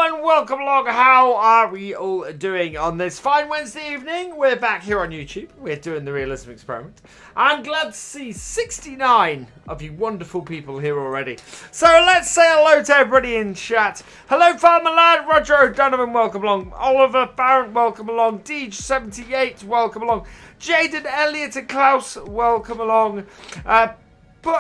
and welcome along. How are we all doing on this fine Wednesday evening? We're back here on YouTube. We're doing the Realism Experiment. I'm glad to see 69 of you wonderful people here already. So let's say hello to everybody in chat. Hello, Farmer Lad, Roger O'Donovan, welcome along. Oliver Barrett, welcome along. Deej78, welcome along. Jaden Elliott and Klaus, welcome along.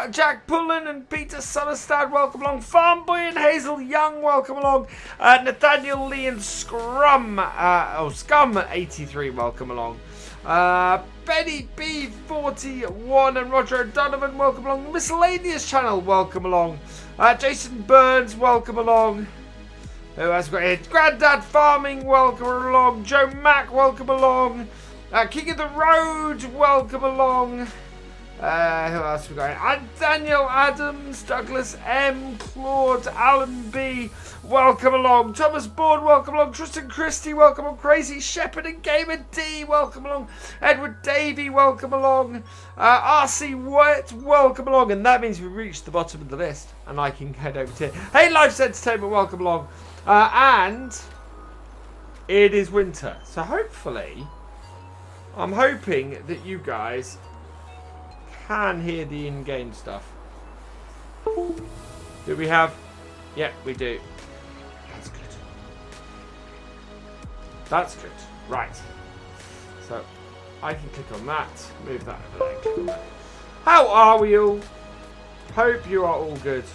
Jack Pullen and Peter Sunnestad, welcome along. Farm Boy and Hazel Young, welcome along. Nathaniel Lee and Scrum 83, welcome along. Benny B41 and Roger O'Donovan, welcome along. Miscellaneous Channel, welcome along. Jason Burns, welcome along. Who else got here? Grandad Farming, welcome along. Joe Mack, welcome along. King of the Road, welcome along. Who else we got? Daniel Adams, Douglas M, Claude, Alan B, welcome along. Thomas Bourne, welcome along. Tristan Christie, welcome along. Crazy Shepherd and Gamer D, welcome along. Edward Davey, welcome along. RC White, welcome along. And that means we've reached the bottom of the list, and I can head over to here. Hey, Life's Entertainment, welcome along. And it is winter, so hopefully, I'm hoping that you guys can hear the in-game stuff. Do we have? Yeah, we do. That's good. That's good. Right. So I can click on that, move that over there, click on that. How are we all? Hope you are all good.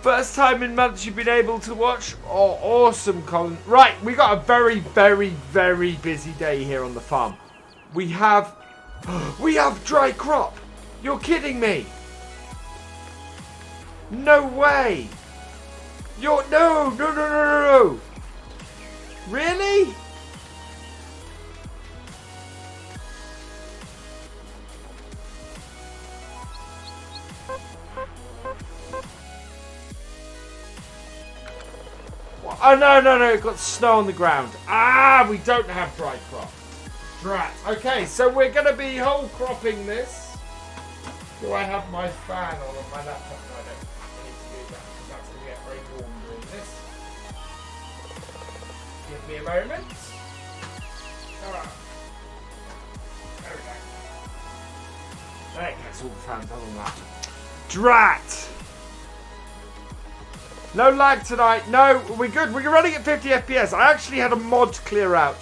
First time in months you've been able to watch? Oh, awesome, Colin. Right, we got a very, very, very busy day here on the farm. We have dry crop. You're kidding me. No way. No. Really? Oh, no. It got snow on the ground. We don't have dry crop. Right, okay, so we're going to be whole cropping this. Do I have my fan on my laptop? No, I don't. I need to do that because that's going to get very warm doing this. Give me a moment. Alright. There we go. There it gets all the fans on that. Drat! No lag tonight. No, we're good. We're running at 50 FPS. I actually had a mod clear out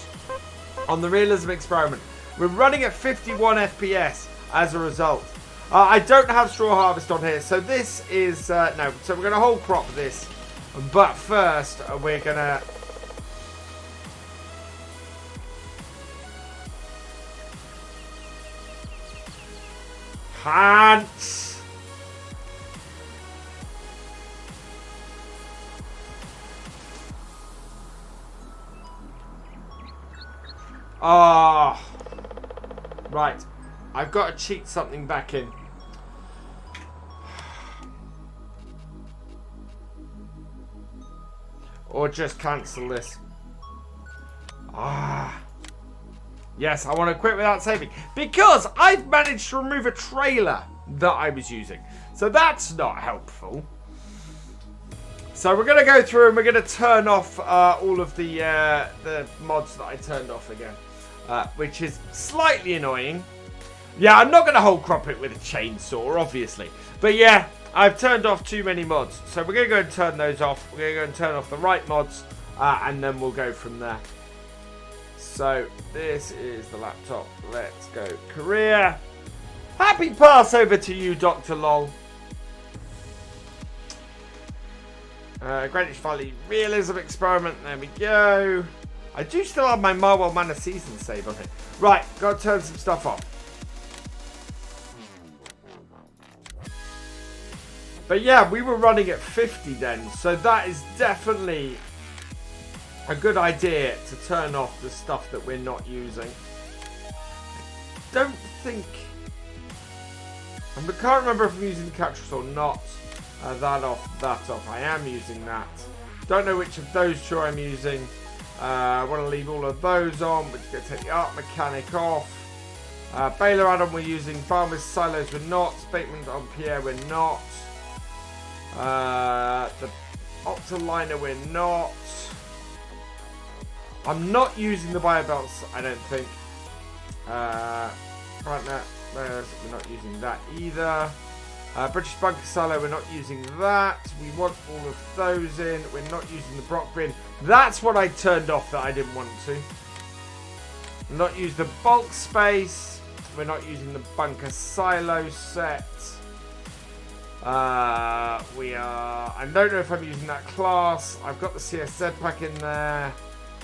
on the Realism Experiment. We're running at 51 FPS as a result. I don't have straw harvest on here, so this is no. So we're going to whole crop this, but first we're going to pants. Right. I've got to cheat something back in. Or just cancel this. Yes, I want to quit without saving. Because I've managed to remove a trailer that I was using. So that's not helpful. So we're going to go through and we're going to turn off all of the mods that I turned off again. Which is slightly annoying. Yeah, I'm not going to whole crop it with a chainsaw, obviously. But yeah, I've turned off too many mods. So we're going to go and turn those off. We're going to go and turn off the right mods. And then we'll go from there. So this is the laptop. Let's go. Career. Happy Passover to you, Dr. Lol. Greenwich Valley Realism Experiment. There we go. I do still have my Marwell Manor Season save on it. Right, got to turn some stuff off. But yeah, we were running at 50 then, so that is definitely a good idea to turn off the stuff that we're not using. Don't think... I can't remember if I'm using the Catrus or not. That off. I am using that. Don't know which of those two I'm using. I want to leave all of those on. We're going to take the Art Mechanic off. Baylor Adam we're using. Farmers Silos we're not. Bateman on Pierre we're not. The Octoliner we're not. I'm not using the bio belts, I don't think. Right now, we're not using that either. British Bunker Silo, we're not using that. We want all of those in. We're not using the Brock bin. That's what I turned off that I didn't want to. Not use the bulk space. We're not using the Bunker Silo set. We are... I don't know if I'm using that class. I've got the CSZ pack in there.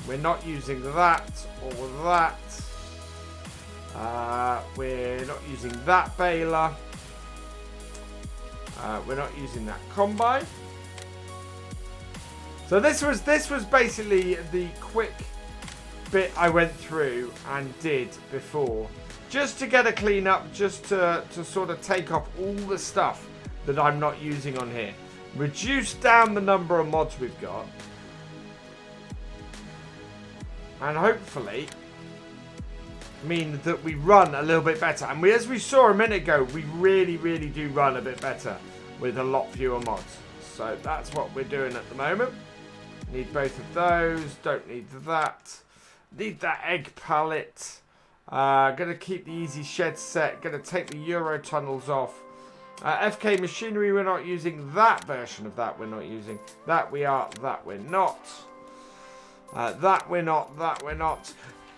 We're not using that or that. We're not using that baler. We're not using that combine. So this was basically the quick bit I went through and did before, just to get a clean up, just to sort of take off all the stuff that I'm not using on here, reduce down the number of mods we've got, and hopefully mean that we run a little bit better. And as we saw a minute ago, we really do run a bit better with a lot fewer mods. So that's what we're doing at the moment. Need both of those. Don't need that. Need that egg pallet. Gonna keep the easy shed set. Gonna take the Euro tunnels off. FK machinery we're not using. That version of that we're not using. That we are. That we're not. That we're not. That we're not.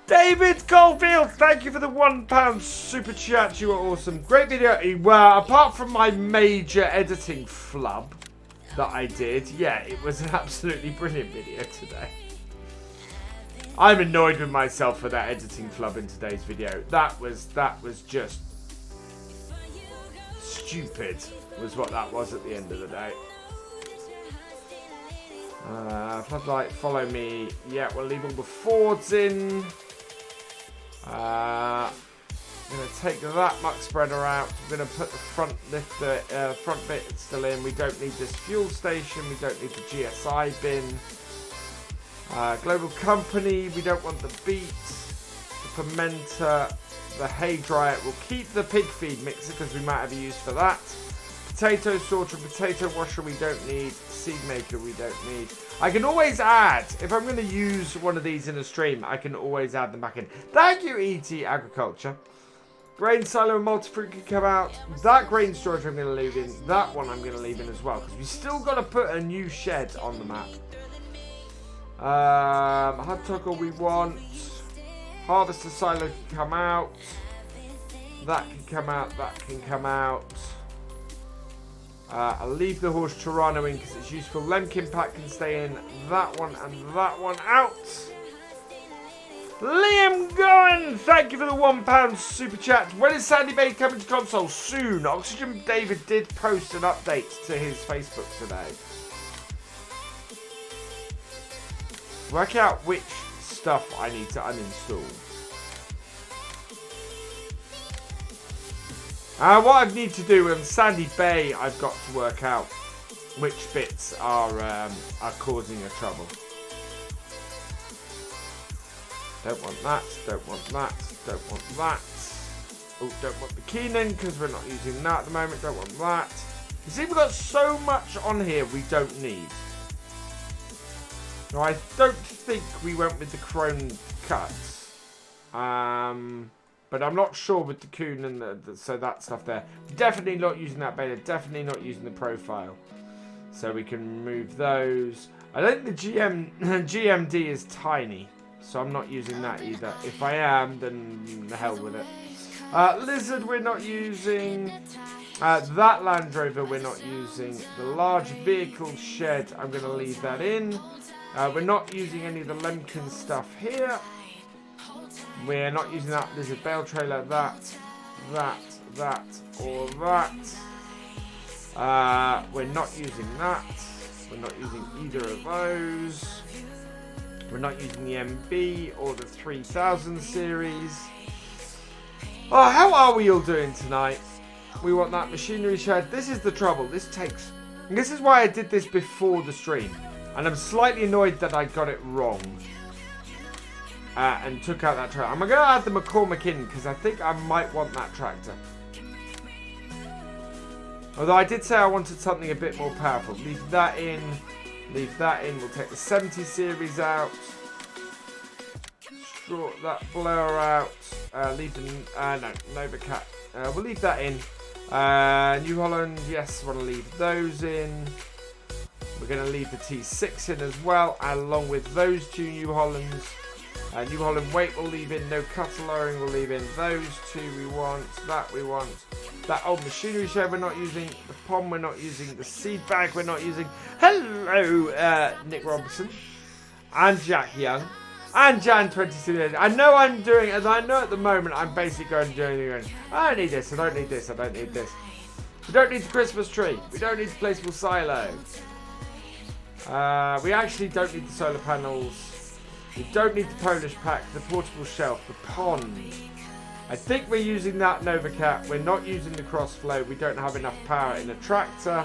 David Goldfield, thank you for the £1 super chat. You were awesome. Great video. Well, apart from my major editing flub that I did, yeah, it was an absolutely brilliant video today. I'm annoyed with myself for that editing flub in today's video. That was just stupid, was what that was at the end of the day. Floodlight, follow me. Yeah, we'll leave all the Fords in. I'm going to take that muck spreader out. We're going to put the front lifter, front bit still in. We don't need this fuel station. We don't need the GSI bin. Global company. We don't want the beet, the fermenter, the hay dryer. We'll keep the pig feed mixer because we might have a use for that. Potato sorter, potato washer we don't need. Seed maker we don't need. I can always add, if I'm going to use one of these in a stream, I can always add them back in. Thank you, ET Agriculture. Grain silo and multi-fruit can come out. That grain storage I'm going to leave in. That one I'm going to leave in as well, because we still got to put a new shed on the map. Hot toggle we want. Harvester silo can come out. That can come out. That can come out. I'll leave the horse Toronto in because it's useful. Lemkin pack can stay in. That one and that one out. Liam Goen, thank you for the £1 super chat. When is Sandy Bay coming to console? Soon. Oxygen David did post an update to his Facebook today. Work out which stuff I need to uninstall. What I need to do with Sandy Bay, I've got to work out which bits are causing a trouble. Don't want that, don't want that, don't want that. Oh, don't want the Keenan because we're not using that at the moment. Don't want that. You see, we've got so much on here we don't need. No, I don't think we went with the chrome cuts. But I'm not sure with the Coon and so that stuff there. Definitely not using that beta. Definitely not using the profile. So we can move those. I think the GMD is tiny. So I'm not using that either. If I am, then the hell with it. Lizard we're not using. That Land Rover we're not using. The large vehicle shed, I'm going to leave that in. We're not using any of the Lemkin stuff here. We're not using that Lizard Bale trailer. That, or that. We're not using that. We're not using either of those. We're not using the MB or the 3000 series. Oh, how are we all doing tonight? We want that machinery shed. This is the trouble. This is why I did this before the stream. And I'm slightly annoyed that I got it wrong. And took out that tractor. I'm going to add the McCormick in because I think I might want that tractor. Although I did say I wanted something a bit more powerful. Leave that in. Leave that in. We'll take the 70 series out. Draw that blower out. Leave the no Nova Cat. We'll leave that in. New Holland, yes, want to leave those in. We're going to leave the T6 in as well, along with those two New Hollands. New Holland weight we'll leave in. No cutter lowering we'll leave in. Those two we want. That we want. That old machinery shed we're not using. The pond we're not using. The seed bag we're not using. Hello, Nick Robinson. And Jack Young. And Jan 22. I know I'm doing, as I know at the moment, I'm basically going, I don't need this, I don't need this, I don't need this. We don't need the Christmas tree. We don't need the placeable silo. We actually don't need the solar panels. We don't need the Polish pack, the portable shelf, the pond. I think we're using that Nova Cat. We're not using the crossflow. We don't have enough power in a tractor.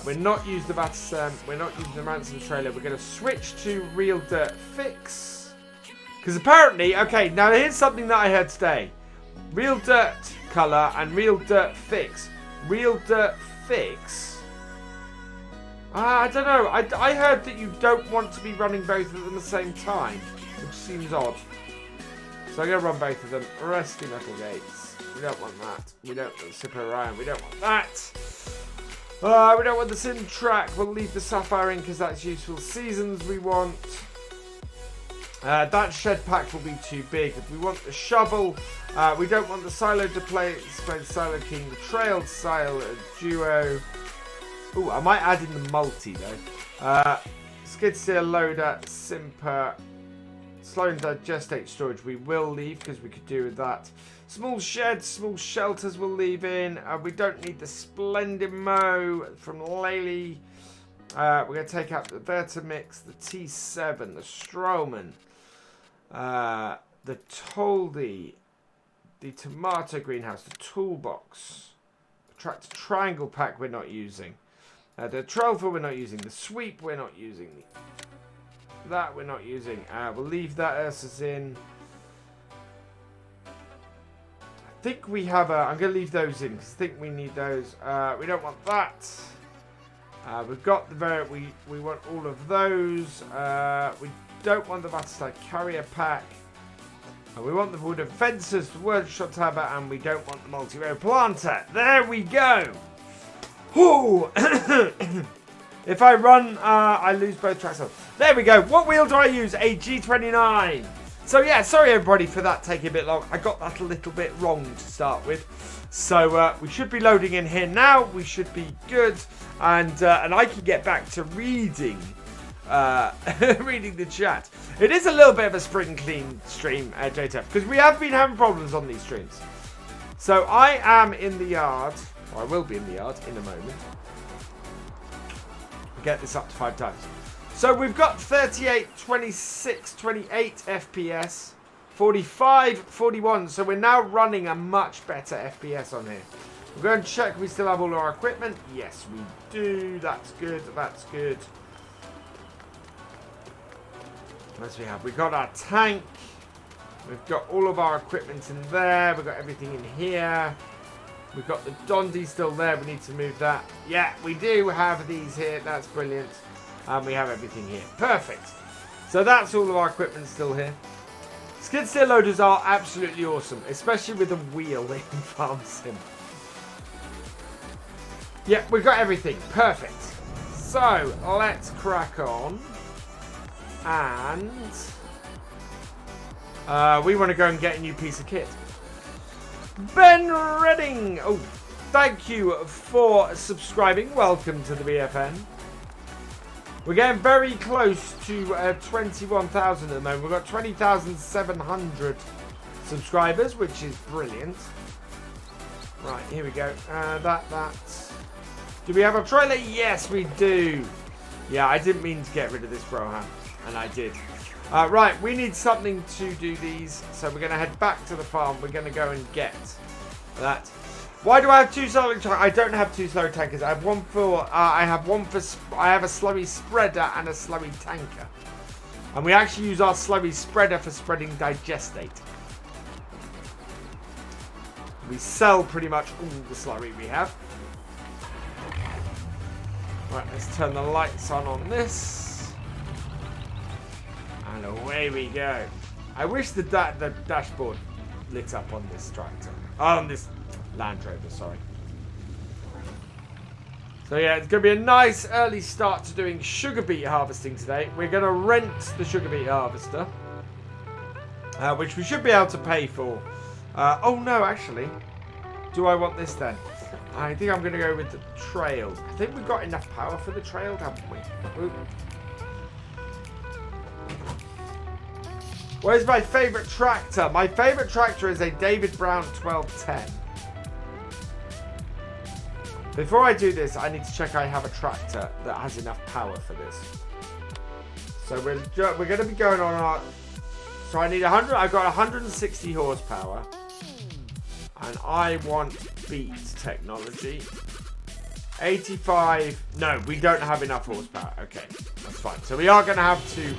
We're not using the Batsem. We're not using the ransom trailer. We're going to switch to Real Dirt Fix. Because apparently, okay, now here's something that I heard today. Real Dirt Colour and Real Dirt Fix. Real Dirt Fix. I don't know. I heard that you don't want to be running both of them at the same time. Which seems odd. So I'm going to run both of them. Rusty metal gates. We don't want that. We don't want the Super Orion. We don't want that. We don't want the Sim Track. We'll leave the Sapphire in because that's useful. Seasons we want. That shed pack will be too big. If we want the shovel, we don't want the silo display Silo King, the trailed silo duo. Ooh, I might add in the multi though. Skid steer loader, simper, slow and digestate storage. We will leave because we could do with that. Small sheds, small shelters we'll leave in. We don't need the Splendid Mo from Laley. We're going to take out the Vertimix, the T7, the Stroman, the Toldy, the Tomato Greenhouse, the Toolbox, the Tractor Triangle Pack we're not using. The Trelfer we're not using. The Sweep we're not using. That we're not using. We'll leave that Ursus in. I think we have I'm going to leave those in because I think we need those. We don't want that. We've got the we want all of those. We don't want the Battlestar Carrier Pack. We want the Wooden Fences, the Workshop Tabber, and we don't want the Multi-Row Planter. There we go. Whoo! If I run, I lose both tracks. There we go. What wheel do I use? A G29. So yeah, sorry everybody for that taking a bit long. I got that a little bit wrong to start with. So we should be loading in here now. We should be good, and I can get back to reading, reading the chat. It is a little bit of a spring clean stream, Jeytav, because we have been having problems on these streams. So I am in the yard, or I will be in the yard in a moment. Get this up to 5 times. So we've got 38, 26, 28 FPS, 45, 41. So we're now running a much better FPS on here. We're going to check if we still have all our equipment. Yes, we do. That's good. That's good. What else we have? We've got our tank. We've got all of our equipment in there. We've got everything in here. We've got the Dondi still there. We need to move that. Yeah, we do have these here. That's brilliant. And we have everything here. Perfect. So that's all of our equipment still here. Skid steer loaders are absolutely awesome, especially with a wheel in Farm Sim. Yeah, we've got everything. Perfect. So let's crack on. And we want to go and get a new piece of kit. Ben Redding. Oh, thank you for subscribing. Welcome to the BFN. We're getting very close to 21,000 at the moment. We've got 20,700 subscribers, which is brilliant. Right, here we go. Do we have a trailer? Yes, we do. Yeah, I didn't mean to get rid of this Broham, and I did. Right, we need something to do these, so we're going to head back to the farm. We're going to go and get that. Why do I have 2 slurry tankers? I don't have 2 slurry tankers. I have one for. I have a slurry spreader and a slurry tanker, and we actually use our slurry spreader for spreading digestate. We sell pretty much all the slurry we have. Right, let's turn the lights on this. And away we go. I wish the dashboard lit up on this tractor. On this Land Rover, sorry. So yeah, it's going to be a nice early start to doing sugar beet harvesting today. We're going to rent the sugar beet harvester. Which we should be able to pay for. Oh no, actually. Do I want this then? I think I'm going to go with the trail. I think we've got enough power for the trail, haven't we? Ooh. Where's my favourite tractor? My favourite tractor is a David Brown 1210. Before I do this, I need to check I have a tractor that has enough power for this. So we're going to be going on our... So I need 100. I've got 160 horsepower. And I want Beet technology. 85. No, we don't have enough horsepower. Okay, that's fine. So we are going to have to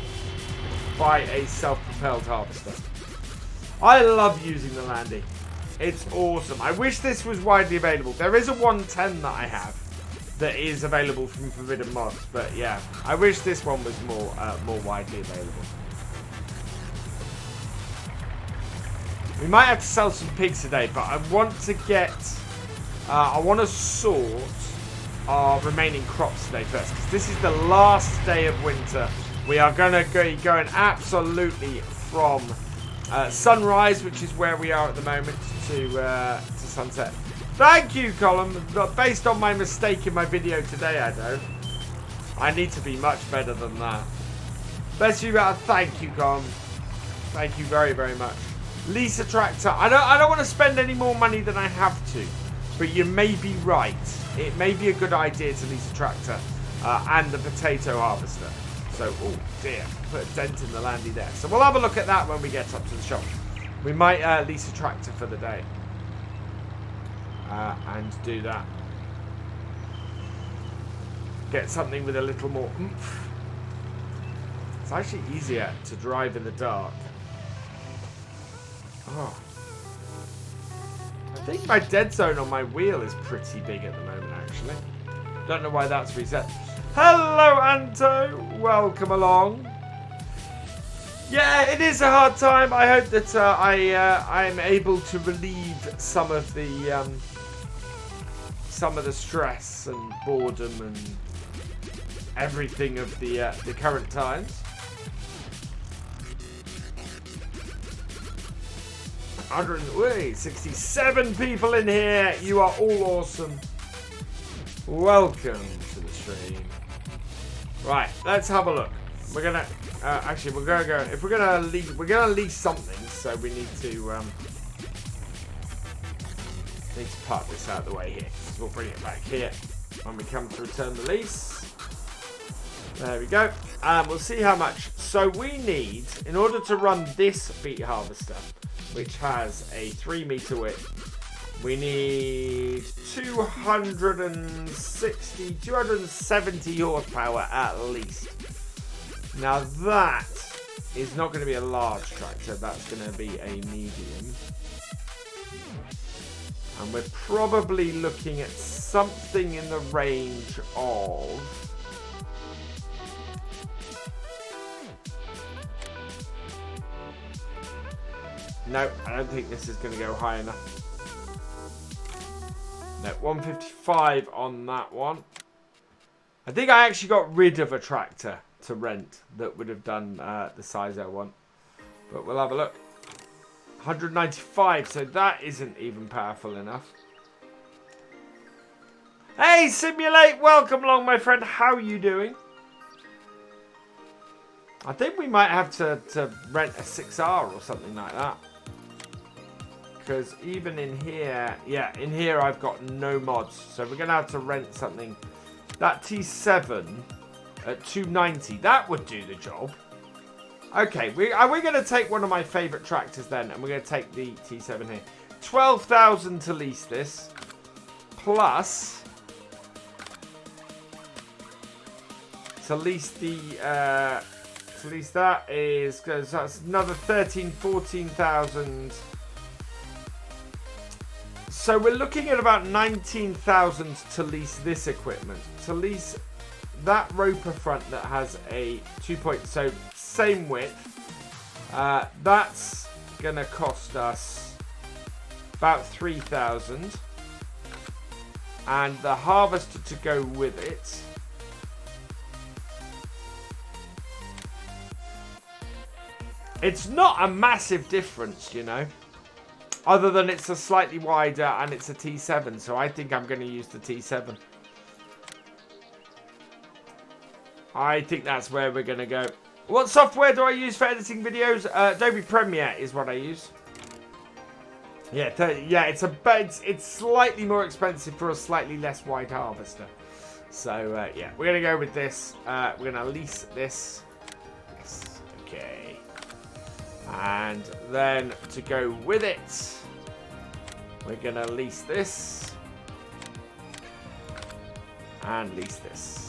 buy a self-propelled harvester. I love using the Landy. It's awesome. I wish this was widely available. There is a 110 that I have that is available from Forbidden Mods. But yeah, I wish this one was more widely available. We might have to sell some pigs today, but I want to get... I want to sort our remaining crops today first, because this is the last day of winter. We are going to be going absolutely from sunrise, which is where we are at the moment, to sunset. Thank you, Colin. Based on my mistake in my video today, I know. I need to be much better than that. Best you better. Thank you, Colin. Thank you very, very much. Lease a tractor. I don't want to spend any more money than I have to, but you may be right. It may be a good idea to lease a tractor and the potato harvester. So, oh dear, put a dent in the Landy there. So we'll have a look at that when we get up to the shop. We might lease a tractor for the day and do that. Get something with a little more oomph. It's actually easier to drive in the dark. Oh. I think my dead zone on my wheel is pretty big at the moment, actually. Don't know why that's reset. Hello, Anto. Welcome along. Yeah, it is a hard time. I hope that I'm able to relieve some of the stress and boredom and everything of the current times. 167 people in here. You are all awesome. Welcome to the stream. Right, let's have a look. We're gonna actually we're gonna go if we're gonna lease something, so we need to park this out of the way here. So we'll bring it back here when we come to return the lease. There we go. And we'll see how much. So we need, in order to run this beet harvester, which has a 3-meter width, we need 270 horsepower at least. Now that is not going to be a large tractor, that's going to be a medium. And we're probably looking at something in the range of... No, I don't think this is going to go high enough. No, 155 on that one. I think I actually got rid of a tractor to rent that would have done the size I want. But we'll have a look. 195, so that isn't even powerful enough. Hey, Simulate, welcome along, my friend. How are you doing? I think we might have to rent a 6R or something like that. Because even in here, yeah, in here I've got no mods. So we're going to have to rent something. That T7 at 290, that would do the job. Okay, we're going to take one of my favourite tractors then, and we're going to take the T7 here. 12,000 to lease this, plus to lease the to lease that is, because that's another 14,000. So we're looking at about 19,000 to lease this equipment. To lease that roper front that has a 2 so same width. That's going to cost us about 3,000. And the harvester to go with it. It's not a massive difference, you know. Other than it's a slightly wider and it's a T7. So I think I'm going to use the T7. I think that's where we're going to go. What software do I use for editing videos? Adobe Premiere is what I use. Yeah, it's slightly more expensive for a slightly less wide harvester. So, yeah, we're going to go with this. We're going to lease this. Yes, okay. And then to go with it, we're going to lease this. And lease this.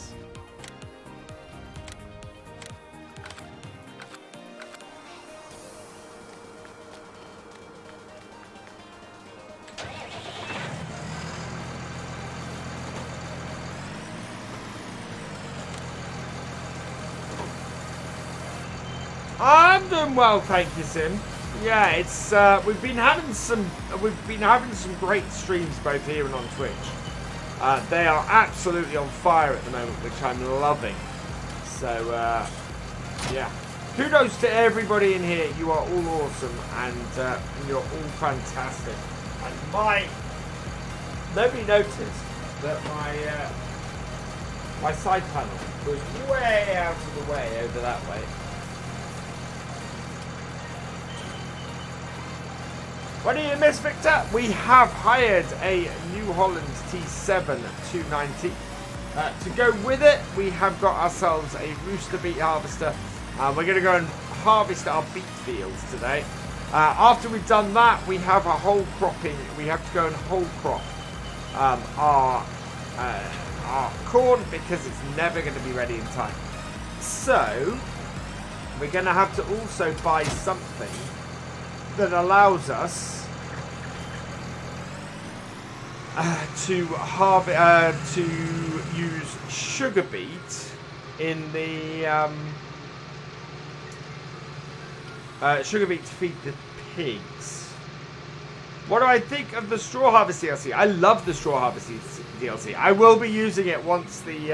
I'm doing well, thank you, Sim. Yeah, it's we've been having some great streams both here and on Twitch. They are absolutely on fire at the moment, which I'm loving. So yeah, kudos to everybody in here. You are all awesome and you're all fantastic. And nobody noticed that my side panel was way out of the way over that way. What do you miss, Victor? We have hired a New Holland T7 290. To go with it, we have got ourselves a rooster beet harvester. We're going to go and harvest our beet fields today. After we've done that, we have a whole cropping. We have to go and whole crop our corn because it's never going to be ready in time. So we're going to have to also buy something that allows us to use sugar beet in the sugar beet to feed the pigs. What do I think of the straw harvest DLC? I love the straw harvest DLC. I will be using it once the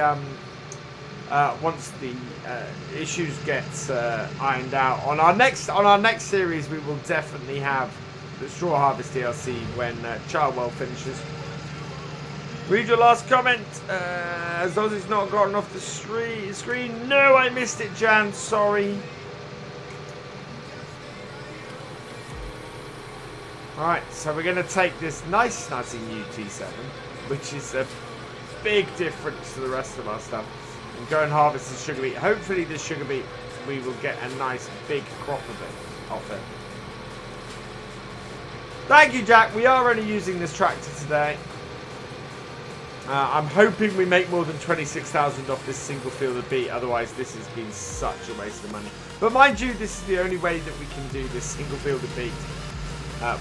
issues get ironed out. On our next series, we will definitely have the straw harvest DLC when Charwell finishes. Read your last comment. As long as it's not gotten off the screen. No, I missed it, Jan. Sorry. Alright, so we're going to take this nice snazzy new T7, which is a big difference to the rest of our stuff, and go and harvest the sugar beet. Hopefully the sugar beet, we will get a nice big crop of it off it. Thank you, Jack. We are only using this tractor today. I'm hoping we make more than 26,000 off this single field of beet. Otherwise, this has been such a waste of money. But mind you, this is the only way that we can do this single field of beet.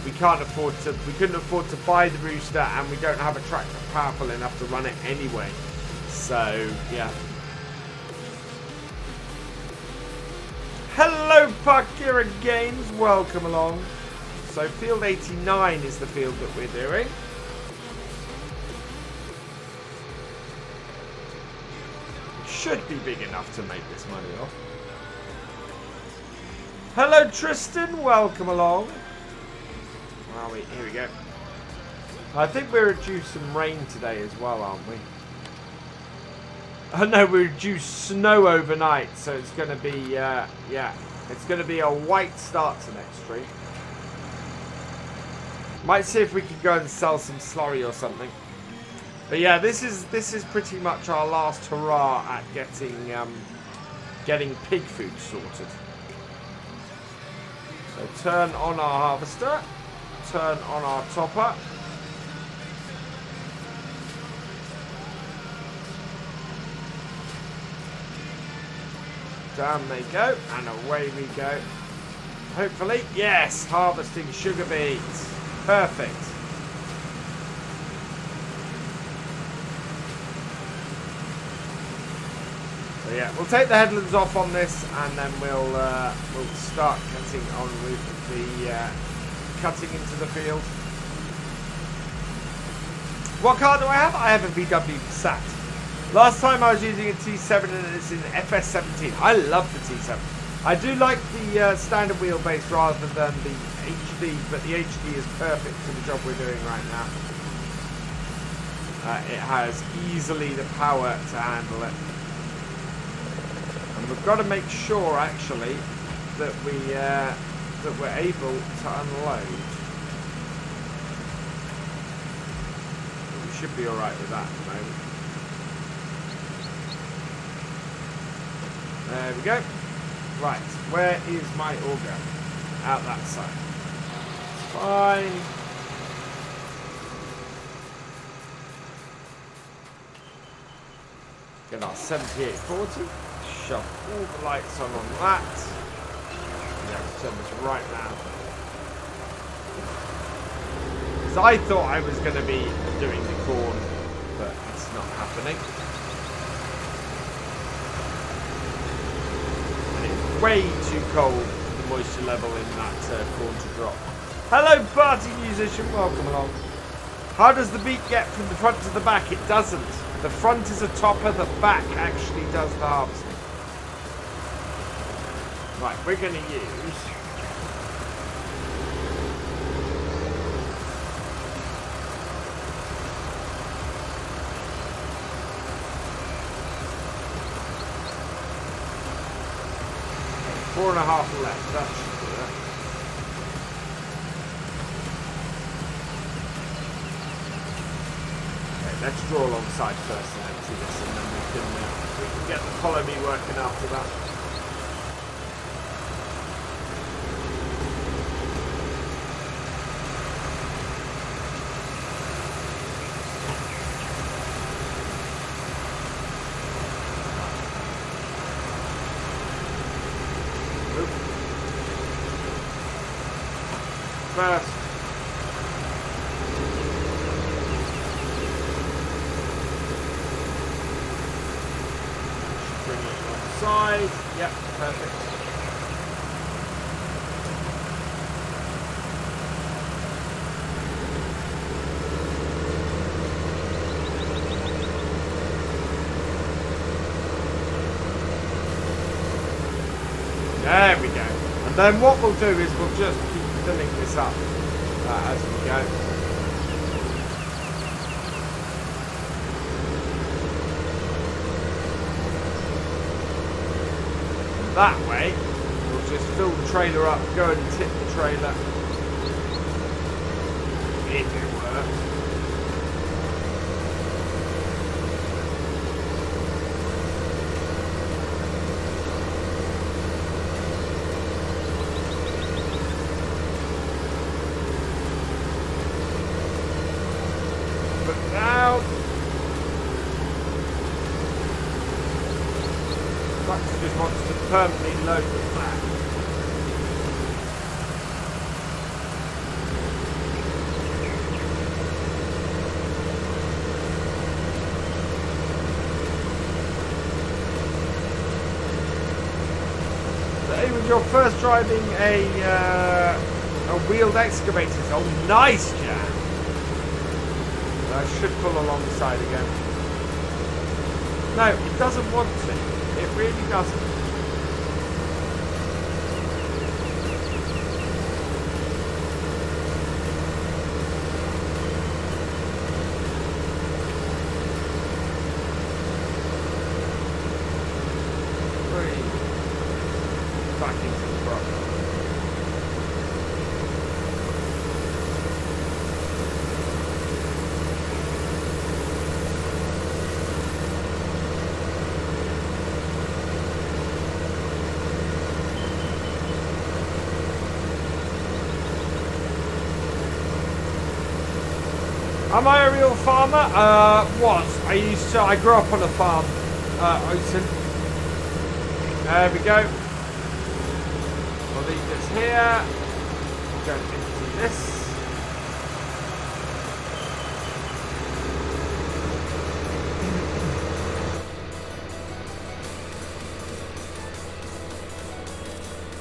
We couldn't afford to buy the rooster, and we don't have a tractor powerful enough to run it anyway. So, yeah. Hello, Parkira Games. Welcome along. So, field 89 is the field that we're doing. Should be big enough to make this money off. Hello, Tristan. Welcome along. Where are we? Here we go. I think we're due some rain today as well, aren't we? Oh no, we're due snow overnight, so it's going to be, yeah, it's going to be a white start to next stream. Might see if we can go and sell some slurry or something. But yeah, this is pretty much our last hurrah at getting pig food sorted. So turn on our harvester, turn on our topper. Down they go, and away we go. Hopefully, yes, harvesting sugar beets. Perfect. So yeah, we'll take the headlands off on this, and then we'll start cutting on with the cutting into the field. What car do I have? I have a VW Passat. Last time I was using a T7 and it's in FS17. I love the T7. I do like the standard wheelbase rather than the HD, but the HD is perfect for the job we're doing right now. It has easily the power to handle it. And we've got to make sure actually that we're able to unload. We should be alright with that at the moment. There we go. Right, where is my auger? Out that side. Fine. Get our 7840. Shove all the lights on that. Yeah, turn this right now. Because I thought I was going to be doing the corn, but it's not happening. Way too cold for the moisture level in that corn to drop. Hello, party musician. Welcome along. How does the beet get from the front to the back? It doesn't. The front is a topper. The back actually does the harvesting. Right, we're going to use... Four and a half left, that should do it. Okay, let's draw alongside first and empty this, and then we can get the follow me working after that. First. Bring it alongside. Yep, perfect. There we go. And then what we'll do is we'll just keep filling this up as we go. That way, we'll just fill the trailer up, go and tip the trailer. If it works. Just wants to permanently load the flag. So when you're first driving a wheeled excavator, oh nice, Jan. I should pull alongside again. No, it doesn't want to. It really doesn't. Back into the truck. Am I a real farmer? I grew up on a farm, Oaten. There we go. We'll leave this here. Go and empty this.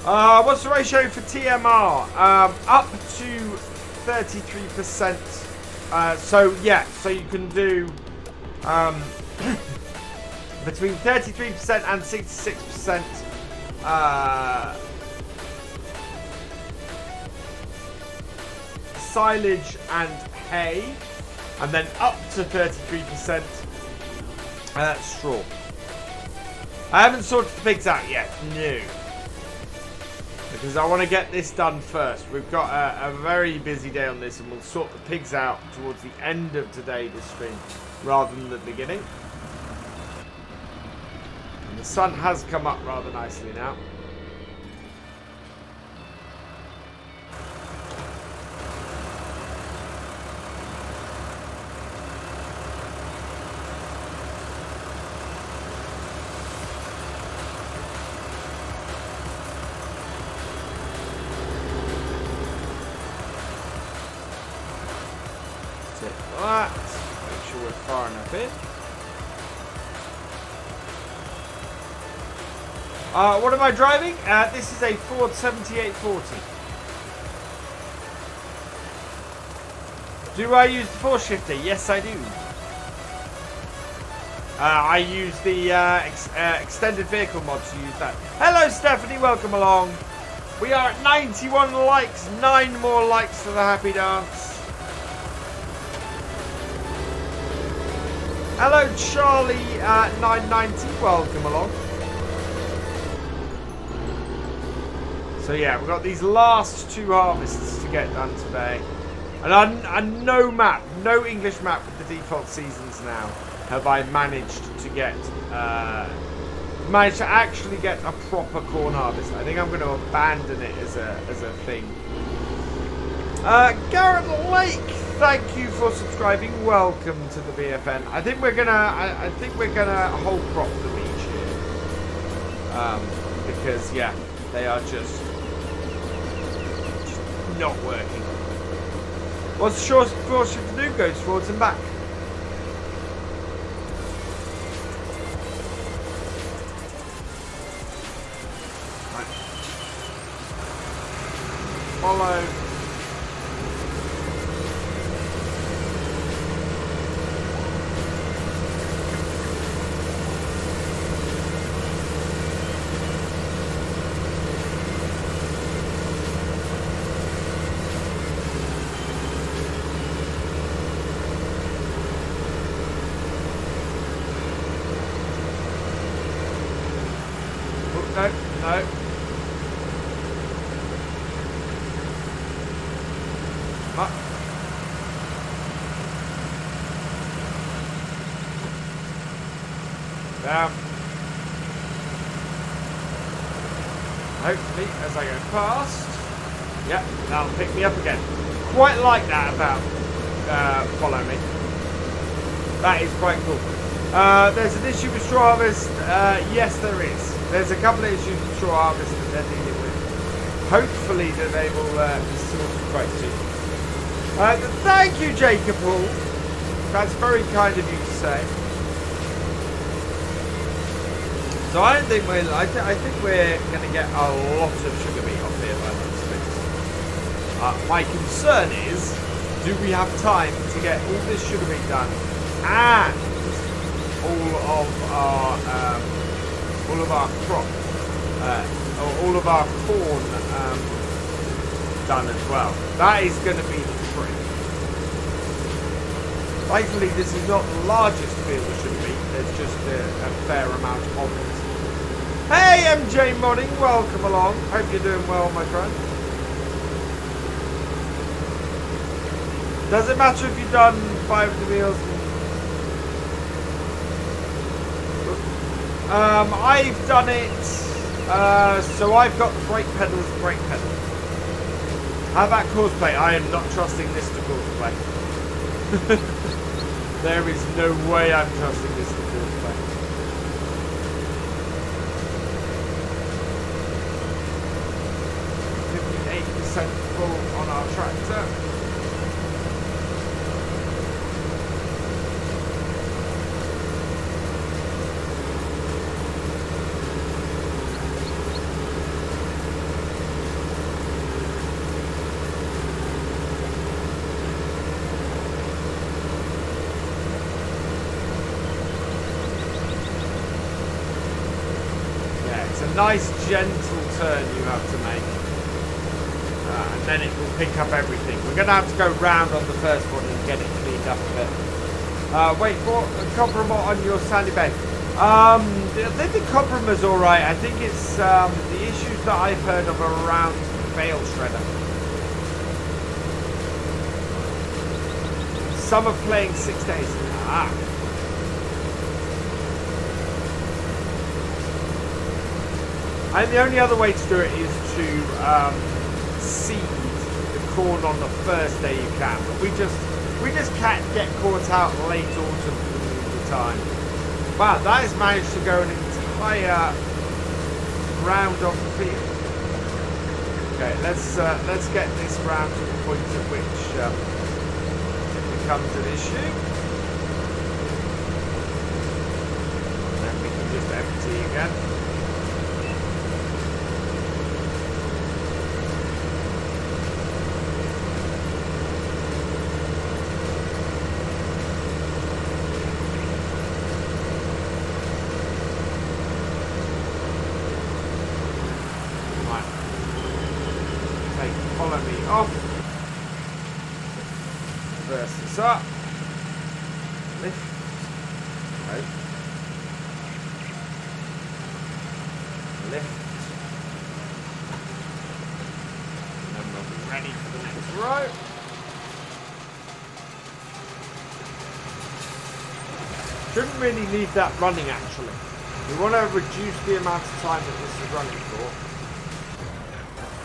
What's the ratio for TMR? Up to 33%. So yeah, so you can do between 33% and 66% silage and hay, and then up to 33% straw. I haven't sorted the pigs out yet, no. Because I want to get this done first. We've got a very busy day on this, and we'll sort the pigs out towards the end of today, this stream, rather than the beginning. And the sun has come up rather nicely now. That. Make sure we're far enough in. What am I driving? This is a Ford 7840. Do I use the 4-shifter? Yes, I do. I use the extended vehicle mod to use that. Hello, Stephanie. Welcome along. We are at 91 likes. 9 more likes for the happy dance. Hello, Charlie 990. Welcome along. So yeah, we've got these last 2 harvests to get done today, and no map, no English map with the default seasons now have I managed to get actually get a proper corn harvest. I think I'm going to abandon it as a thing. Garrett Lake, thank you for subscribing. Welcome to the BFN. I think we're gonna hold crop the beach here, because yeah, they are just not working. What's the shortest course you can do? Goes forwards and back. Right. Follow. Hopefully, as I go past, yep, that'll pick me up again. Quite like that about follow me. That is quite cool. There's an issue with straw harvest. Yes, there is. There's a couple of issues with straw harvest that they're dealing with. Hopefully, that they will be sorted quite soon. Thank you, Jacob Hall. That's very kind of you to say. So I think we're going to get a lot of sugar beet off here by the looks of it. My concern is, do we have time to get all this sugar beet done and all of our crop, all of our corn done as well? That is going to be the trick. Thankfully, this is not the largest field of sugar beet. There's just a fair amount of it. Hey, MJ Modding, welcome along. Hope you're doing well, my friend. Does it matter if you've done 5 meals? I've done it. So I've got the brake pedal as the brake pedal. How about cosplay? I am not trusting this to cosplay. There is no way I'm trusting this to cosplay. 58% full on our tractor. nice gentle turn you have to make. And then it will pick up everything. We're going to have to go round on the first one and get it cleaned up a bit. Wait, what? Compromise on your sandy bed. I think the compromise alright. I think it's the issues that I've heard of around bale shredder. Summer playing 6 days. Ah. And the only other way to do it is to seed the corn on the first day you can. But we just can't get caught out late autumn all the time. Wow, that has managed to go an entire round of the field. Okay, let's get this round to the point at which it becomes an issue. And then we can just empty again. Up, lift, right, lift, and then we'll be ready for the next row. Shouldn't really leave that running actually. We want to reduce the amount of time that this is running for.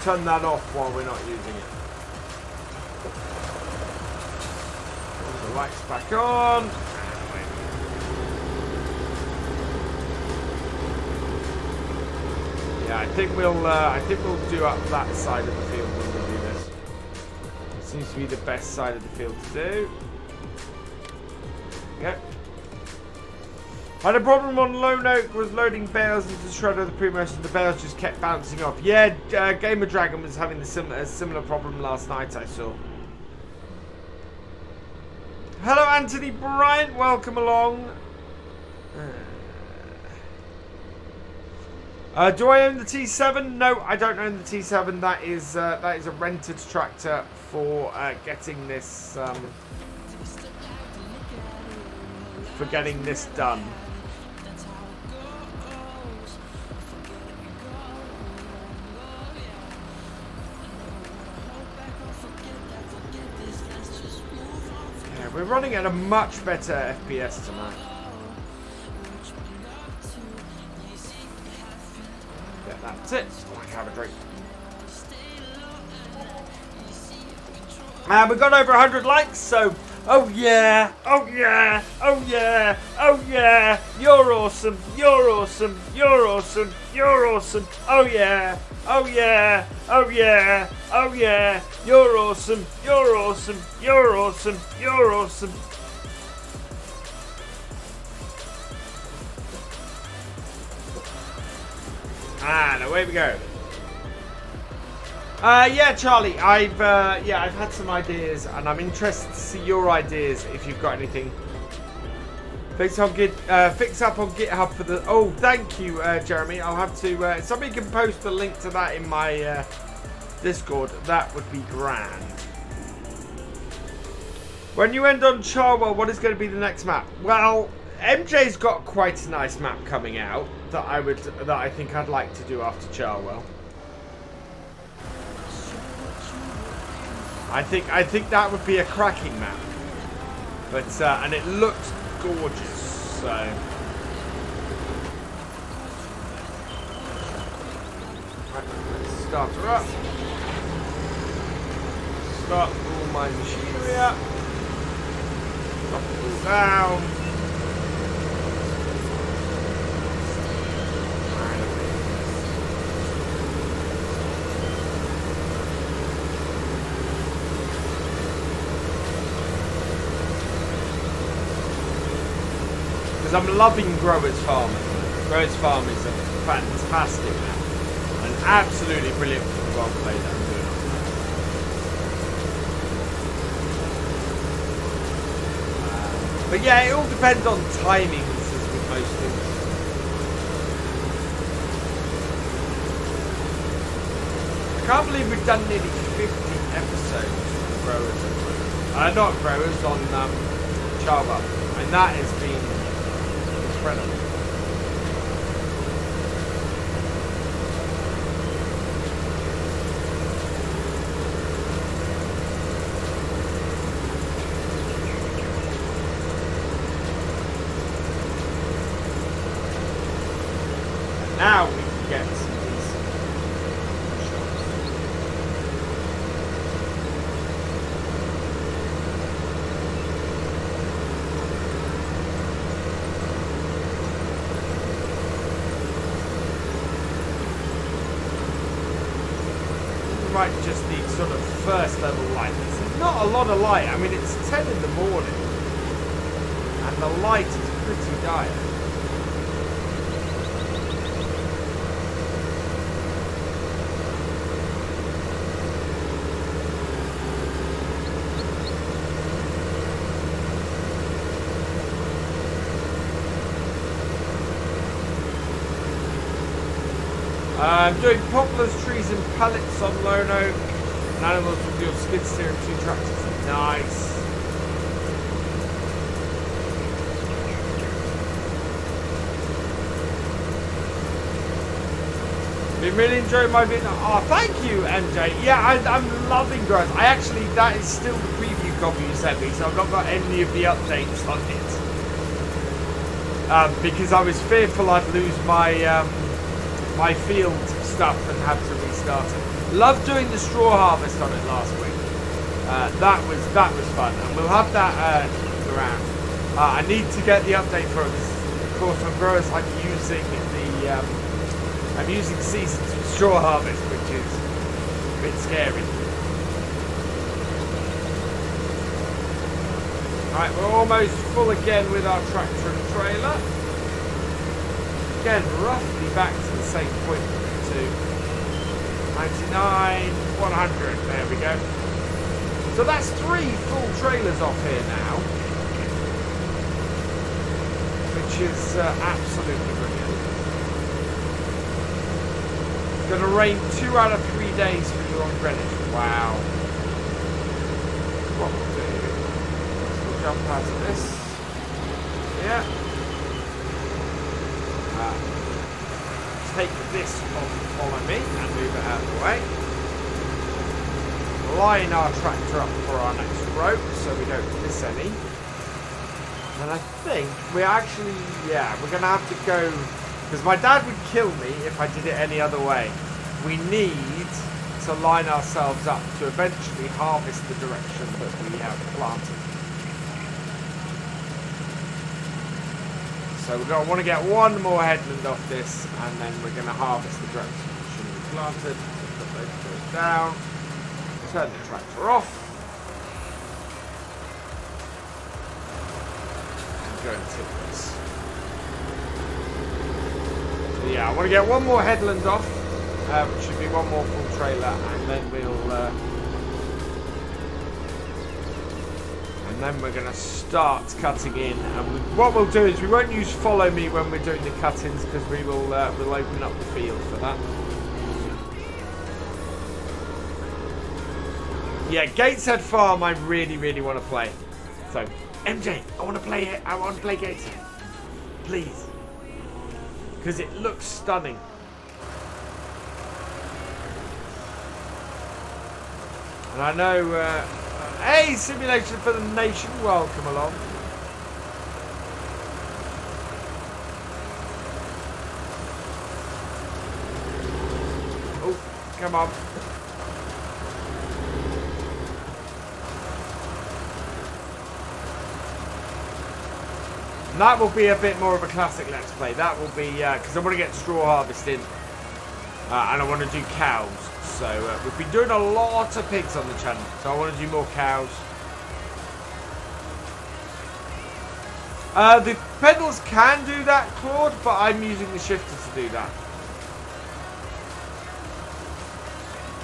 Turn that off while we're not using it. Lights back on. Yeah, I think we'll do up that side of the field when we do this. It seems to be the best side of the field to do. Okay. Had a problem on Lone Oak, was loading bales into the shredder of the pre-most and the bales just kept bouncing off. Yeah, Gamer Dragon was having a similar problem last night, I saw. Hello Anthony Bryant, welcome along. Do I own the T7? No, I don't own the T7. That is a rented tractor for getting this done. We're running at a much better FPS tonight. Yeah, that's it. I can have a drink. And we got over 100 likes, so oh yeah, oh yeah, oh yeah, oh yeah, you're awesome, you're awesome, you're awesome, you're awesome, oh yeah, oh yeah, oh yeah, oh yeah, you're awesome, you're awesome, you're awesome, you're awesome. And away we go. Yeah, Charlie, I've had some ideas, and I'm interested to see your ideas if you've got anything. Fix up on GitHub for the. Oh, thank you, Jeremy. I'll have to. Somebody can post the link to that in my Discord. That would be grand. When you end on Charwell, what is going to be the next map? Well, MJ's got quite a nice map coming out that I think I'd like to do after Charwell. I think that would be a cracking map, but and it looks gorgeous. So right, let's start her up. Start all my machinery up. Drop it all down. I'm loving Growers Farm. Growers Farm is a fantastic map and absolutely brilliant for the roleplay that I'm doing. But yeah, it all depends on timings as with most things. Can't believe we've done nearly 50 episodes of growers at the moment. Not growers, on Java. And that has been incredible. Now we can get some decent shots. We might just need sort of first level light. There's not a lot of light. I mean, it's 10 in the morning and the light is pretty dire. I'm doing poplars, trees and pallets on lone oak. And animals with your skid steer and 2 tractors. Nice. Been really enjoying my video. Oh, thank you, MJ. Yeah, I'm loving growth. That is still the preview copy you sent me, so I've not got any of the updates on it. Because I was fearful I'd lose my my field stuff and have to restart it. Loved doing the straw harvest on it last week. That was fun, and we'll have that around. I need to get the update for it. Of course, on growers, I'm using seasons for straw harvest, which is a bit scary. Right, we're almost full again with our tractor and trailer. Again, roughly back to the same point to 99, 100. There we go. So that's 3 full trailers off here now, which is absolutely brilliant. It's going to rain 2 out of 3 days for you on Greenwich. Wow. What we'll do, we'll jump out of this. Yeah. Take this on follow me and move it out of the way. Line our tractor up for our next row so we don't miss any. And I think we're actually, we're going to have to go, because my dad would kill me if I did it any other way. We need to line ourselves up to eventually harvest the direction that we have planted. So we're going to want to get one more headland off this, and then we're going to harvest the direction we planted. Put those two down. Turn the tractor off. And go and tip this. So yeah, I want to get one more headland off, which should be one more full trailer, and then we're going to start cutting in. And what we'll do is we won't use follow me when we're doing the cut-ins, because we'll open up the field for that. Yeah, Gateshead Farm I really, really want to play. So, MJ, I want to play it. I want to play Gateshead. Please. Because it looks stunning. And I know... hey, Simulation for the Nation, welcome along. Oh, come on. And that will be a bit more of a classic Let's Play. That will be, because I want to get straw harvested, and I want to do cows. So we've been doing a lot of pigs on the channel, so I want to do more cows. The pedals can do that, Claude, but I'm using the shifter to do that.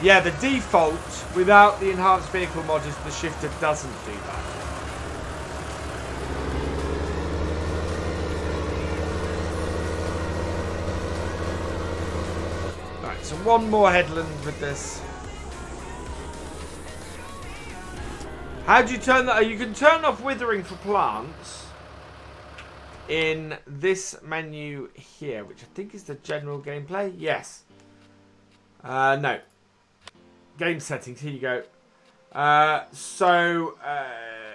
Yeah, the default, without the enhanced vehicle mod, is the shifter doesn't do that. Right, so one more headland with this. How do you turn that? You can turn off withering for plants in this menu here, which I think is the general gameplay. Yes. No. Game settings. Here you go.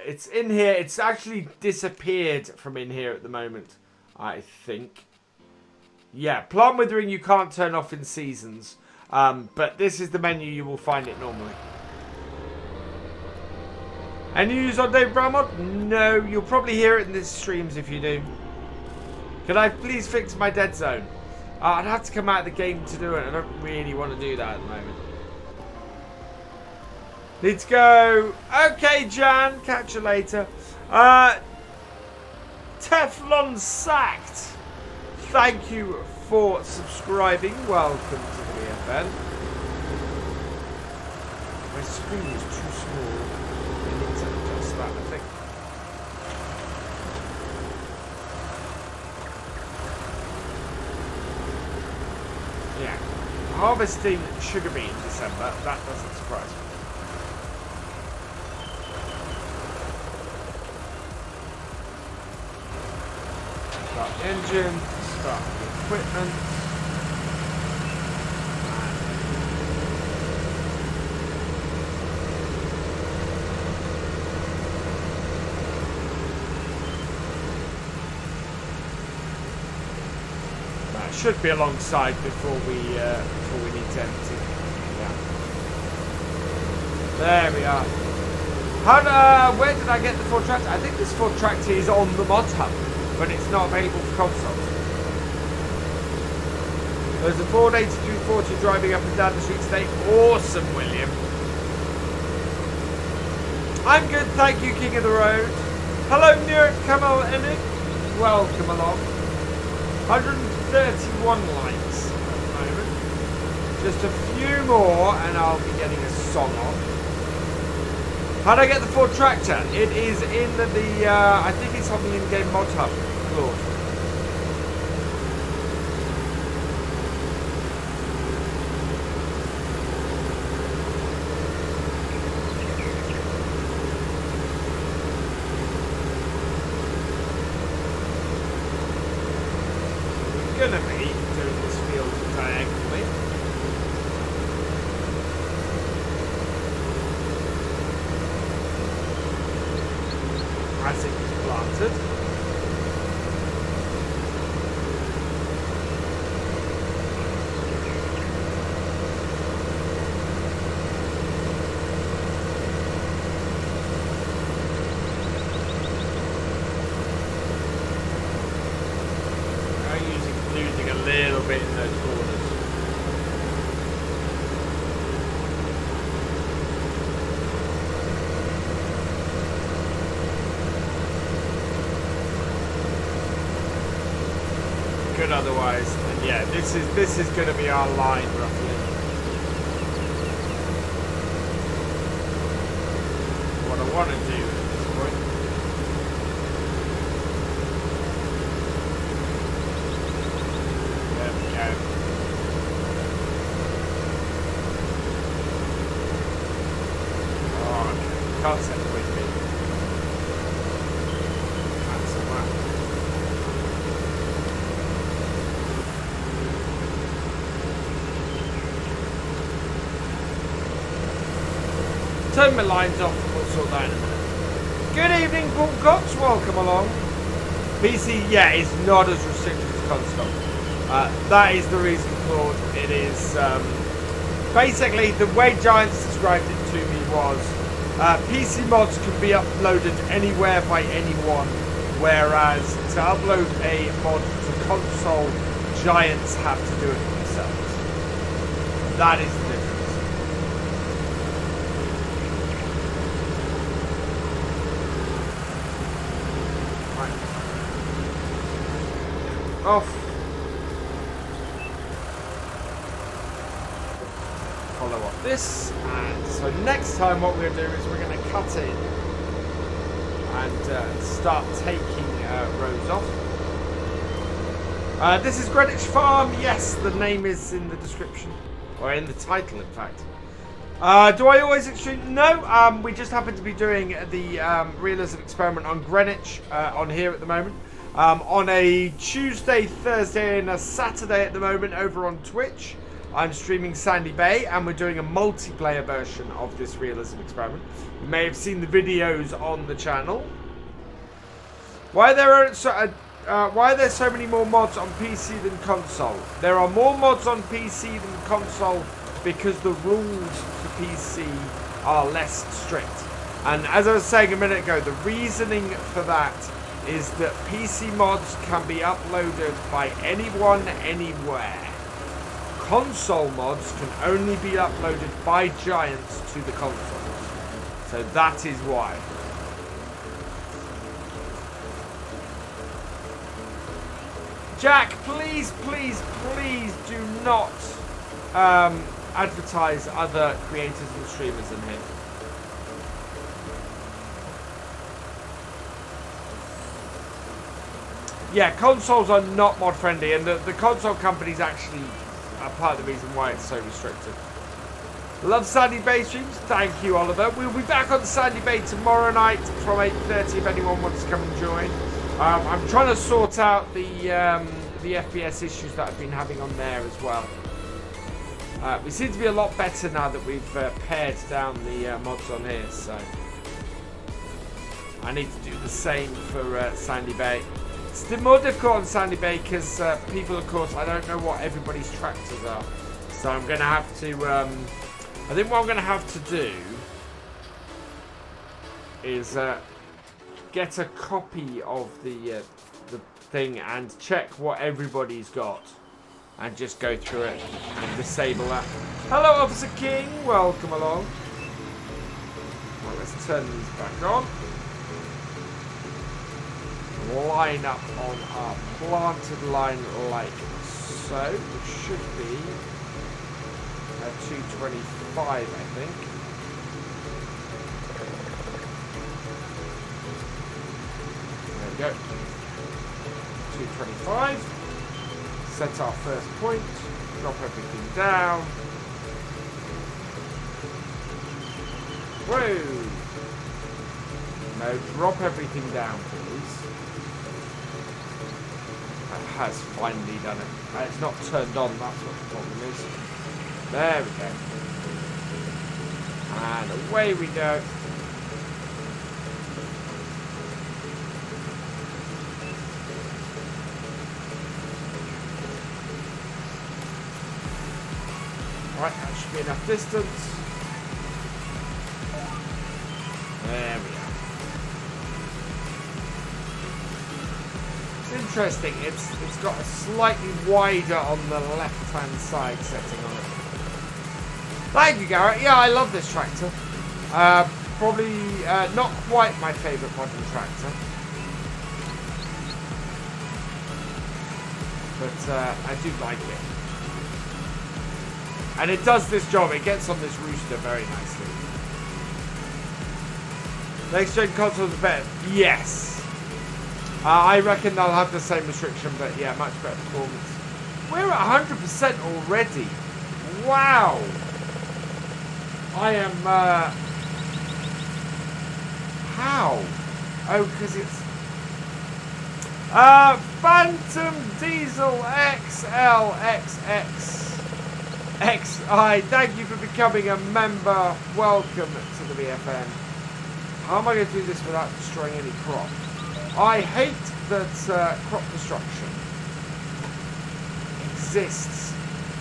It's in here. It's actually disappeared from in here at the moment, I think. Yeah, plant withering you can't turn off in seasons. But this is the menu you will find it normally. Any news on Dave Bramod? No, you'll probably hear it in these streams if you do. Can I please fix my dead zone? I'd have to come out of the game to do it. I don't really want to do that at the moment. Let's go. Okay, Jan. Catch you later. Teflon Sacked. Thank you for subscribing. Welcome to the VFN. My screen is too small. I need to adjust that, I think. Yeah. Harvesting sugar beet in December. That doesn't surprise me. Start the engine. Start the equipment. That should be alongside before we need to empty. Yeah. There we are. Where did I get the Ford Tractor? I think this Ford Tractor is on the mod hub, but it's not available for consoles. There's a Ford 8340 driving up and down the street today. Awesome, William. I'm good, thank you, King of the Road. Hello, Nerd Kamal Emick. Welcome along. 131 likes at the moment. Just a few more and I'll be getting a song on. How do I get the Ford Tractor? It is in the I think it's on the in-game mod hub. Claude. Gonna be doing this field diagonally. As it is planted. Losing a little bit in those corners. Good otherwise. And yeah, this is going to be our line roughly. What I want to do at this point. Concept with me. Cancel that. Turn my lines off and we'll sort that in a minute. Good evening, Paul Cox. Welcome along. PC, yeah, is not as restricted as console. That is the reason, Claude. It is basically the way Giants described it to me was. PC mods can be uploaded anywhere by anyone, whereas to upload a mod to console, Giants have to do it themselves. That is the difference. Right. Off. Follow up this, and so next time what we're going to do is we're going to cut in and start taking rows off. This is Greenwich Farm. Yes, the name is in the description, or in the title in fact. Do I always extreme? No, we just happen to be doing the Realism Experiment on Greenwich on here at the moment. On a Tuesday, Thursday and a Saturday at the moment over on Twitch. I'm streaming Sandy Bay and we're doing a multiplayer version of this Realism Experiment. You may have seen the videos on the channel. Why are there so many more mods on PC than console? There are more mods on PC than console because the rules for PC are less strict. And as I was saying a minute ago, the reasoning for that is that PC mods can be uploaded by anyone, anywhere. Console mods can only be uploaded by giants to the consoles. So that is why. Jack, please, please, please do not advertise other creators and streamers in here. Yeah, consoles are not mod friendly, and the console companies actually are part of the reason why it's so restricted. Love Sandy Bay streams. Thank you, Oliver. We'll be back on Sandy Bay tomorrow night from 8:30 if anyone wants to come and join. I'm trying to sort out the FPS issues that I've been having on there as well. We seem to be a lot better now that we've pared down the mods on here, so I need to do the same for Sandy Bay. It's more difficult on Sandy Bay because people, of course, I don't know what everybody's tractors are, so I'm going to have to. I think what I'm going to have to do is get a copy of the thing and check what everybody's got. And just go through it and disable that. Hello, Officer King. Welcome along. Well, let's turn these back on. Line up on our planted line like so. It should be a 225, I think. There we go. 225. Set our first point, drop everything down. Whoa! No, drop everything down, please. That has finally done it. It's not turned on, that's what the problem is. There we go. And away we go. Right, that should be enough distance. There we are. It's interesting. It's got a slightly wider on the left-hand side setting on it. Thank you, Garrett. Yeah, I love this tractor. Probably not quite my favourite modern tractor, but I do like it. And it does this job. It gets on this rooster very nicely. Next gen consoles are better. Yes. I reckon they'll have the same restriction, but yeah, much better performance. We're at 100% already. Wow. I am, how? Oh, because it's... Phantom Diesel XLXX. XI, thank you for becoming a member. Welcome to the BFM. How am I going to do this without destroying any crop? I hate that crop destruction exists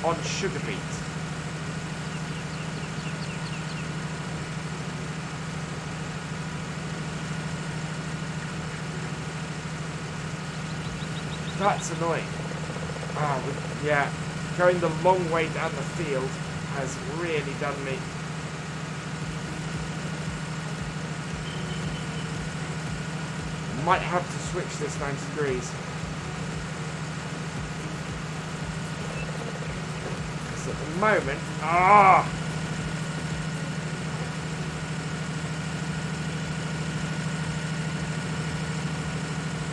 on sugar beet. That's annoying. Oh, yeah. Going the long way down the field has really done me. Might have to switch this 90 degrees. Because at the moment,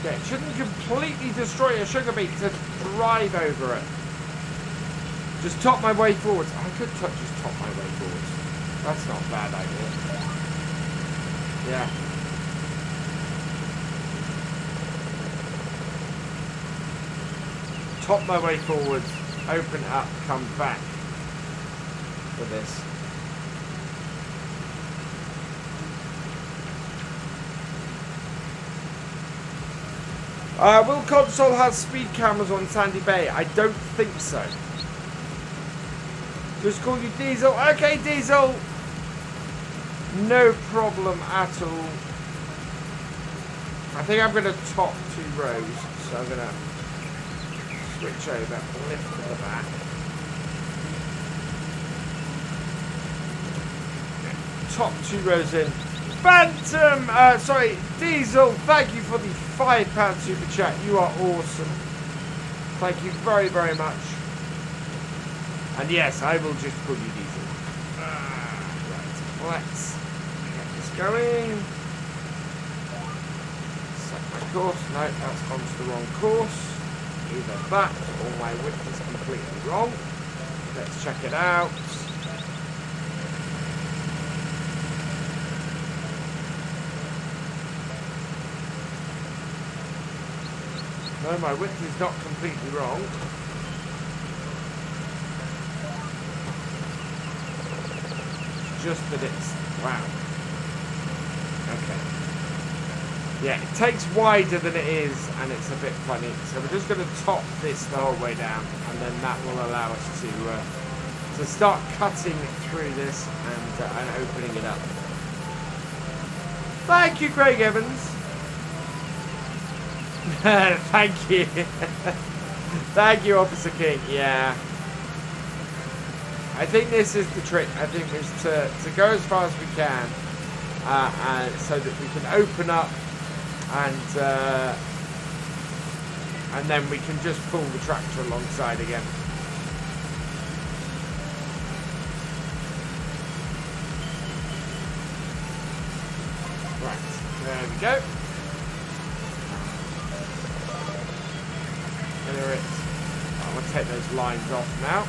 yeah, it shouldn't completely destroy a sugar beet to drive over it. Just top my way forwards. I could just top my way forwards. That's not a bad idea. Yeah. Top my way forwards, open it up, come back for this. Will console have speed cameras on Sandy Bay? I don't think so. Just call you Diesel. Okay, Diesel. No problem at all. I think I'm going to top 2 rows. So I'm going to switch over, lift to the back. Top 2 rows in. Phantom! Sorry, Diesel, thank you for the £5 super chat. You are awesome. Thank you very, very much. And yes, I will just call you Diesel. Right, let's get this going. Set my course. No, that's gone to the wrong course. Either that or my width is completely wrong. Let's check it out. No, my width is not completely wrong. Just that it's... wow. Okay. Yeah, it takes wider than it is, and it's a bit funny. So we're just going to top this the whole way down, and then that will allow us to start cutting through this and opening it up. Thank you, Craig Evans. Thank you. Thank you, Officer King. Yeah. I think this is the trick. I think is to go as far as we can, and so that we can open up, and then we can just pull the tractor alongside again. Right. There we go. There it is. I'm going to take those lines off now.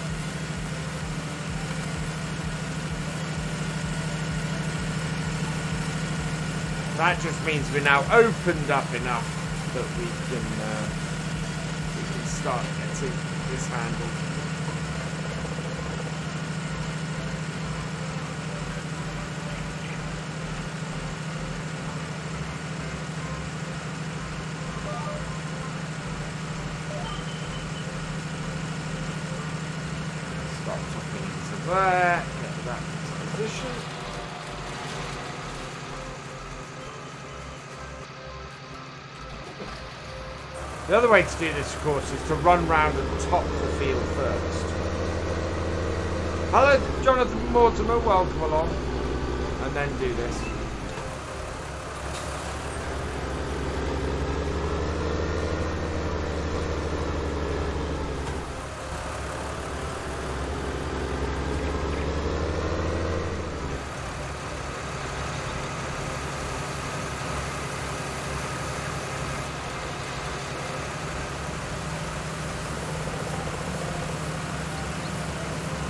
That just means we're now opened up enough that we can start getting this handled. Start topping into there, get that into position. The other way to do this, of course, is to run round and top the field first. Hello, Jonathan Mortimer, welcome along. And then do this.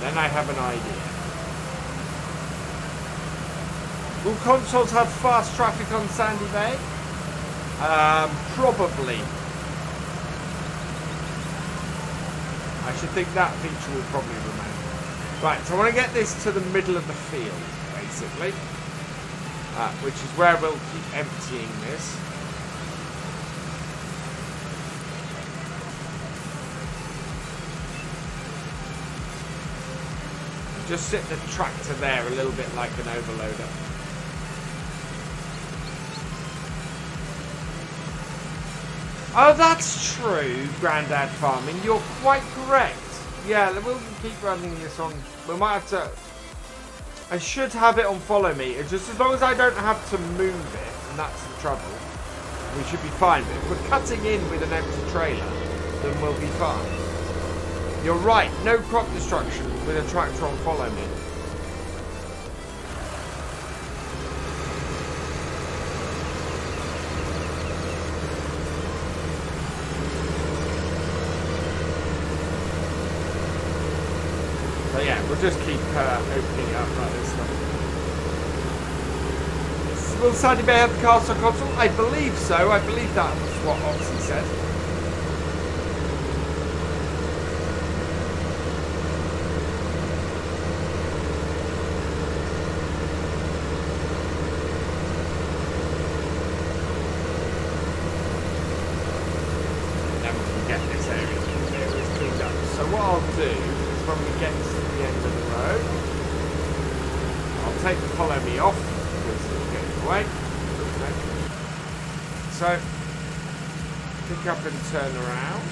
Then I have an idea. Will consoles have fast traffic on Sandy Bay? Probably. I should think that feature will probably remain. Right, so I want to get this to the middle of the field, basically. Which is where we'll keep emptying this. Just sit the tractor there a little bit like an overloader. Oh, that's true, Grandad Farming. You're quite correct. Yeah, we'll keep running this on. We might have to... I should have it on follow me. It's just as long as I don't have to move it, and that's the trouble, we should be fine. But if we're cutting in with an empty trailer, then we'll be fine. You're right, no crop destruction with a tractor on follow me. So yeah, we'll just keep opening it up like this one. Will Sandy Bay have the castle console? I believe so. I believe that was what Oxy said. Then we can get this area cleaned up. So what I'll do is when we get to the end of the road, I'll take the follow me off. Away. Okay. So, pick up and turn around.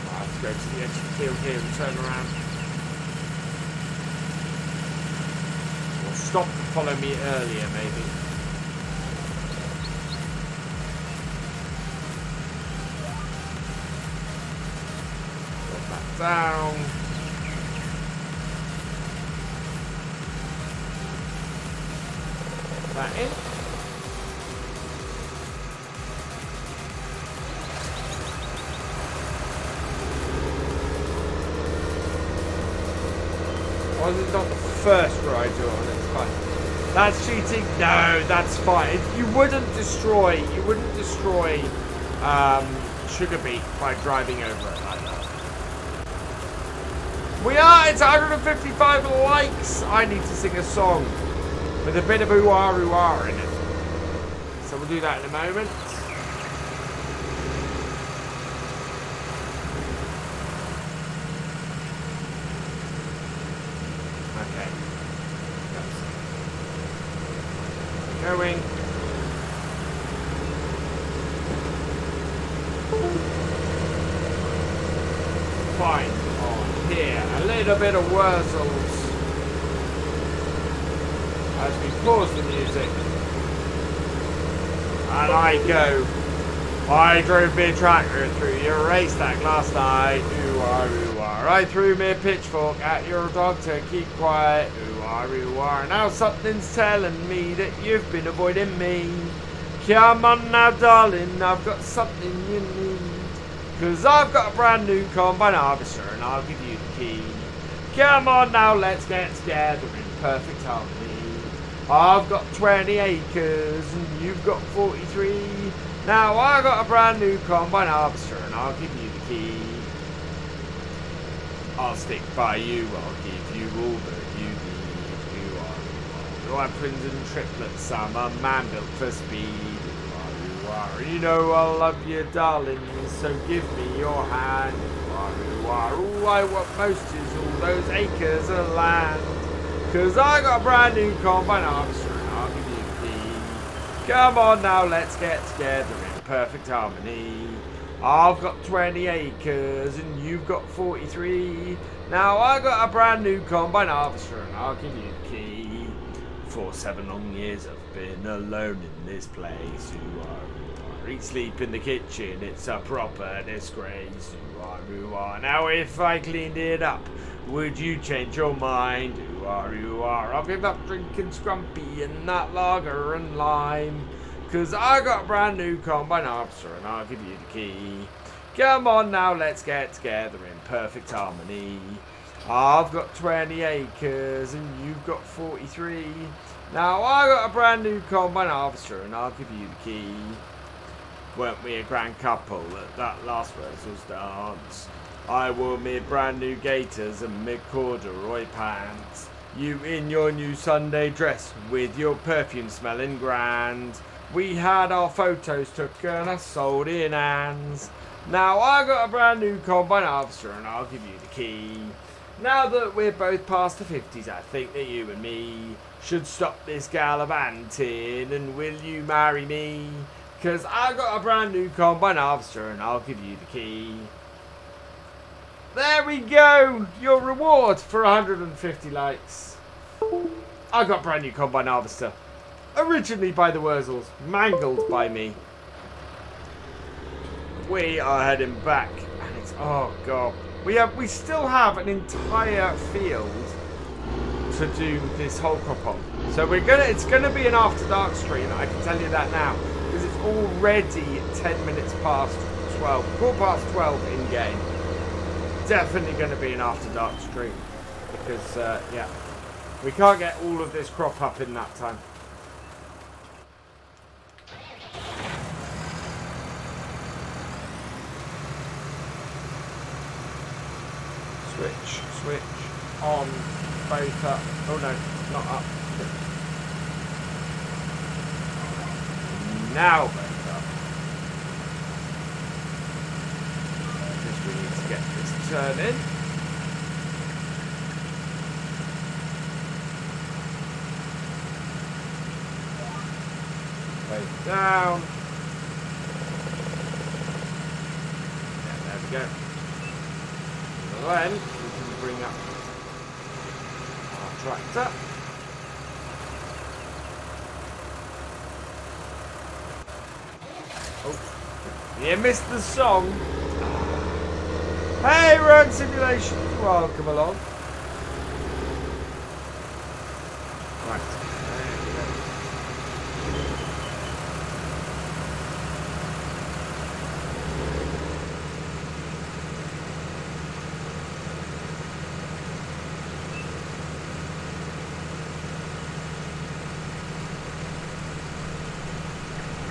I have to go to the edge of the field here and turn around. Or stop to follow me earlier, maybe. Put that down. That in. Or is it not the first ride you're on? It's fine. That's cheating? No, that's fine. You wouldn't destroy Sugar Beet by driving over it like that. It's 155 likes. I need to sing a song with a bit of ooh-ah in it. So we'll do that in a moment. Okay. Going. Fine. On here. A little bit of Wurzels. As we pause the music, and I drove me a tractor through your haystack last night, ooh-ah, I threw me a pitchfork at your dog to keep quiet, ooh-ah, now something's telling me that you've been avoiding me. Come on now darling, I've got something you need, 'cause I've got a brand new combine harvester and I'll give you the key. Come on now, let's get together in perfect harmony. I've got 20 acres and you've got 43. Now I got a brand new combine harvester and I'll give you the key. I'll stick by you, I'll give you all that you need. You are twins and triplets, I'm a man built for speed. You are. You know I love you, darling, so give me your hand. You are. All I want most is all those acres of land. 'Cause I got a brand new combine harvester and I'll give you the key. Come on now, let's get together in perfect harmony. I've got 20 acres and you've got 43. Now I got a brand new combine harvester and I'll give you the key. For 7 long years I've been alone in this place. You are. Eat sleep in the kitchen, it's a proper disgrace. You are. Now if I cleaned it up, would you change your mind? You are. I'll give up drinking Scrumpy and that lager and lime. 'Cause I got a brand new combine harvester and I'll give you the key. Come on now, let's get together in perfect harmony. I've got 20 acres and you've got 43. Now I got a brand new combine harvester and I'll give you the key. Weren't we a grand couple at that last Wurzel's dance? I wore me brand new gaiters and me corduroy pants. You in your new Sunday dress with your perfume smelling grand. We had our photos took and us sold in hands. Now I got a brand new combine harvester and I'll give you the key. Now that we're both past the 50s, I think that you and me should stop this gallivanting and will you marry me? 'Cause I got a brand new combine harvester and I'll give you the key. There we go! Your reward for 150 likes. I got a brand new combine harvester. Originally by the Wurzels, mangled by me. We are heading back and it's, oh god. We still have an entire field to do this whole crop on. So it's gonna be an after dark stream, I can tell you that now. Because it's already 10 minutes past 12, 4 past 12 in game. Definitely going to be an after dark stream. because, yeah, we can't get all of this crop up in that time. Switch on, both up. Oh no, not up. Now both up. Because we need to get this turning. Both down. Yeah, there we go. And then we can bring up our tractor. Oh, you missed the song. Hey, Road Simulation, welcome along. Right, there we go.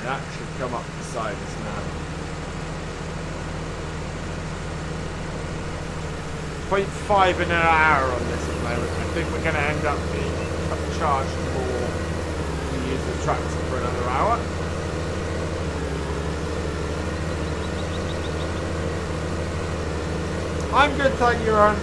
That should come up beside us now. 0.5 in an hour on this at the moment. I think we're going to end up being charged more to use the tractor for another hour. I'm good, thank you, Aaron.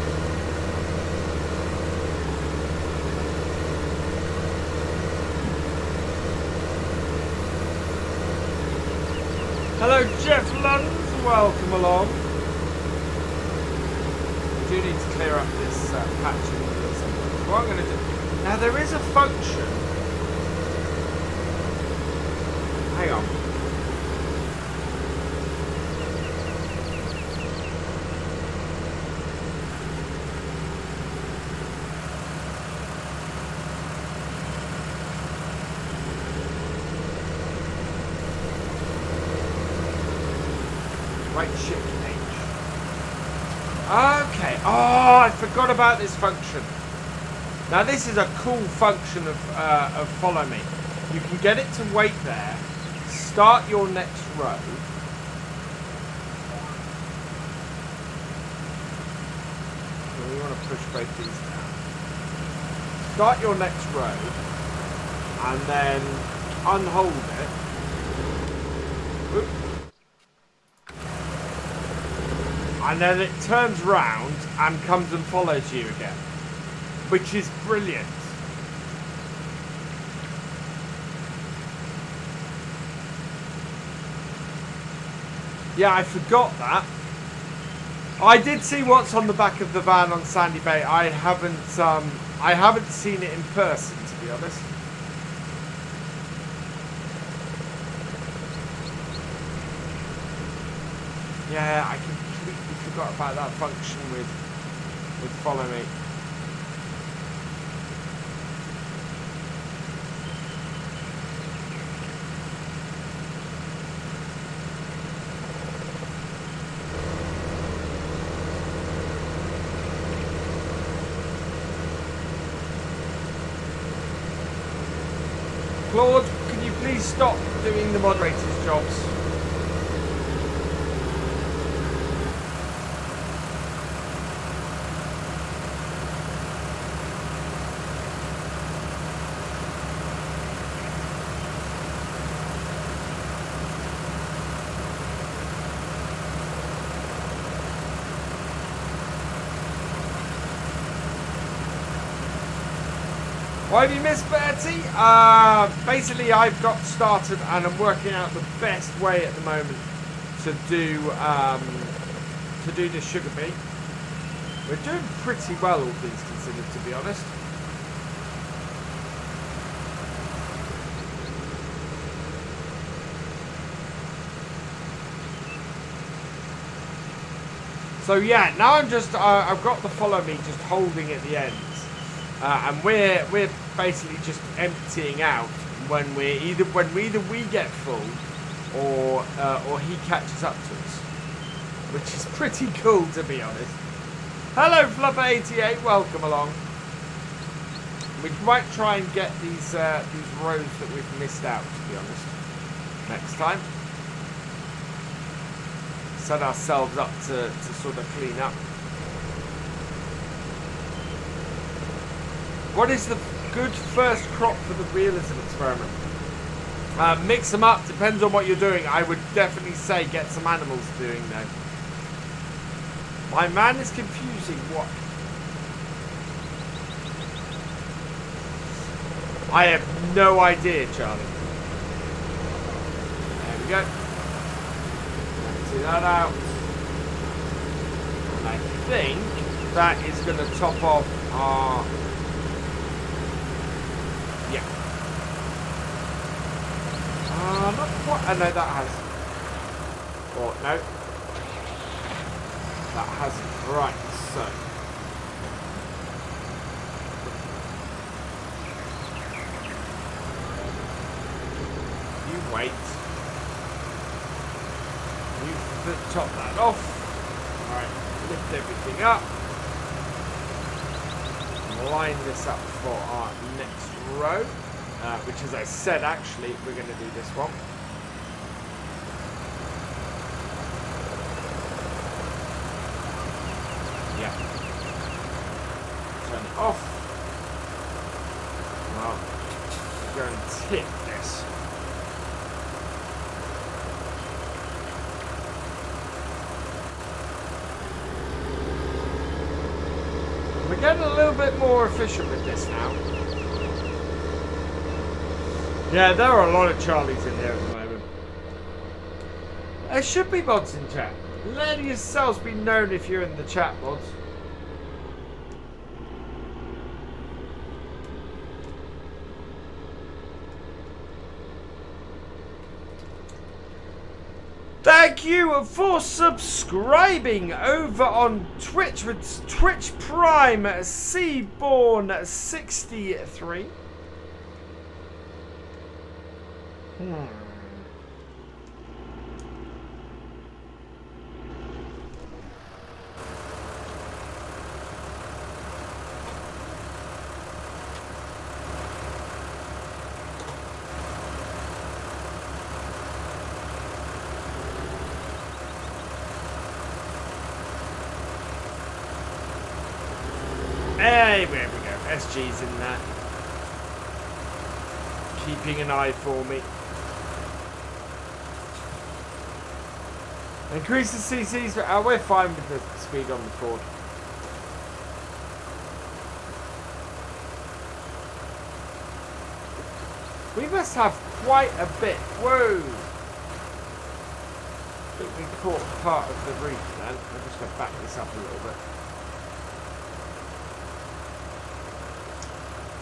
Hello, Jeff Lunds. Welcome along. We do need to clear up this patch or something. What I'm going to do... Now, there is a function... Hang on. Right shift H. Okay. Oh, I forgot about this function. Now this is a cool function of follow me. You can get it to wait there. Start your next row. So we want to push both these down. Start your next row, and then unhold it. Whoop. And then it turns round and comes and follows you again, which is brilliant. Yeah, I forgot that. I did see what's on the back of the van on Sandy Bay. I haven't seen it in person, to be honest. Yeah, I completely forgot about that function with follow me. Claude, can you please stop doing the moderator's jobs? Why have you missed, Bertie? Basically, I've got started and I'm working out the best way at the moment to do the sugar beet. We're doing pretty well, all things considered, to be honest. So yeah, now I'm just I've got the follow me just holding at the end. And we're basically just emptying out when either we get full or he catches up to us, which is pretty cool, to be honest. Hello, Flubber88. Welcome along. We might try and get these rows that we've missed out, to be honest, next time. Set ourselves up to sort of clean up. What is the good first crop for the realism experiment? Mix them up, depends on what you're doing. I would definitely say get some animals doing though. My man is confusing what? I have no idea, Charlie. There we go. Empty that out. And I think that is going to top off our... Yeah. Not quite. Oh, no, that has. Oh, no. That hasn't. Right, so. You wait. You top that off. Alright, lift everything up. Line this up for our next row. Which, as I said, actually, we're going to do this one. Yeah. Turn it off. Well, we're going to tip this. We're getting a little bit more efficient with this now. Yeah, there are a lot of Charlies in there at the moment. There should be mods in chat. Let yourselves be known if you're in the chat, mods. Thank you for subscribing over on Twitch with Twitch Prime Seaborn63. Hey, there we go. SG's in there. Keeping an eye for me. Increase the CCs. We're fine with the speed on the board. We must have quite a bit. Whoa! I think we caught part of the reef then. I'm just going to back this up a little bit.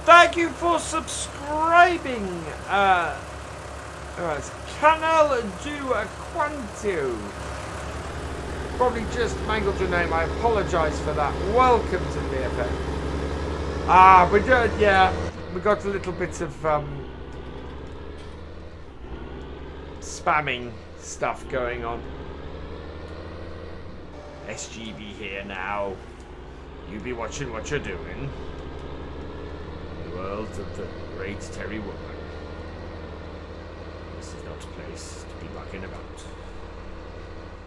Thank you for subscribing. It's Canal du Quanto. Probably just mangled your name. I apologise for that. Welcome to the VFA. We're doing, yeah. We got a little bit of spamming stuff going on. SGB here now. You be watching what you're doing. The world of the great Terry woman. This is not a place to be mucking about.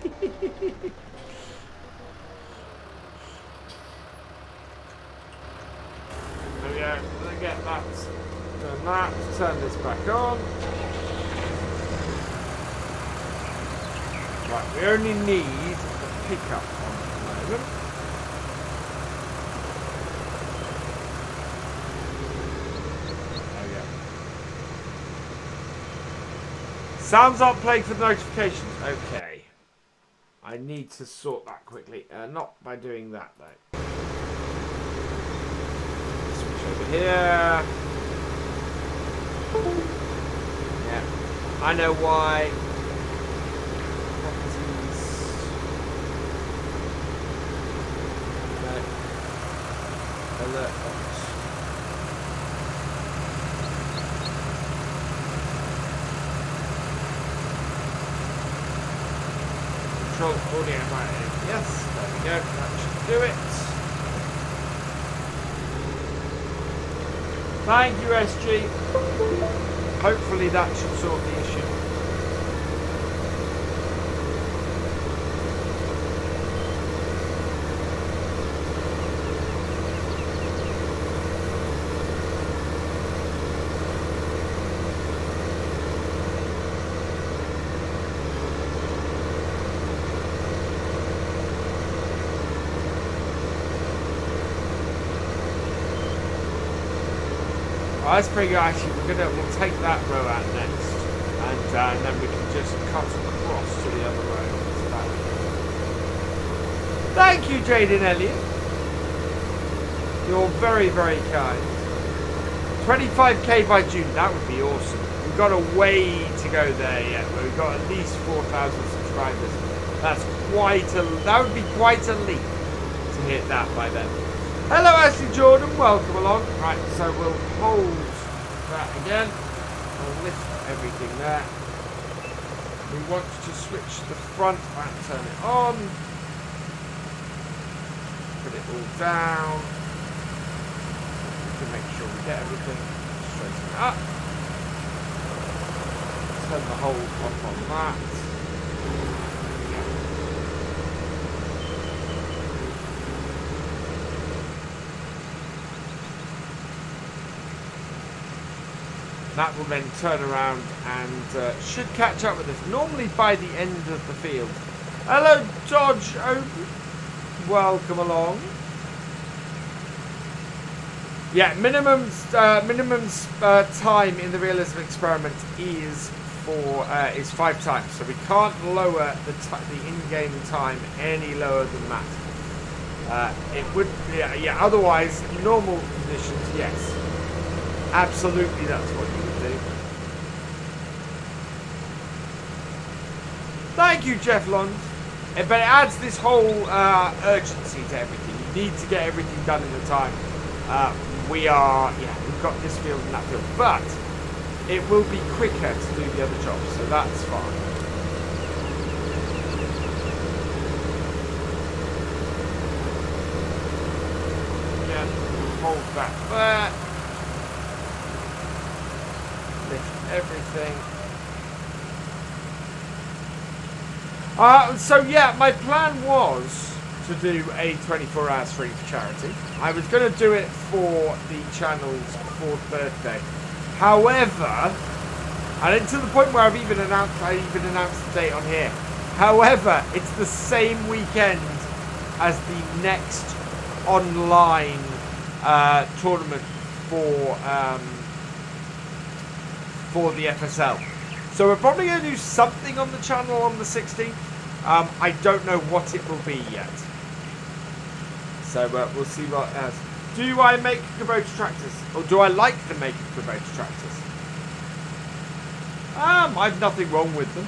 There we go. Let's get that. Turn that. Turn this back on. Right, we only need the pickup on at the moment. There we go. Sounds aren't playing for the notifications. Okay. I need to sort that quickly. Not by doing that though. Switch over here. Yeah. I know why. Alert box. Control audio right. Yes, there we go. That should do it. Thank you, SG. Hopefully that should sort the issue. That's pretty good. Actually, we'll take that row out next, and then we can just cut across to the other row. Thank you, Jaden Elliott. You're very, very kind. 25k by June. That would be awesome. We've got a way to go there yet. We've got at least 4,000 subscribers. That would be quite a leap to hit that by then. Hello, Ashley Jordan. Welcome along. Right, so we'll hold that again. We'll lift everything there. We want to switch the front and turn it on. Put it all down. We can make sure we get everything. Straighten it up. Turn the whole top on that. That will then turn around and should catch up with us, normally by the end of the field. Hello, Dodge Open. Welcome along. Yeah, minimum time in the Realism Experiment is 5 times, so we can't lower the in-game time any lower than that. It would, yeah. Otherwise, normal conditions, yes, absolutely, that's what you would do. Thank you, Jeff Lund. But it adds this whole urgency to everything. You need to get everything done in the time. We've got this field and that field, but it will be quicker to do the other jobs, so that's fine. Again, hold that there. Lift everything. So yeah, my plan was to do a 24-hour stream for charity. I was going to do it for the channel's 4th birthday. However, and it's to the point where I even announced the date on here. However, it's the same weekend as the next online tournament for the FSL. So we're probably going to do something on the channel on the 16th. I don't know what it will be yet. So we'll see what else. Do I make Kubota tractors? Or do I like the making Kubota tractors? I've nothing wrong with them.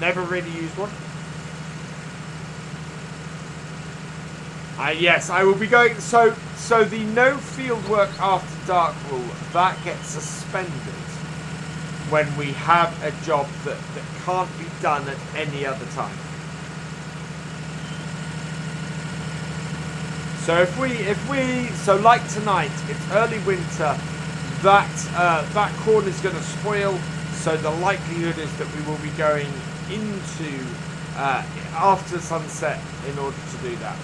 Never really used one. Yes, I will be going. So the no field work after dark rule, that gets suspended when we have a job that can't be done at any other time. So if we like tonight, it's early winter, that corn is going to spoil, so the likelihood is that we will be going into after sunset in order to do that.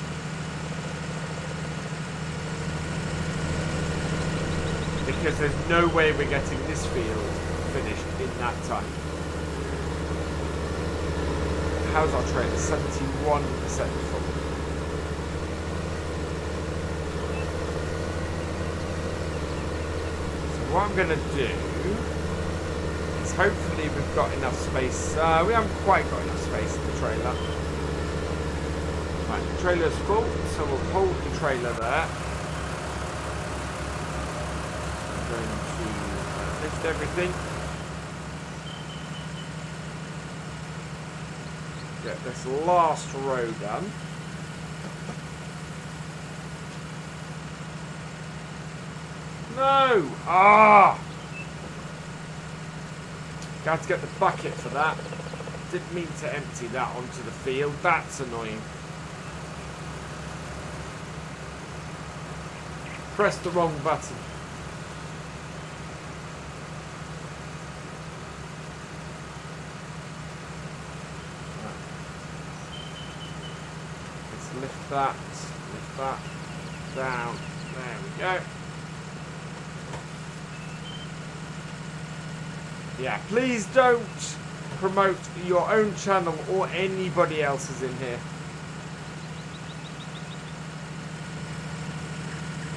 Because there's no way we're getting this field finished in that time. How's our trade? 71% full. So what I'm going to do is hopefully we've got enough space. We haven't quite got enough space in the trailer. Right, the trailer's full, so we'll hold the trailer there. I'm going to lift everything. Get this last row done. No! Got to get the bucket for that. Didn't mean to empty that onto the field. That's annoying. pressed the wrong button. Let's lift that down. There we go. Yeah, please don't promote your own channel or anybody else's in here.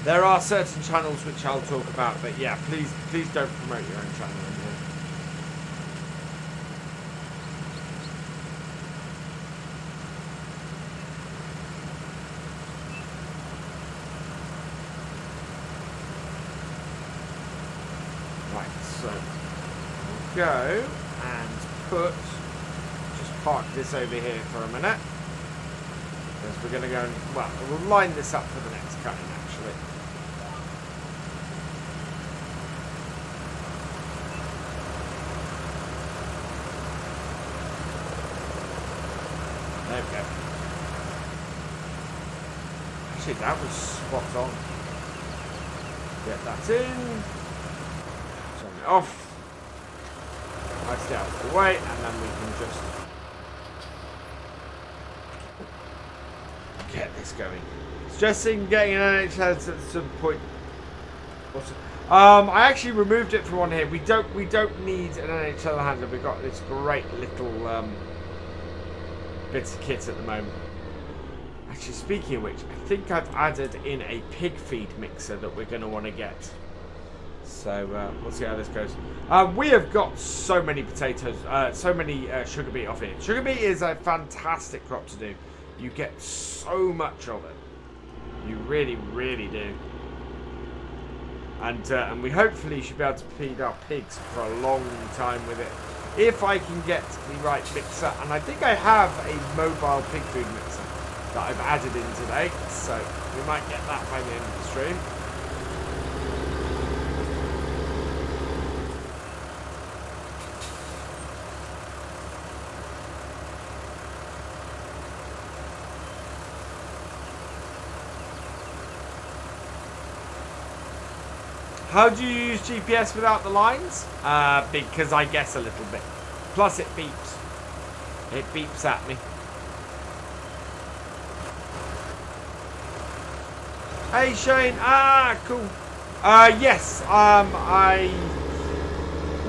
There are certain channels which I'll talk about, but yeah, please don't promote your own channel in here. Right, so we'll go and just park this over here for a minute. Because we're going to go and, well, we'll line this up for the next cutting actually. There we go. Actually, that was spot on. Get that in. Turn it off. Nicely out of the way, and then we can just get this going. Suggesting getting an NHL at some point. What's it? I actually removed it from on here. We don't need an NHL handler. We've got this great little bits of kit at the moment. Actually, speaking of which, I think I've added in a pig feed mixer that we're going to want to get. So we'll see how this goes. We have got so many potatoes, so many sugar beet off here. Sugar beet is a fantastic crop to do. You get so much of it. You really, really do. And we hopefully should be able to feed our pigs for a long time with it. If I can get the right mixer. And I think I have a mobile pig food mixer that I've added in today. So we might get that by the end of the stream. How do you use GPS without the lines? Because I guess a little bit. Plus it beeps. It beeps at me. Hey Shane. Ah, cool. Yes.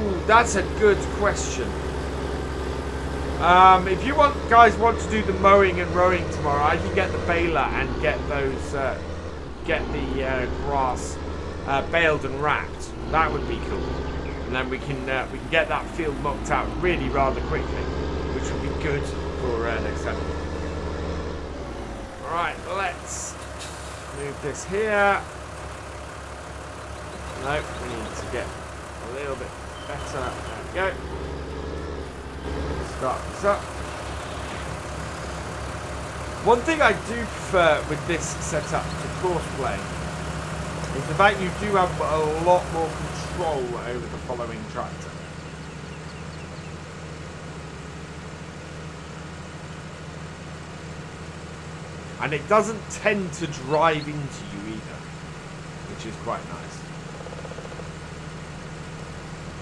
Ooh, that's a good question. If you guys want to do the mowing and rowing tomorrow, I can get the baler and get those, get the grass baled and wrapped. That would be cool. And then we can get that field mucked out really rather quickly, which would be good for next time. All right, let's move this here. No, we need to get a little bit better. There we go. Start this up. One thing I do prefer with this setup to course play is the fact you do have a lot more control over the following tractor. And it doesn't tend to drive into you either, which is quite nice.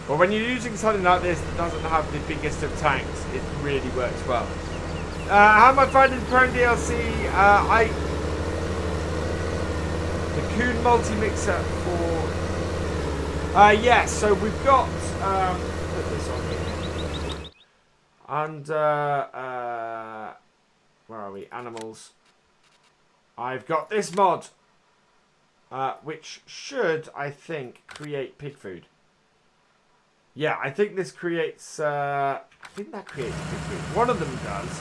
But when you're using something like this that doesn't have the biggest of tanks, it really works well. How am I finding Prone DLC? The Kuhn multi-mixer for... yeah, so we've got... put this on here. And, where are we? Animals. I've got this mod. Which should, I think, create pig food. Yeah, I think this creates... I think that creates pig food. One of them does.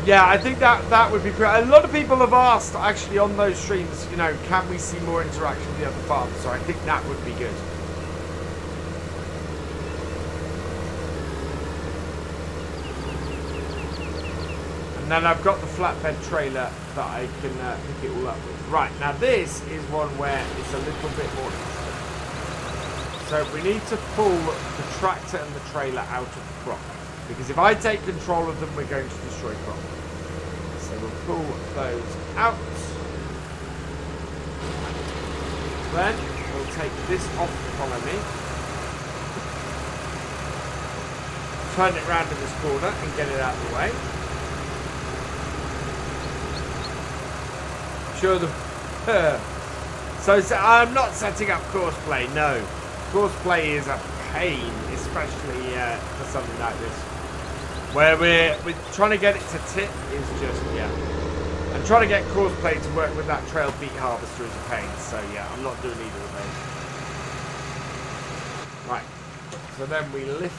Yeah, I think that would be great. A lot of people have asked, actually, on those streams, you know, can we see more interaction with the other farms? So I think that would be good. And then I've got the flatbed trailer that I can pick it all up with. Right, now this is one where it's a little bit more interesting. So we need to pull the tractor and the trailer out of the crop. Because if I take control of them, we're going to destroy crop. So we'll pull those out. Then we'll take this off the colony. Turn it round in this corner and get it out of the way. Sure So I'm not setting up courseplay, no. Courseplay is a pain, especially for something like this. Where we're trying to get it to tip is just, yeah. And trying to get courseplay to work with that trail beet harvester is a pain. So yeah, I'm not doing either of those. Right. So then we lift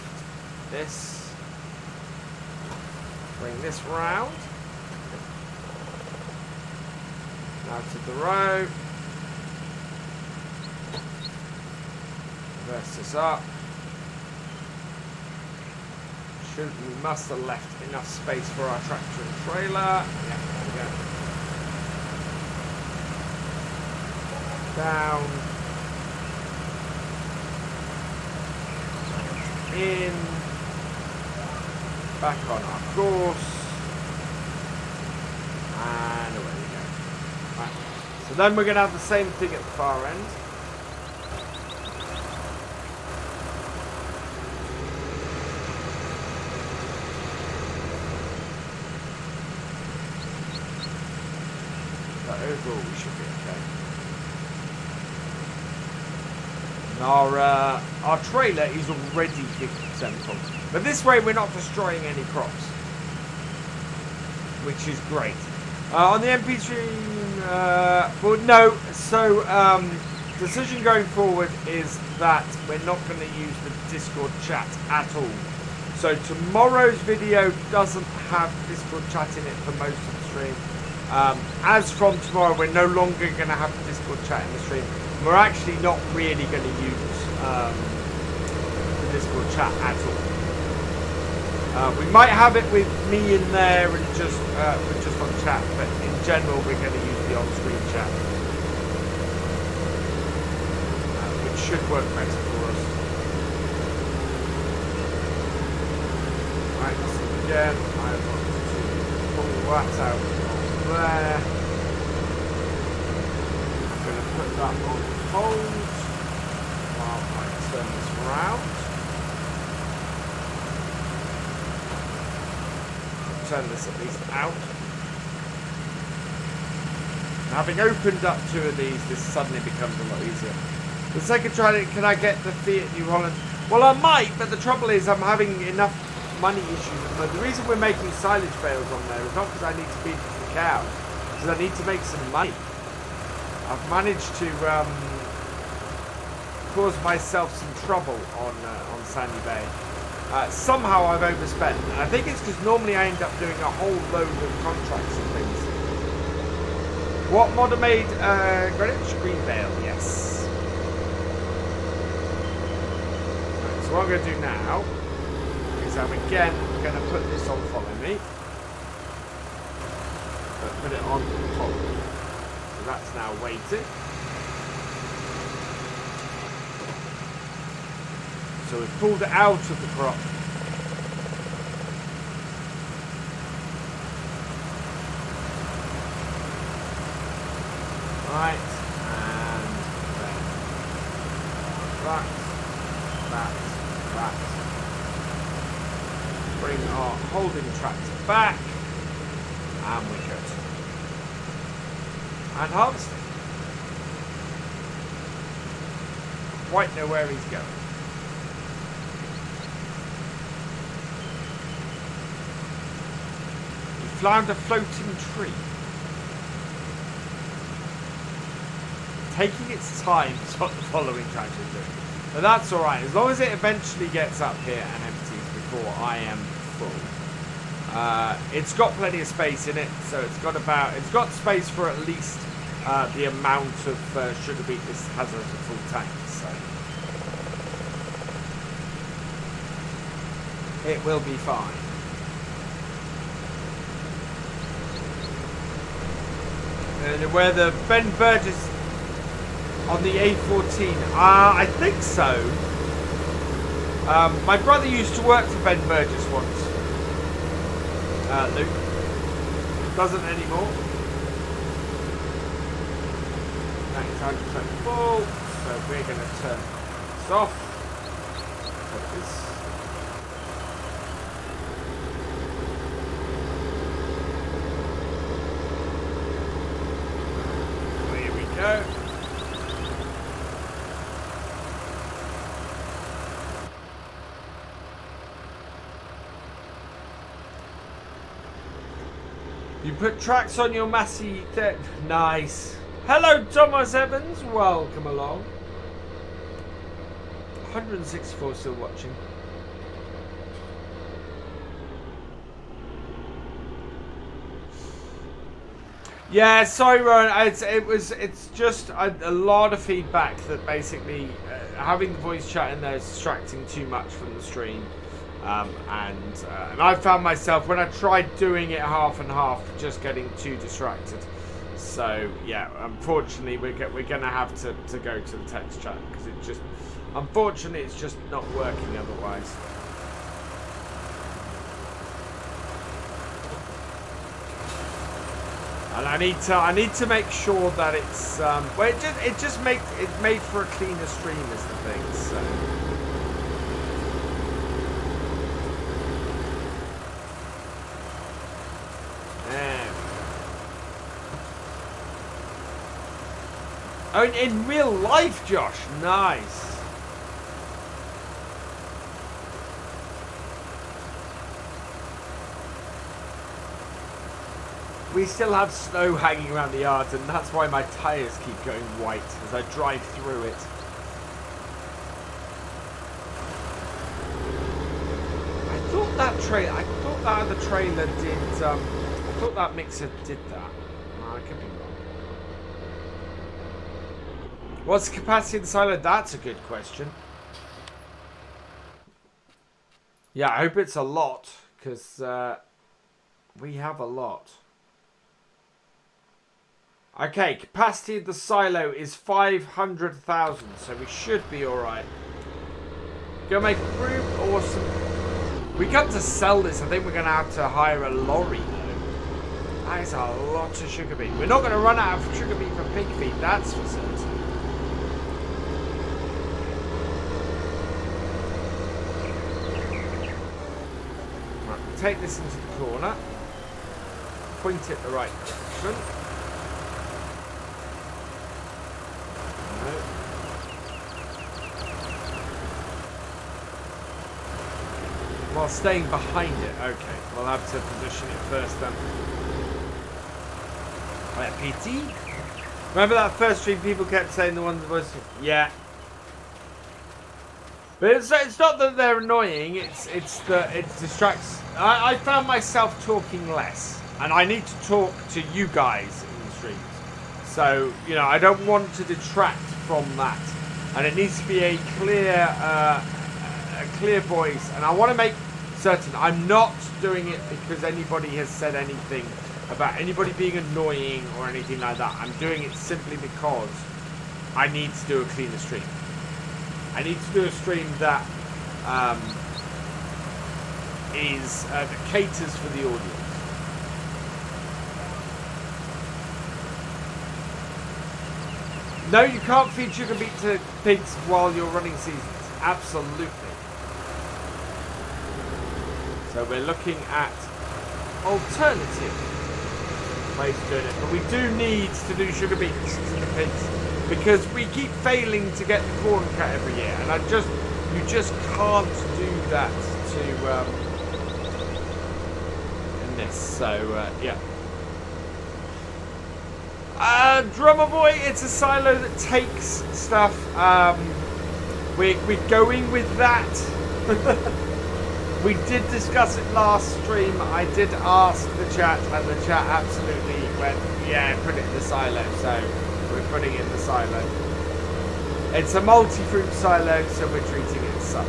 this. Bring this round. Now to the row. Reverse this up. We must have left enough space for our tractor and trailer. Yeah, there we go. Down. In. Back on our course. And away we go. Right. So then we're going to have the same thing at the far end. Overall, we should be okay. And our trailer is already 50% full. But this way, we're not destroying any crops, which is great. On the MP stream, well, no. So, decision going forward is that we're not going to use the Discord chat at all. So tomorrow's video doesn't have Discord chat in it for most of the stream. As from tomorrow, we're no longer going to have the Discord chat in the stream. We're actually not really going to use the Discord chat at all. We might have it with me in there and just on chat, but in general, we're going to use the on-screen chat, which should work better for us. Right, so again, I want to pull that out. There. I'm going to put that on hold while I turn this around. Turn this at least out. And having opened up two of these, this suddenly becomes a lot easier. The second try, can I get the Fiat New Holland? Well, I might, but the trouble is I'm having enough money issues at the moment. The reason we're making silage bales on there is not because I need to feed it to the cow, because I need to make some money. I've managed to cause myself some trouble on Sandy Bay. Somehow I've overspent, and I think it's because normally I end up doing a whole load of contracts and things. What modder made Greenwich? Green bale, yes. Right, so what I'm going to do now is I'm again going to put this on follow me. Put it on hold. So that's now waiting. So we've pulled it out of the crop. Right, and then that. Bring our holding tractor back, and we go. And harvesting. Quite know where he's going. He found a floating tree. Taking its time is what the following tractor is doing. But that's alright, as long as it eventually gets up here and empties before I am full. It's got plenty of space in it, so it's got space for at least the amount of sugar beet this has as a full tank, so it will be fine. And where the Ben Burgess on the A14, I think so. My brother used to work for Ben Burgess once. Luke. Doesn't anymore. That is 100% full, so we're going to turn this off. Here we go. You put tracks on your Massey. Nice. Hello, Thomas Evans. Welcome along. 164 still watching. Yeah, sorry, Rowan. It's just a lot of feedback that basically having the voice chat in there is distracting too much from the stream. And I found myself, when I tried doing it half and half, just getting too distracted. So yeah, unfortunately we're going to have to go to the text chat, because it just, unfortunately, it's just not working otherwise. And I need to make sure that it's well, it just makes it made for a cleaner stream is the thing. So. Oh, in real life, Josh. Nice. We still have snow hanging around the yard, and that's why my tyres keep going white as I drive through it. I thought that other trailer did. I thought that mixer did that. I could be wrong. What's the capacity of the silo? That's a good question. Yeah, I hope it's a lot, because we have a lot. Okay, capacity of the silo is 500,000, so we should be alright. Go make room, awesome. We got to sell this. I think we're going to have to hire a lorry, though. That is a lot of sugar beet. We're not going to run out of sugar beet for pig feed, that's for certain. Take this into the corner, point it the right direction. No. While staying behind it. Okay, we'll have to position it first then. Right, PT. Remember that first stream people kept saying the ones was, yeah. But it's not that they're annoying, it's that it distracts. I found myself talking less, and I need to talk to you guys in the streams. So, you know, I don't want to detract from that. And it needs to be a clear voice, and I want to make certain I'm not doing it because anybody has said anything about anybody being annoying or anything like that. I'm doing it simply because I need to do a cleaner stream. I need to do a stream that that caters for the audience. No, you can't feed sugar beet to pigs while you're running seasons. Absolutely. So we're looking at alternative ways of doing it, but we do need to do sugar beets to the pigs, because we keep failing to get the corn cut every year, and you just can't do that to in this. So yeah. Drummer boy, it's a silo that takes stuff. We're going with that. We did discuss it last stream. I did ask the chat, and the chat absolutely went, yeah, put it in the silo. So we're putting it in the silo. It's a multi-fruit silo, so we're treating it as such.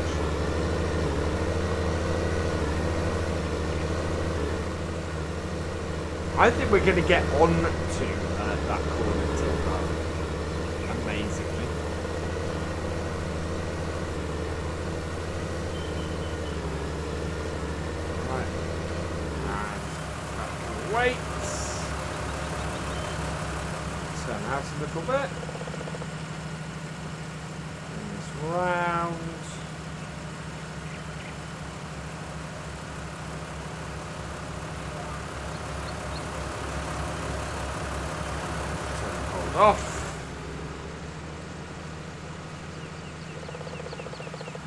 I think we're going to get on to that corner till amazingly. Right. And that can wait. a little bit. Bring this round. Off.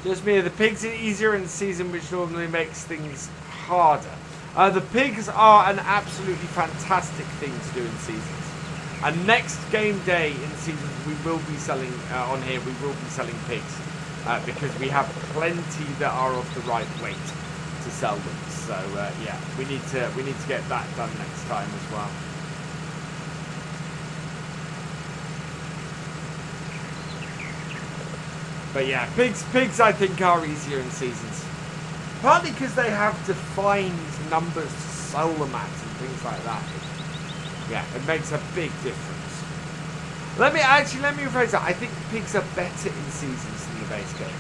Just me, the pigs are easier in the season, which normally makes things harder. The pigs are an absolutely fantastic thing to do in seasons. And next game day in seasons, we will be selling on here. We will be selling pigs because we have plenty that are of the right weight to sell them. So yeah, we need to get that done next time as well. But yeah, pigs I think are easier in seasons. Partly because they have defined numbers to sell them at and things like that. Yeah, it makes a big difference. Let me rephrase that. I think pigs are better in seasons than the base game.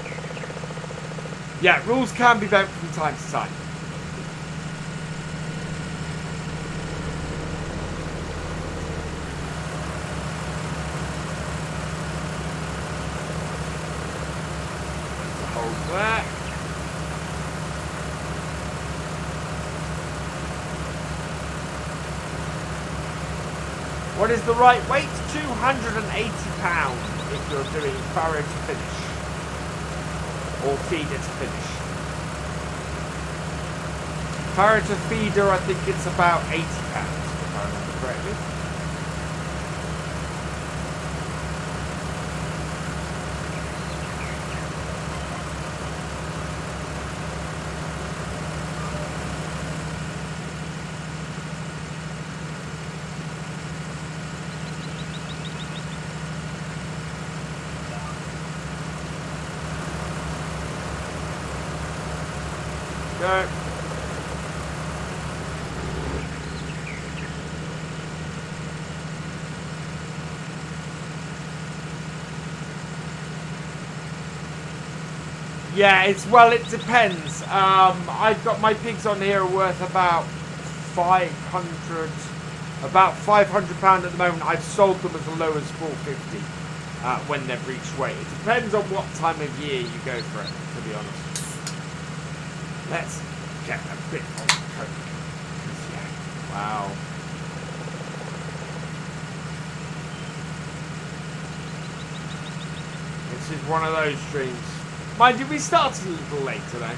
Yeah, rules can be bent from time to time. There. What is the right weight? 280 pounds if you're doing farrow to finish. Or feeder to finish. Farrow to feeder, I think it's about 80 pounds, if I remember correctly. Go. Yeah, it depends. I've got my pigs on here are worth about 500, about £500 at the moment. I've sold them as low as 450 when they've reached weight. It depends on what time of year you go for it, to be honest. Let's get a bit on coke. Yeah, wow. This is one of those streams. Mind you, we started a little late today.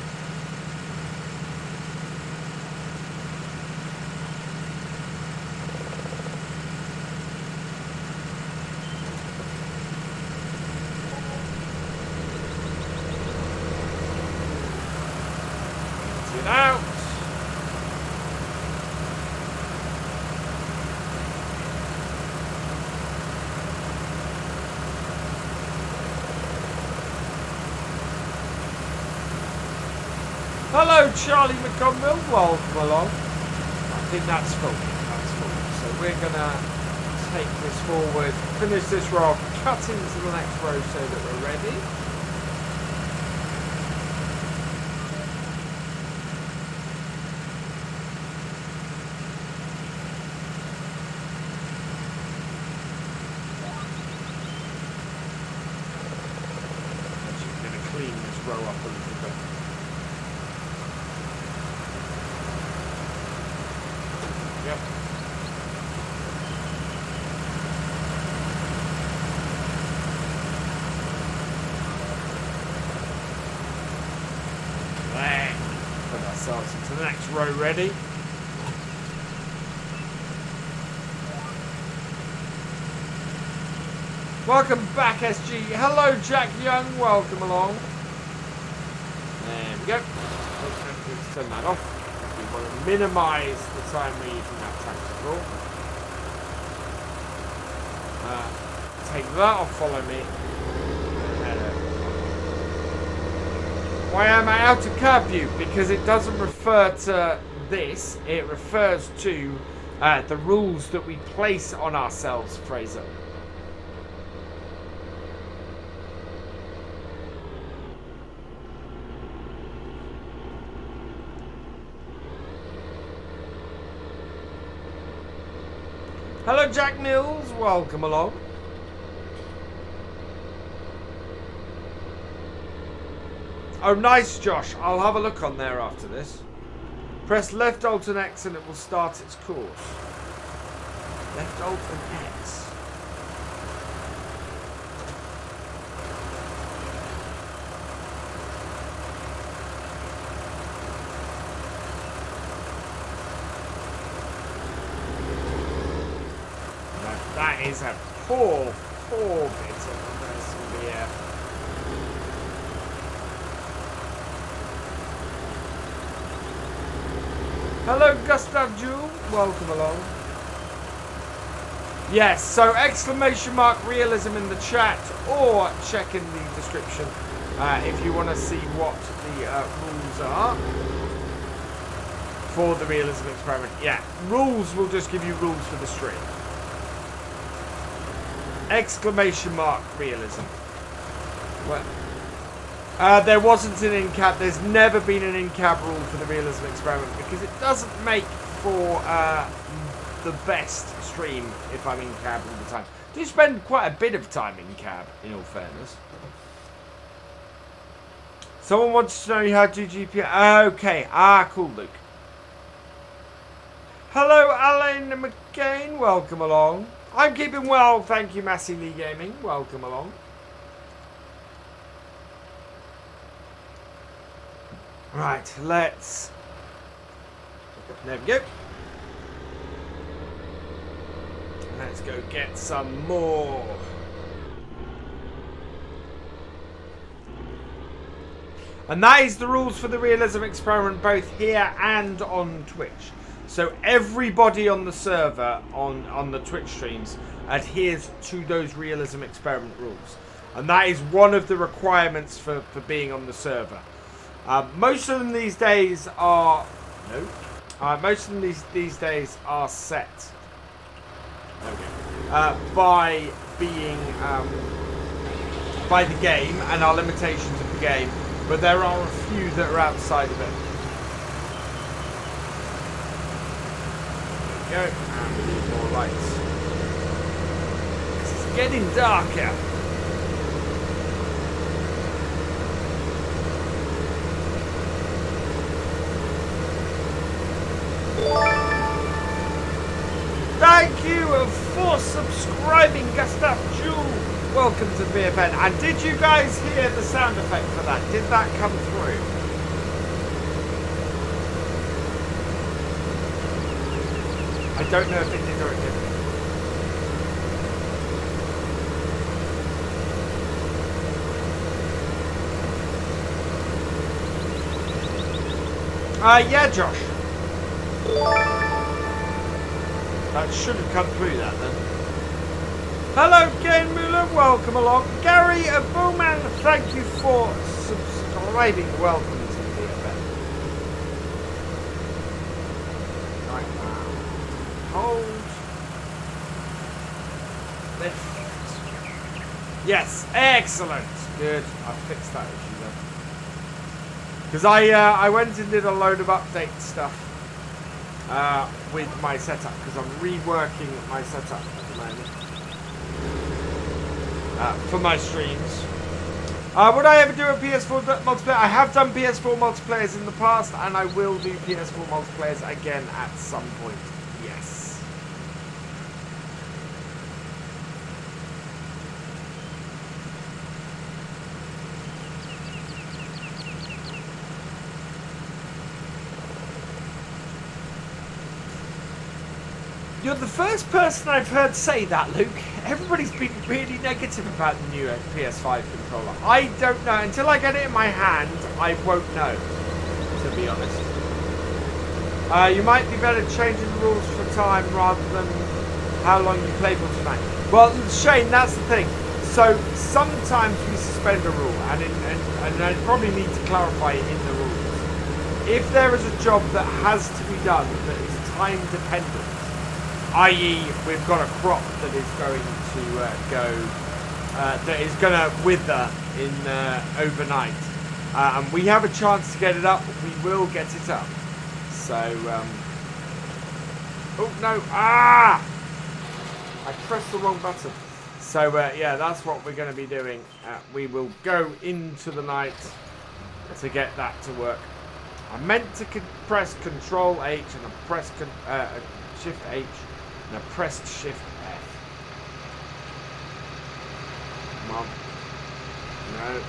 Get out. Hello, Charlie McConville. Welcome along. I think that's full. That's full. So we're gonna take this forward, finish this row, cut into the next row so that we're ready. Actually, gonna clean this row up a little bit. Yep. There. Put ourselves into the next row ready. Welcome back, SG. Hello, Jack Young. Welcome along. There we go. Let's turn that off. We want to minimise the time we're using that tactical. Take that off, follow me. Why am I out of curfew? Because it doesn't refer to this, it refers to the rules that we place on ourselves, Fraser. Hello, Jack Mills. Welcome along. Oh, nice, Josh. I'll have a look on there after this. Press left alt and X and it will start its course. Left alt and X. That is a poor bit of the beer. Hello, Gustav Jewel. Welcome along. Yes, so exclamation mark realism in the chat or check in the description if you want to see what the rules are for the realism experiment. Yeah, rules will just give you rules for the stream. Exclamation mark realism. Well, there wasn't an in-cab. There's never been an in-cab rule for the realism experiment because it doesn't make for the best stream if I'm in cab all the time. I do spend quite a bit of time in cab, in all fairness. Someone wants to know how to do GPS. Okay, cool, Luke. Hello, Alan McCain. Welcome along. I'm keeping well, thank you, Massey Lee Gaming. Welcome along. Right, let's... There we go. Let's go get some more. And that is the rules for the realism experiment, both here and on Twitch. So everybody on the server, on the Twitch streams, adheres to those realism experiment rules. And that is one of the requirements for being on the server. Most of them these days are... No. Most of them these days are set. Okay. By being... by the game and our limitations of the game. But there are a few that are outside of it. Go, and we need more lights. It's getting darker. Thank you for subscribing, Gustav Jewel. Welcome to BFN. And did you guys hear the sound effect for that? Did that come through? I don't know if it did or it didn't. Yeah, Josh. That should have come through that then. Hello, Ken Mueller. Welcome along. Gary Bowman, thank you for subscribing. Welcome to the event. Right now. Hold. Lift. Yes, excellent. Good. I fixed that issue then. Because I went and did a load of update stuff with my setup because I'm reworking my setup at the moment for my streams. Would I ever do a PS4 multiplayer? I have done PS4 multiplayers in the past and I will do PS4 multiplayers again at some point. Yes. You're the first person I've heard say that, Luke. Everybody's been really negative about the new PS5 controller. I don't know. Until I get it in my hand, I won't know, to be honest. You might be better changing the rules for time rather than how long you play for tonight. Well, Shane, that's the thing. So sometimes we suspend a rule, and I probably need to clarify it in the rules. If there is a job that has to be done that is time dependent, i.e. we've got a crop that is going to that is going to wither in overnight, and we have a chance to get it up, we will get it up. So, oh no, I pressed the wrong button. So yeah, that's what we're going to be doing. We will go into the night to get that to work. I meant to press Control H and I pressed Shift H and I pressed Shift F. Come on. No.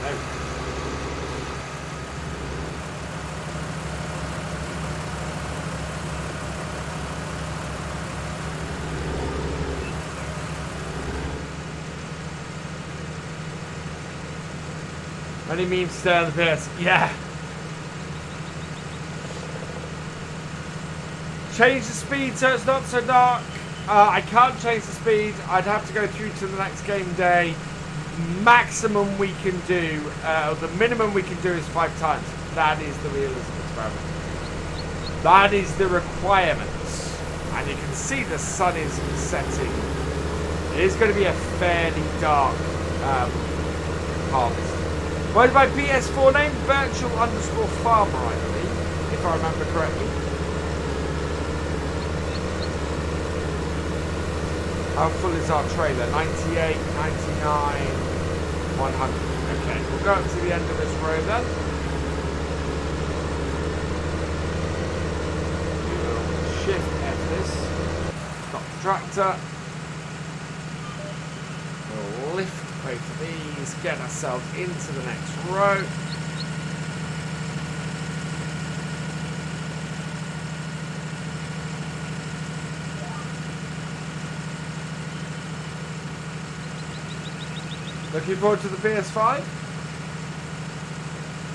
No. Any memes stay on the PS? Yeah. Change the speed so it's not so dark. I can't change the speed. I'd have to go through to the next game day. Maximum we can do, the minimum we can do is 5 times. That is the realism experiment. That is the requirements. And you can see the sun is setting. It is going to be a fairly dark harvest. What is my PS4 name? Virtual_farmer, I believe, if I remember correctly. How full is our trailer? 98, 99, 100. Okay, we'll go up to the end of this road then. We will shift F this. Stop the tractor. We'll lift both of these, get ourselves into the next row. Looking forward to the PS5.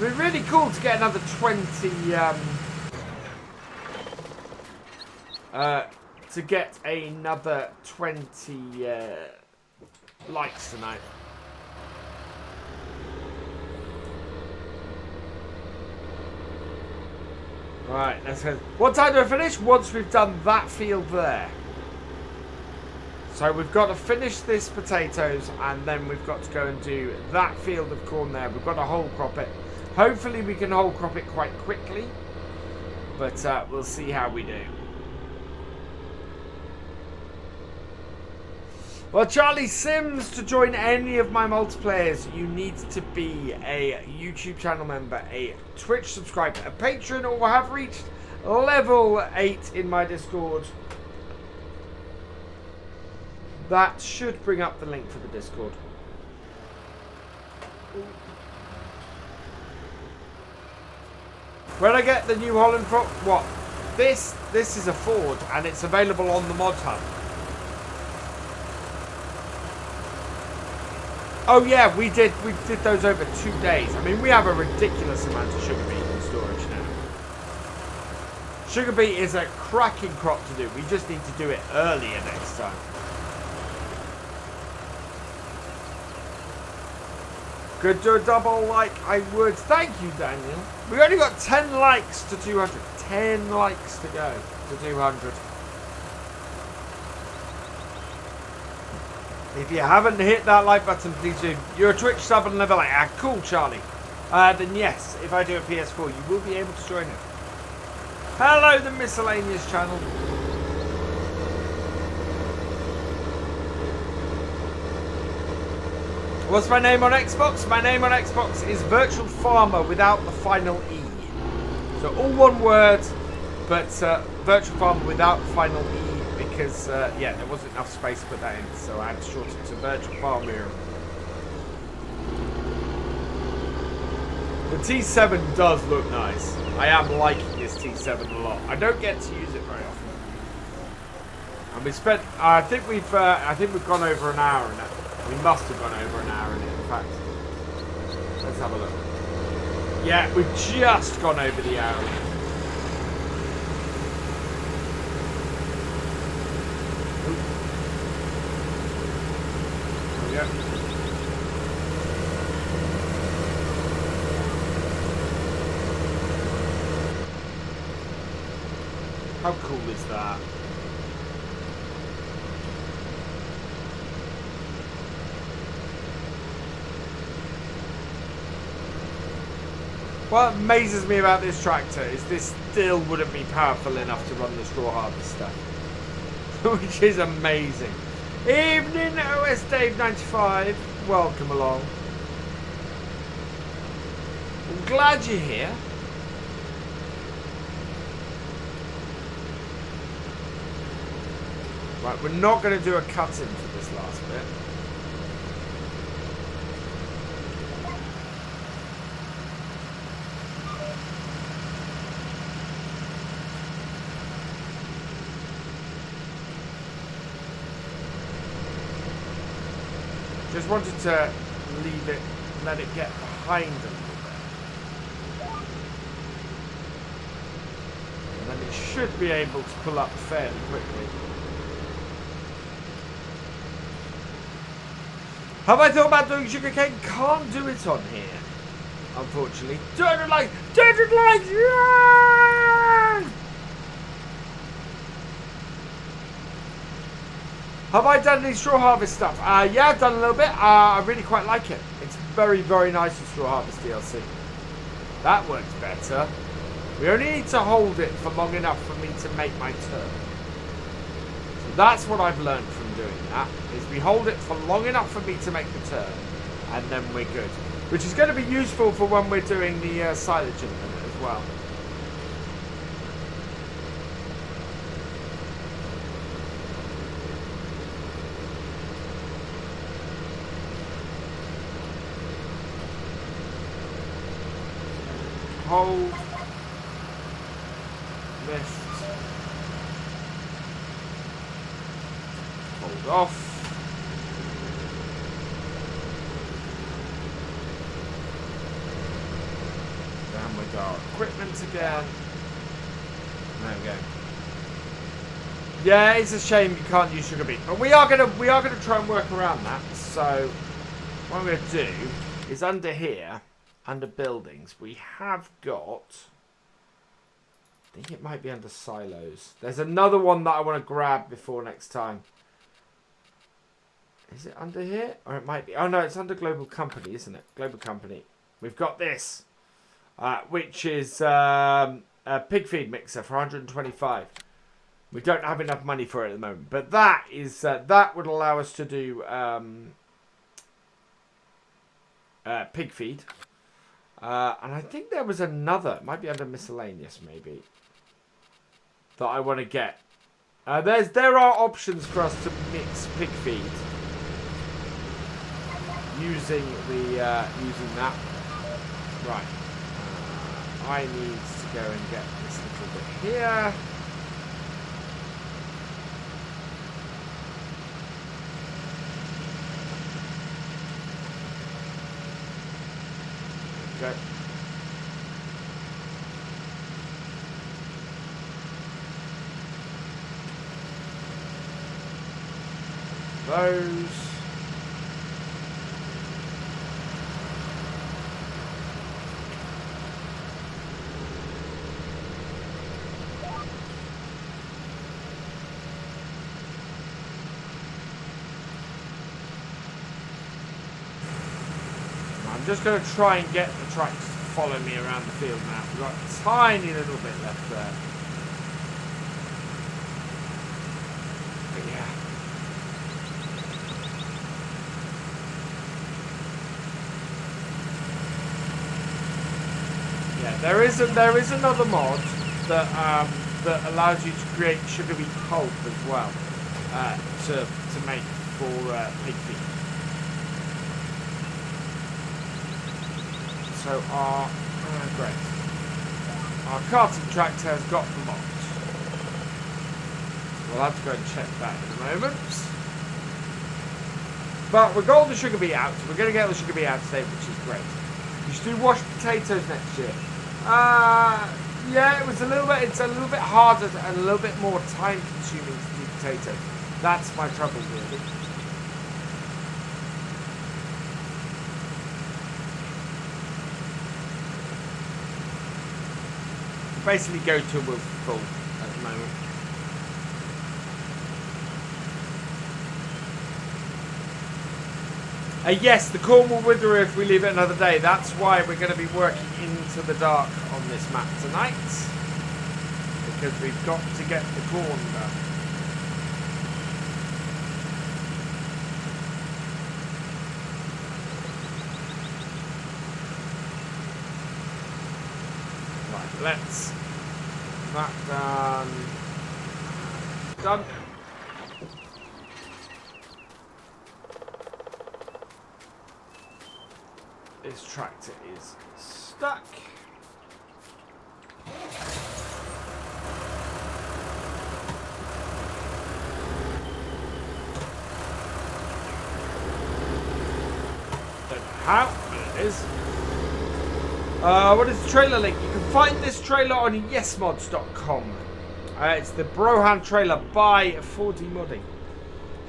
It'd be really cool to get another 20 to get another 20 likes tonight. Right, let's go. What time do I finish? Once we've done that field there. So we've got to finish this potatoes and then we've got to go and do that field of corn there. We've got to whole crop it. Hopefully we can whole crop it quite quickly. But we'll see how we do. Well, Charlie Sims, to join any of my multiplayers, you need to be a YouTube channel member, a Twitch subscriber, a patron, or have reached level 8 in my Discord. That should bring up the link for the Discord. When I get the New Holland from what? This is a Ford and it's available on the Mod Hub. Oh yeah, we did those over 2 days. I mean, we have a ridiculous amount of sugar beet in storage now. Sugar beet is a cracking crop to do. We just need to do it earlier next time. Could do a double like I would. Thank you, Daniel. We only got 10 likes to 200. 10 likes to go to 200. If you haven't hit that like button, please do. You're a Twitch sub and level 8. Ah, cool, Charlie. Then yes, if I do a PS4, you will be able to join it. Hello, the miscellaneous channel. What's my name on Xbox? My name on Xbox is Virtual Farmer without the final E. So all one word, but Virtual Farmer without the final E because, yeah, there wasn't enough space to put that in. So I had to shorten it to Virtual Farmer. The T7 does look nice. I am liking this T7 a lot. I don't get to use it very often. And we spent, I think we've gone over an hour in it. We must have gone over an hour in it, in fact. Let's have a look. Yeah, we've just gone over the hour. There we go. How cool is that? What amazes me about this tractor is this still wouldn't be powerful enough to run the straw harvester. which is amazing. Evening, OS Dave 95. Welcome along. I'm glad you're here. Right, we're not going to do a cut-in for this last bit. Just wanted to leave it, let it get behind a little bit. And then it should be able to pull up fairly quickly. Have I thought about doing sugarcane? Can't do it on here, unfortunately. 200 likes! 200 likes! Yeah! Have I done any straw harvest stuff? Yeah, I've done a little bit. I really quite like it. It's very, very nice with straw harvest DLC. That works better. We only need to hold it for long enough for me to make my turn. So that's what I've learned from doing that, is we hold it for long enough for me to make the turn, and then we're good. Which is going to be useful for when we're doing the silage in a minute as well. Hold, lift, hold off, down with our equipment again. There we go. Yeah, it's a shame you can't use sugar beet, but we are gonna try and work around that. So what I'm gonna do is under here. Under buildings, we have got, I think it might be under silos. There's another one that I want to grab before next time. Is it under here? Or it might be. Oh no, it's under global company, isn't it? Global company. We've got this, which is a pig feed mixer for 125. We don't have enough money for it at the moment, but that is that would allow us to do pig feed. And I think there was another, it might be under miscellaneous maybe, that I want to get. There are options for us to mix pig feed using using that. Right. I need to go and get this little bit here. Okay. Those. I'm just going to try and get the tracks to follow me around the field now. We've got a tiny little bit left there. But yeah. Yeah, there is another mod that that allows you to create sugar beet pulp as well to make for pig feed. So our great. Our carting tractor has got the mod. We'll have to go and check that in a moment. But we've got all the sugar beet out. So we're going to get all the sugar beet out today, which is great. You should do washed potatoes next year. Yeah, it's a little bit harder and a little bit more time consuming to do potatoes. That's my trouble really. Basically go till we're full at the moment. Yes, the corn will wither if we leave it another day. That's why we're going to be working into the dark on this map tonight. Because we've got to get the corn done. let's that done. Done. This tractor is stuck. Don't know how, but it is. What is the trailer link? You can find this trailer on yesmods.com. It's the Brohan trailer by 4D Modding.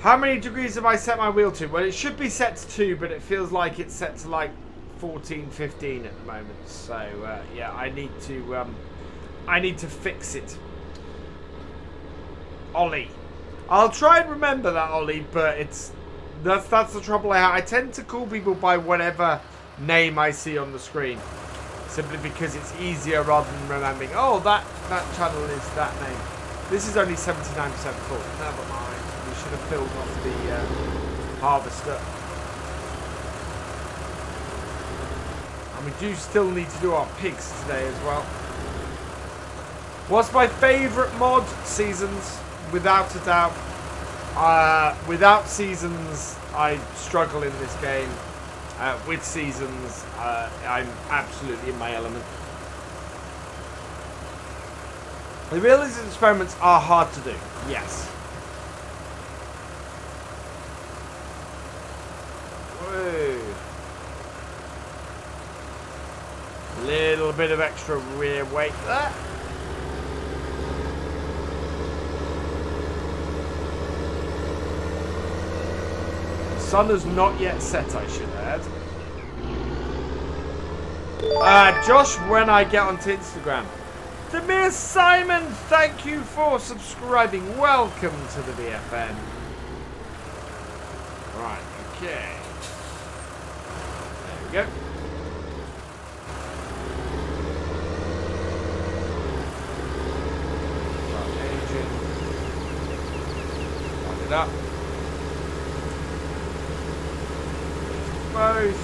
How many degrees have I set my wheel to? Well, it should be set to 2, but it feels like it's set to like 14, 15 at the moment. So yeah, I need to fix it. Ollie. I'll try and remember that, Ollie, but that's the trouble I have. I tend to call people by whatever name I see on the screen. Simply because it's easier rather than remembering, oh, that channel is that name. This is only 79% full. Never mind. We should have filled off the harvester. And we do still need to do our pigs today as well. What's my favourite mod? Seasons, without a doubt. Without seasons, I struggle in this game. With seasons, I'm absolutely in my element. The realism experiments are hard to do, yes. Whoa. Little bit of extra rear weight there. Sun has not yet set, I should add. Josh, when I get onto Instagram. Demir Simon, thank you for subscribing. Welcome to the BFN. Right, okay. There we go. Start aging. Start it up. Both.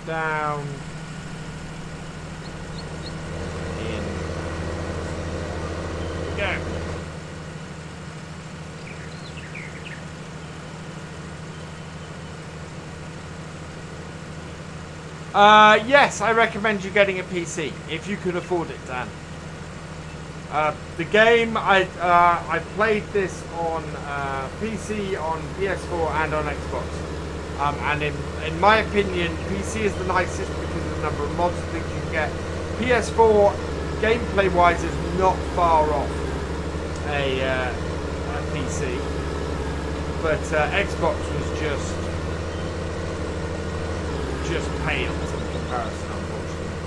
Down. In. Go. Yes, I recommend you getting a PC if you could afford it, Dan. The game I played this on PC, on PS4, and on Xbox. And in my opinion, PC is the nicest because of the number of mods and things you can get. PS4, gameplay-wise, is not far off a PC, but Xbox was just pale in comparison, unfortunately.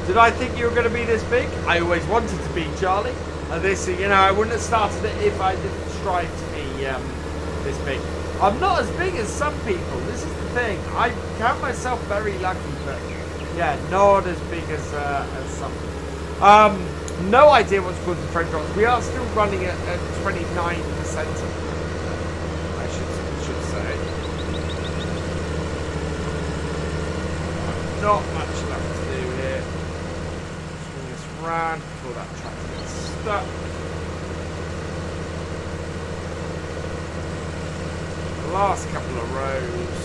Did I think you were going to be this big? I always wanted to be, Charlie. This, you know, I wouldn't have started it if I didn't strive to be this big. I'm not as big as some people. This is the thing. I count myself very lucky, but yeah, not as big as some people. No idea what's causing frame drops. We are still running at 29%. I should say. Not much left to do here. Swing this round before that tractor gets stuck. The last couple of rows.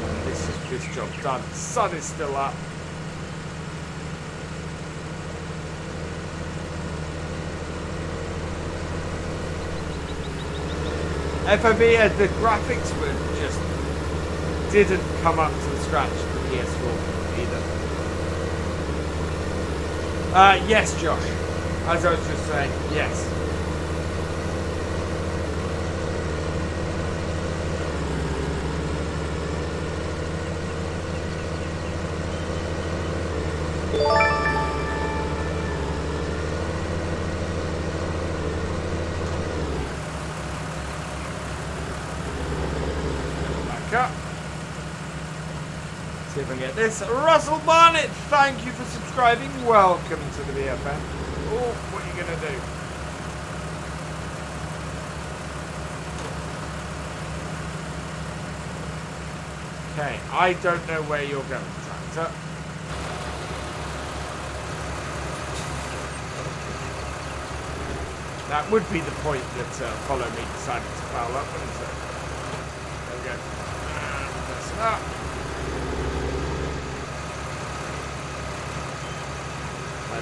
And this is this job done. The sun is still up. FOB, the graphics were just didn't come up to the scratch of the PS4 either. Yes, Josh. As I was just saying, yes. up. See if I can get this. Russell Barnett, thank you for subscribing. Welcome to the BFM. Oh, what are you going to do? Okay, I don't know where you're going, tractor. That would be the point that Follow Me decided to foul up, wouldn't it? There we go. And press it up.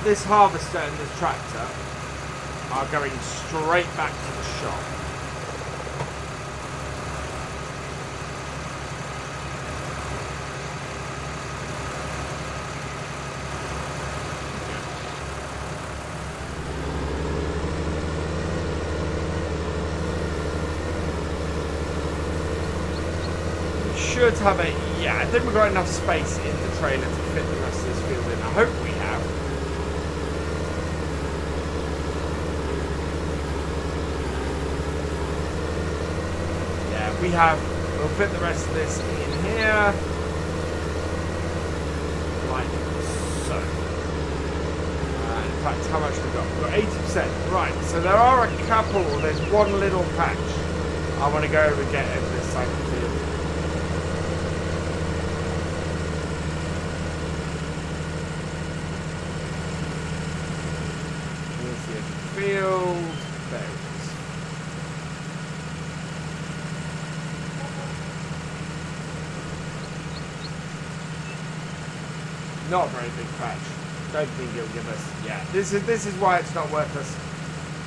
This harvester and this tractor are going straight back to the shop. We should have a, yeah, I think we've got enough space in the trailer to fit the rest of this field in. I hope we have. We'll fit the rest of this in here, like so. In fact, how much we've got? We've got 80%. Right, so there are a couple, there's one little patch I want to go over and get over this side of the field. Here's the edge of the field. There it is. Not a very big patch. Don't think it'll give us. Yeah, this is why it's not worth us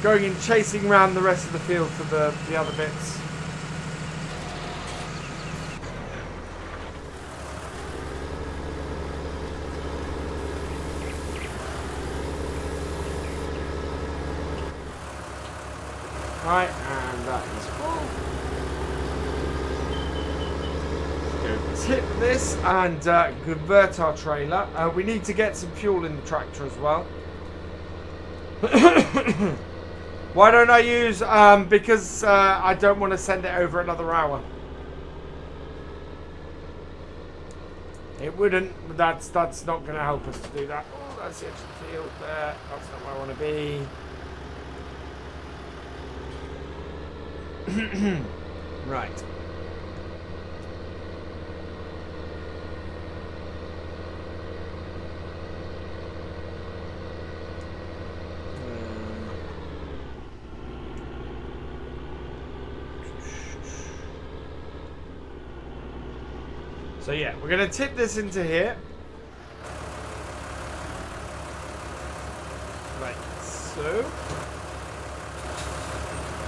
going and chasing around the rest of the field for the other bits. Right, and that is full. Tip this and convert our trailer. We need to get some fuel in the tractor as well. Why don't I use because I don't want to send it over another hour. It wouldn't, that's not going to help us to do that. Oh, that's the edge of the field there. That's not where I want to be. Right. So yeah, we're going to tip this into here. Like so.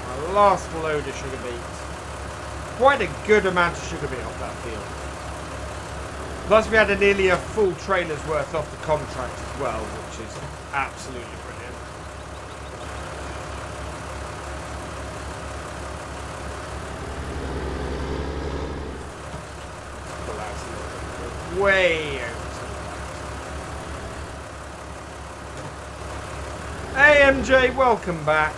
Our last load of sugar beets. Quite a good amount of sugar beet off that field. Plus we had nearly a full trailer's worth off the contract as well, which is absolutely brilliant. Way out. Hey MJ, welcome back.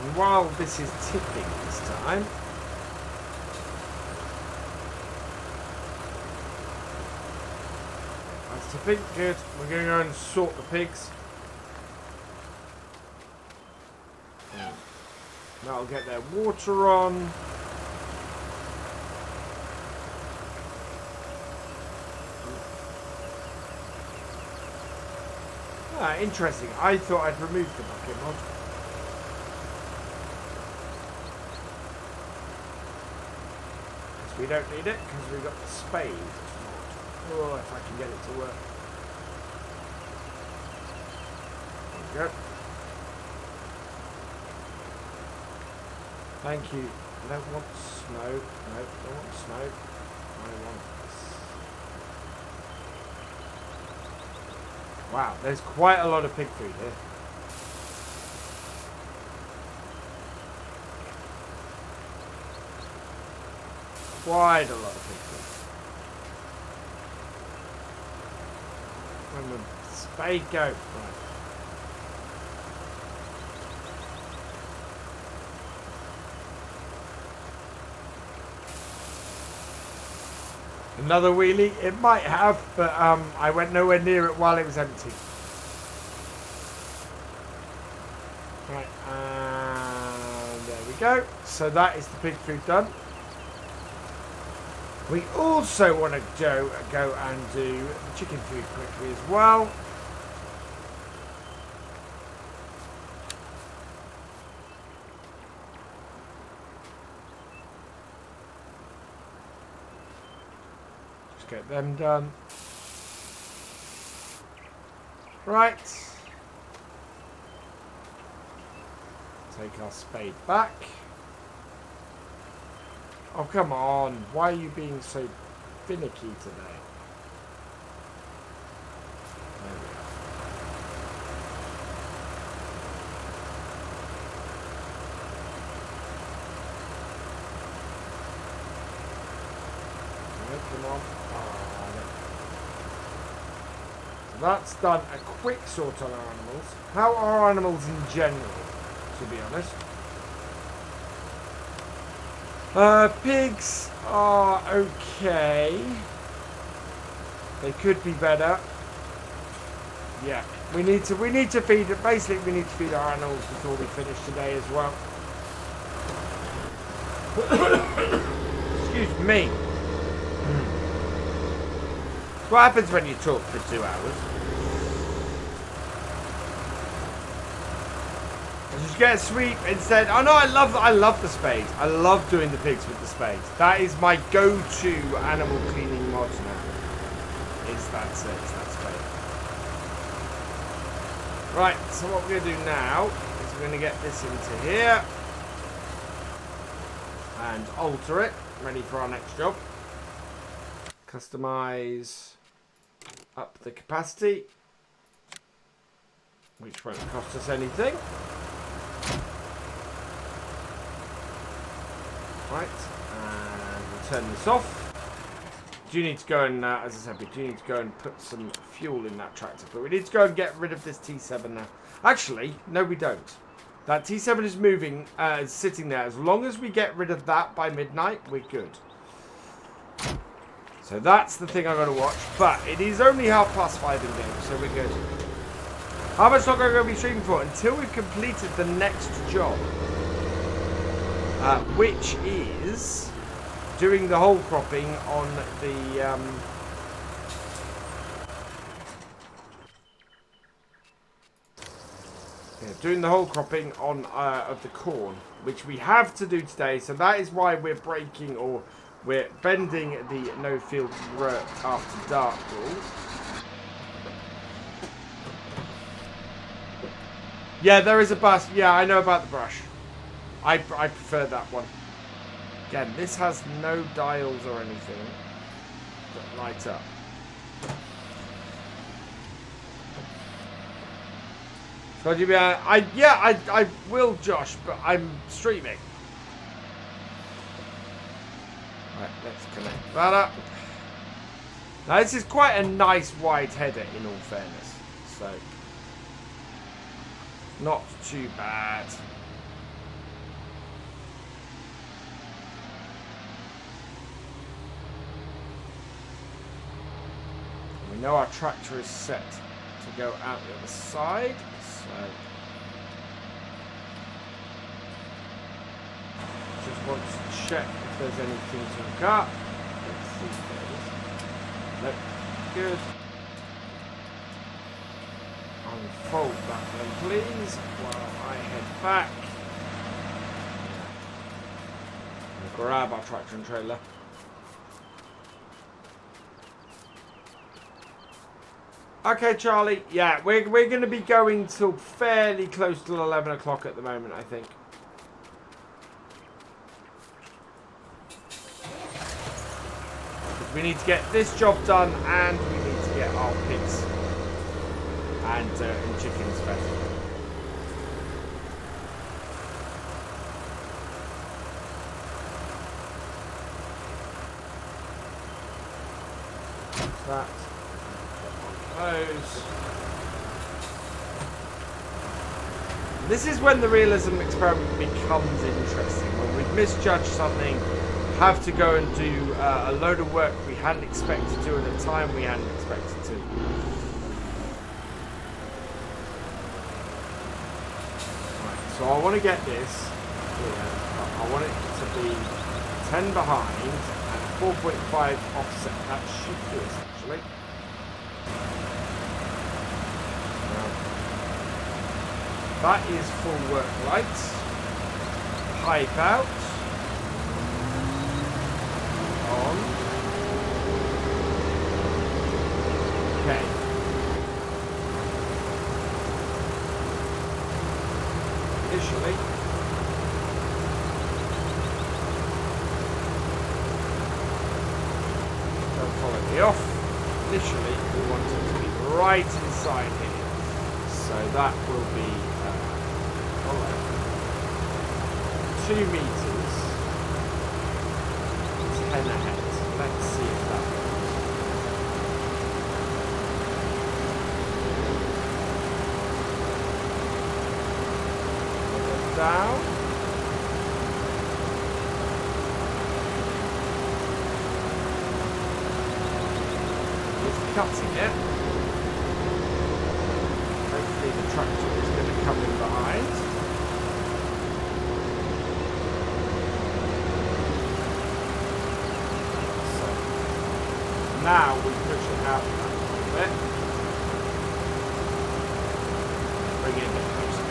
And while this is tipping this time, that's tipping, good. We're going to go and sort the pigs. That'll get their water on. Ah, interesting. I thought I'd removed the bucket mod. Because we don't need it, because we've got the spade. Oh, if I can get it to work. There we go. Thank you. I don't want snow. No, don't want snow. I want this. Wow, there's quite a lot of pig food here. Quite a lot of pig food. When the spade go. Right. Another wheelie? It might have, but I went nowhere near it while it was empty. Right, and there we go. So that is the pig food done. We also want to go and do the chicken food quickly as well. Just get them done. Right. Take our spade back. Oh, come on. Why are you being so finicky today? There we are. Come on. Oh, so that's done a quick sort on our animals. How are animals in general, to be honest? Pigs are okay. They could be better. Yeah, we need to feed it. Basically, we need to feed our animals before we finish today as well. Excuse me. What happens when you talk for 2 hours? Just get a sweep instead. Oh no, I love the spade. I love doing the pigs with the spade. That is my go-to animal cleaning mod now. Is that spade. Right, so what we're gonna do now is we're gonna get this into here and alter it, ready for our next job. Customize up the capacity, which won't cost us anything. Right, and we'll turn this off. Do need to go and, as I said, we do need to go and put some fuel in that tractor. But we need to go and get rid of this T7 now. Actually, no we don't. That T7 is moving, sitting there. As long as we get rid of that by midnight, we're good. So that's the thing I'm going to watch. But it is only 5:30 in game, so we're good. How much longer are we going to be streaming for? Until we've completed the next job. Which is doing the whole cropping on the doing the whole cropping on of the corn, which we have to do today. So that is why we're breaking, or we're bending the no field work after dark rule. Yeah, there is a bus. Yeah, I know about the brush. I prefer that one. Again, this has no dials or anything that light up. So do you be? I will, Josh, but I'm streaming. Right, let's connect that up. Now this is quite a nice wide header, in all fairness. So not too bad. We know our tractor is set to go out the other side, so just want to check if there's anything to look up. Let's see if there is. Nope. Good. Unfold that then, please, while I head back and grab our tractor and trailer. Okay, Charlie. Yeah, we're going to be going till fairly close to 11 o'clock at the moment, I think. We need to get this job done, and we need to get our pigs and chickens fed. That. Those. This is when the realism experiment becomes interesting. When we've misjudged something, have to go and do a load of work we hadn't expected to at a time we hadn't expected to. Right, so I want to get this here. I want it to be 10 behind and 4.5 offset. That should do it actually. That is full work lights. Pipe out. On. Okay. Initially. Don't follow me off. Initially, we want it to be right inside here. So that will be 2 meters, 10 ahead. Let's see if that works. Down. It's cutting it. Hopefully the tractor is going to come in behind. Now we push it out a little bit. Bring it a bit closer.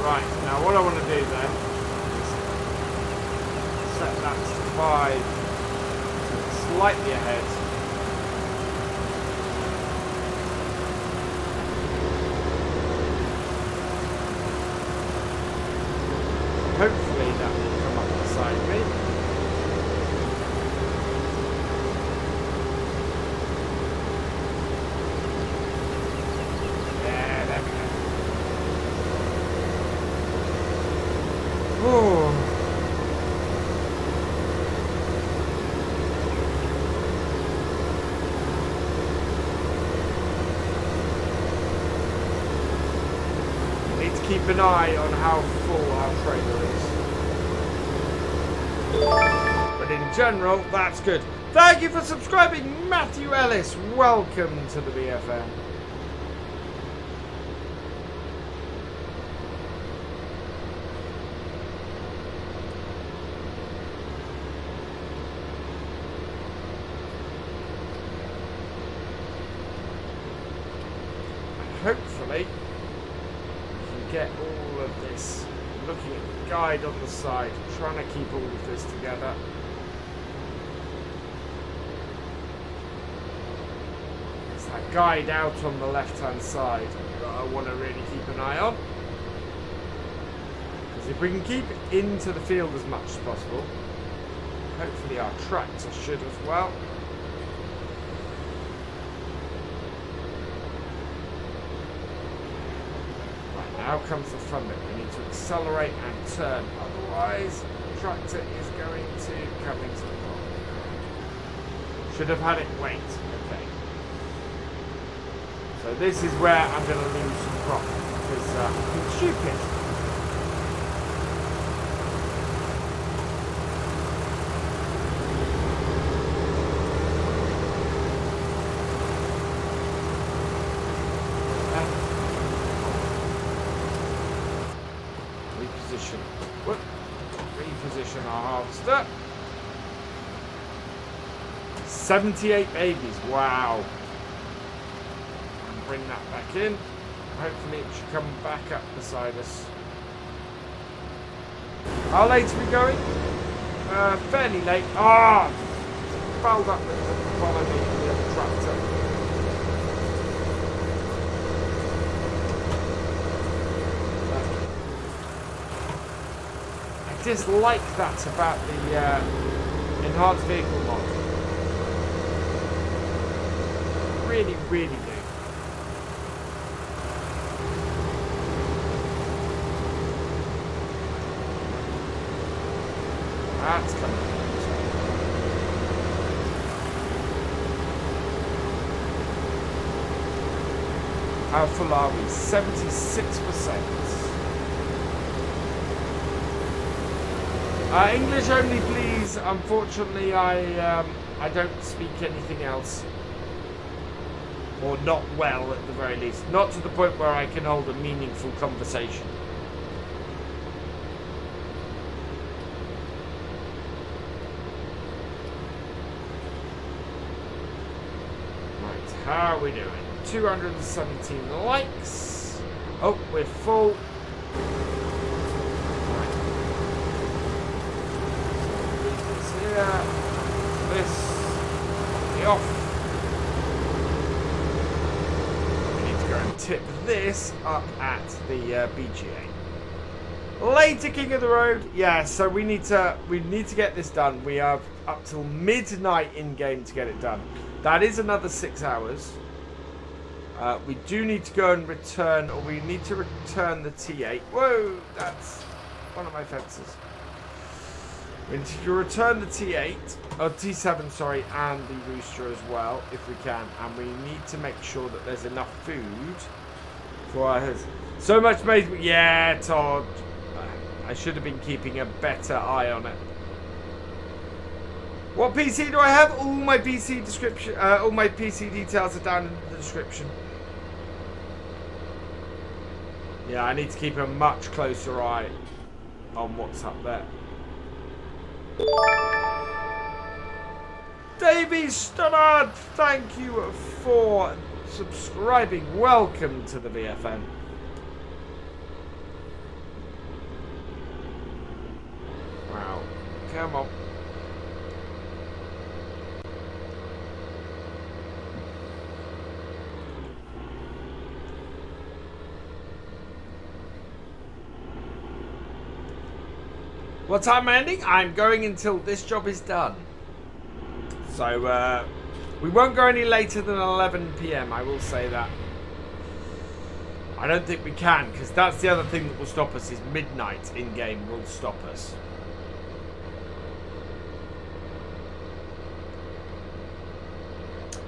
Right, now what I want to do then is set that to 5, slightly ahead. Hopefully that will come up beside me. Keep an eye on how full our trailer is. But in general, that's good. Thank you for subscribing, Matthew Ellis. Welcome to the BFM. And hopefully get all of this, looking at the guide on the side, trying to keep all of this together. It's that guide out on the left hand side that I want to really keep an eye on, because if we can keep it into the field as much as possible, hopefully our tractor should as well. Now comes the fun bit. We need to accelerate and turn, otherwise the tractor is going to come into the corner. Should have had it wait. Okay. So this is where I'm going to lose some profit because I'm stupid. Reposition our harvester. 78 babies, wow. And bring that back in. Hopefully it should come back up beside us. How late are we going? Fairly late. Ah! Fouled up the follow me in the other tractor. I dislike that about the enhanced vehicle mod. Really, really do. That's coming up. How full are we? 76%. English only, please. Unfortunately, I don't speak anything else. Or not well, at the very least. Not to the point where I can hold a meaningful conversation. Right, how are we doing? 217 likes. Oh, we're full. Right. This here. This. The off. We need to go and tip this up at the BGA. Later, King of the Road. Yeah, so we need to get this done. We have up till midnight in game to get it done. That is another 6 hours. We do need to go and return, or we need to return the T8. Whoa, that's one of my fences. We need to return the T8, or T7, sorry, and the rooster as well, if we can. And we need to make sure that there's enough food for our... So much made... Yeah, Todd. I should have been keeping a better eye on it. What PC do I have? All my PC description, all my PC details are down in the description. Yeah, I need to keep a much closer eye on what's up there. Davey Stunnard, thank you for subscribing. Welcome to the VFN. Wow, come on. What time am I ending? I'm going until this job is done. So, we won't go any later than 11 PM, I will say that. I don't think we can, because that's the other thing that will stop us, is midnight in-game will stop us.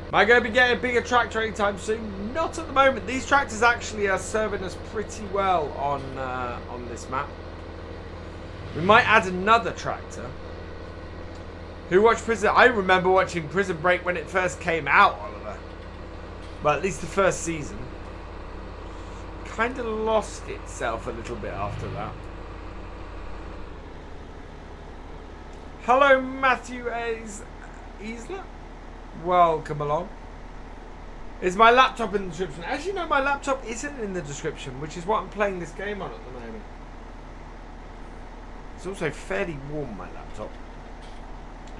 Am I going to be getting a bigger tractor anytime soon? Not at the moment. These tractors actually are serving us pretty well on this map. We might add another tractor. Who watched Prison? I remember watching Prison Break when it first came out, Oliver. But at least the first season. Kind of lost itself a little bit after that. Hello, Matthew Easler. Welcome along. Is my laptop in the description? As you know, my laptop isn't in the description, which is what I'm playing this game on at the moment. It's also fairly warm, my laptop.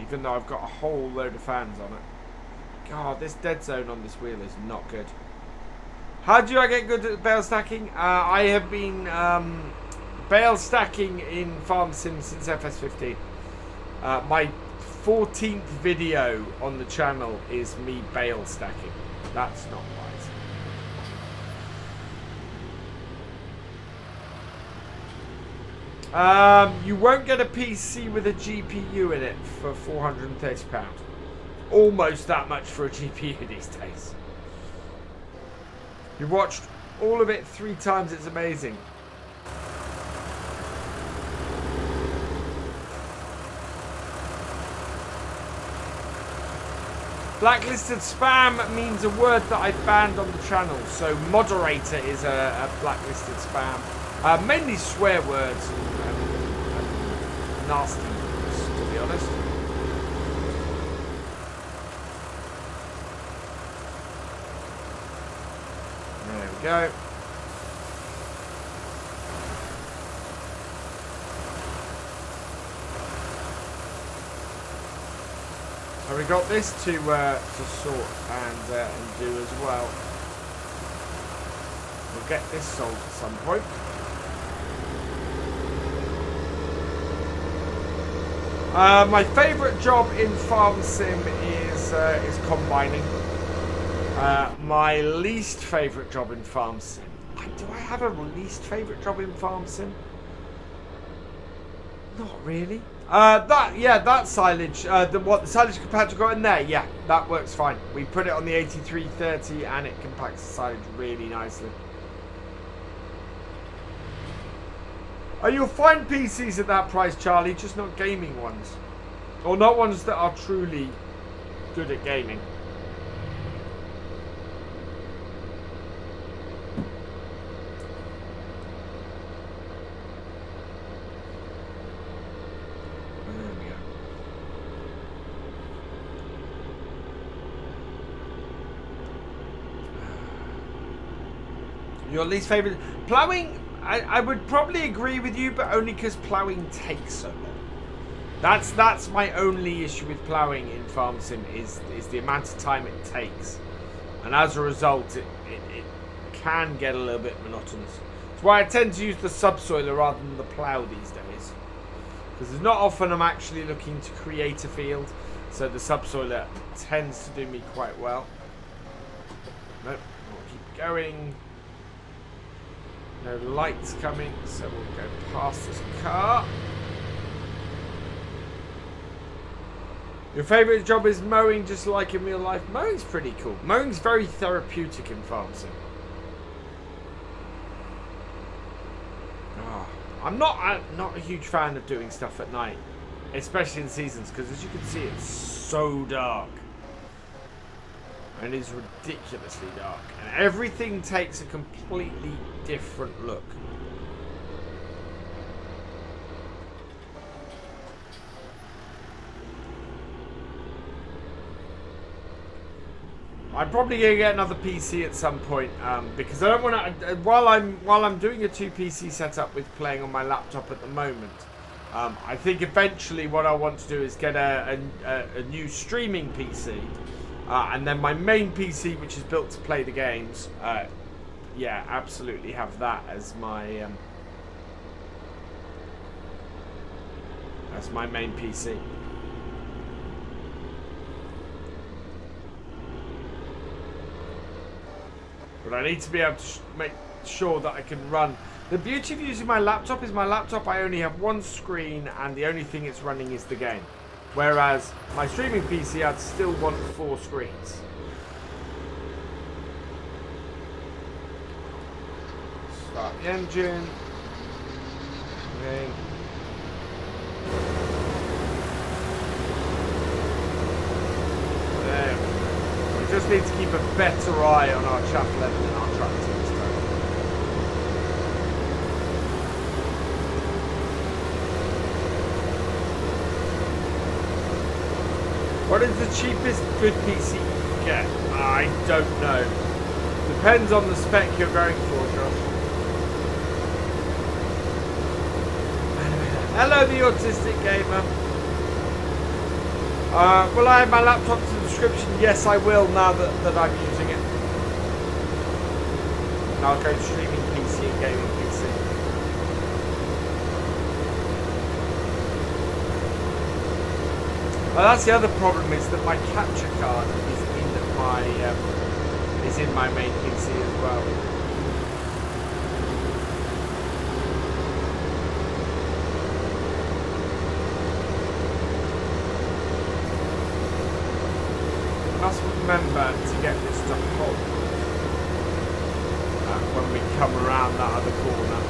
Even though I've got a whole load of fans on it. God, this dead zone on this wheel is not good. How do I get good at bale stacking? I have been bale stacking in Farm Sim since FS15. My 14th video on the channel is me bale stacking. That's not right. You won't get a PC with a GPU in it for £430. Almost that much for a GPU these days. You've watched all of it 3 times, it's amazing. Blacklisted spam means a word that I've banned on the channel. So moderator is a blacklisted spam. Mainly swear words and nasty words, to be honest. There we go. So we got this to sort and do as well. We'll get this sold at some point. My favourite job in Farm Sim is combining. My least favourite job in Farm Sim. Do I have a least favourite job in Farm Sim? Not really. That silage. The silage compactor got in there? Yeah, that works fine. We put it on the 8330 and it compacts the silage really nicely. You'll find PCs at that price, Charlie, just not gaming ones. Or not ones that are truly good at gaming. Your least favourite? Ploughing, I would probably agree with you, but only because ploughing takes so long. That's my only issue with ploughing in Farm Sim is the amount of time it takes. And as a result, it can get a little bit monotonous. That's why I tend to use the subsoiler rather than the plough these days. Because it's not often I'm actually looking to create a field. So the subsoiler tends to do me quite well. Nope, we'll keep going. No lights coming, so we'll go past this car. Your favourite job is mowing, just like in real life? Mowing's pretty cool. Mowing's very therapeutic in Farm Sim. Oh, I'm not a huge fan of doing stuff at night, especially in seasons, because as you can see, it's so dark. And it is ridiculously dark. And everything takes a completely different look. I'm probably gonna get another PC at some point because I don't want to. While I'm doing a 2 PC setup with playing on my laptop at the moment, I think eventually what I want to do is get a new streaming PC. And then my main PC, which is built to play the games, yeah, absolutely have that as my main PC. But I need to be able to make sure that I can run. The beauty of using my laptop is I only have one screen and the only thing it's running is the game. Whereas my streaming PC, I'd still want 4 screens. Start the engine. Okay. There. We just need to keep a better eye on our chaff level in our tractor this time. What is the cheapest good PC you can get? I don't know. Depends on the spec you're going for, Josh. Hello, the autistic gamer. Will I add my laptop to the description? Yes, I will now that I'm using it. And I'll go streaming PC and gaming PC. Well, that's the other problem is that my capture card is in my main PC as well. Must remember to get this to hold when we come around that other corner.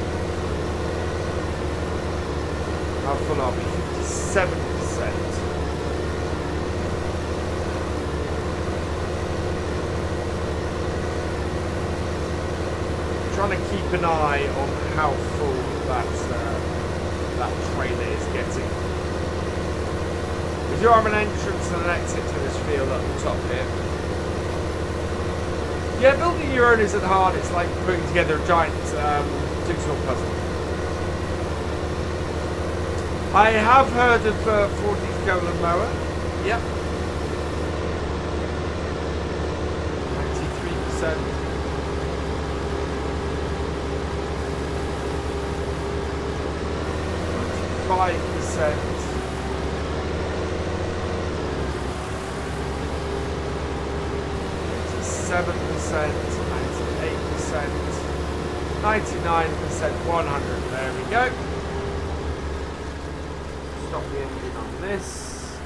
How full are we? 57%. Trying to keep an eye on how full that trailer is getting. We do have an entrance and an exit to this field at the top here. Yeah, building your own isn't hard. It's like putting together a giant jigsaw puzzle. I have heard of 40's Golden Mower. Yep. 93%. 5%. 7%, 98%, 99%, 100. There we go. stop the engine on this.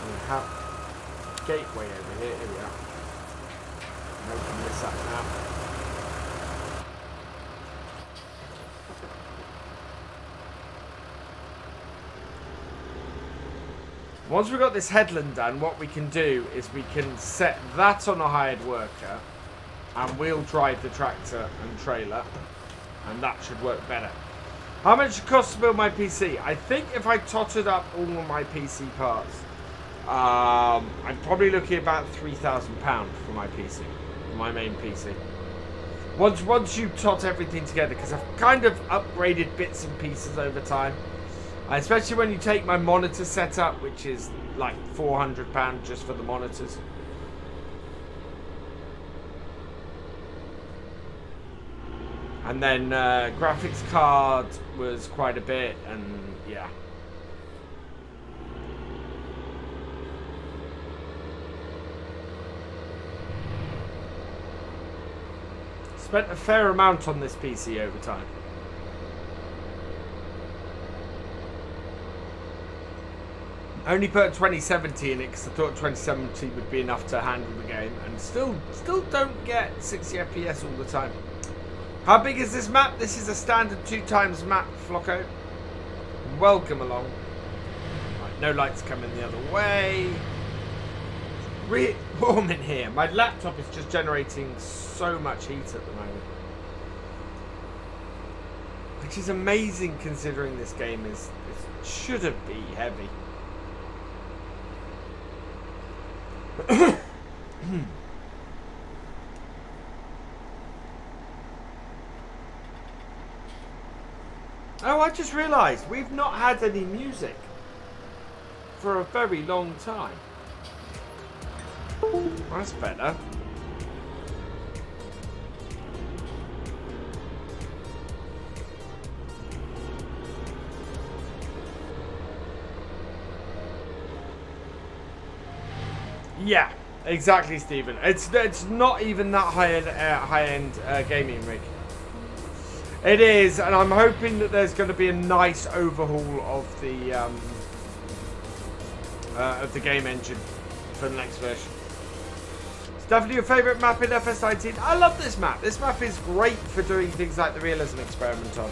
We have gateway over here. Here we are. Open this up now. Once we've got this headland done, what we can do is we can set that on a hired worker, and we'll drive the tractor and trailer, and that should work better. How much it costs to build my PC? I think if I totted up all of my PC parts, I'm probably looking at about £3,000 for my PC, for my main PC. Once you tot everything together, because I've kind of upgraded bits and pieces over time. Especially when you take my monitor setup, which is like £400 just for the monitors. And then graphics card was quite a bit, and yeah. Spent a fair amount on this PC over time. I only put 2070 in it because I thought 2070 would be enough to handle the game, and still don't get 60 FPS all the time. How big is this map? This is a standard 2x map, Flocko. Welcome along. Right, no lights coming the other way. Really warm in here. My laptop is just generating so much heat at the moment, which is amazing considering this game shouldn't be heavy. Oh, I just realised we've not had any music for a very long time. That's better. Yeah, exactly, Stephen. It's not even that high-end gaming rig. It is, and I'm hoping that there's going to be a nice overhaul of the game engine for the next version. It's definitely your favourite map in FS19. I love this map. This map is great for doing things like the Realism Experiment on.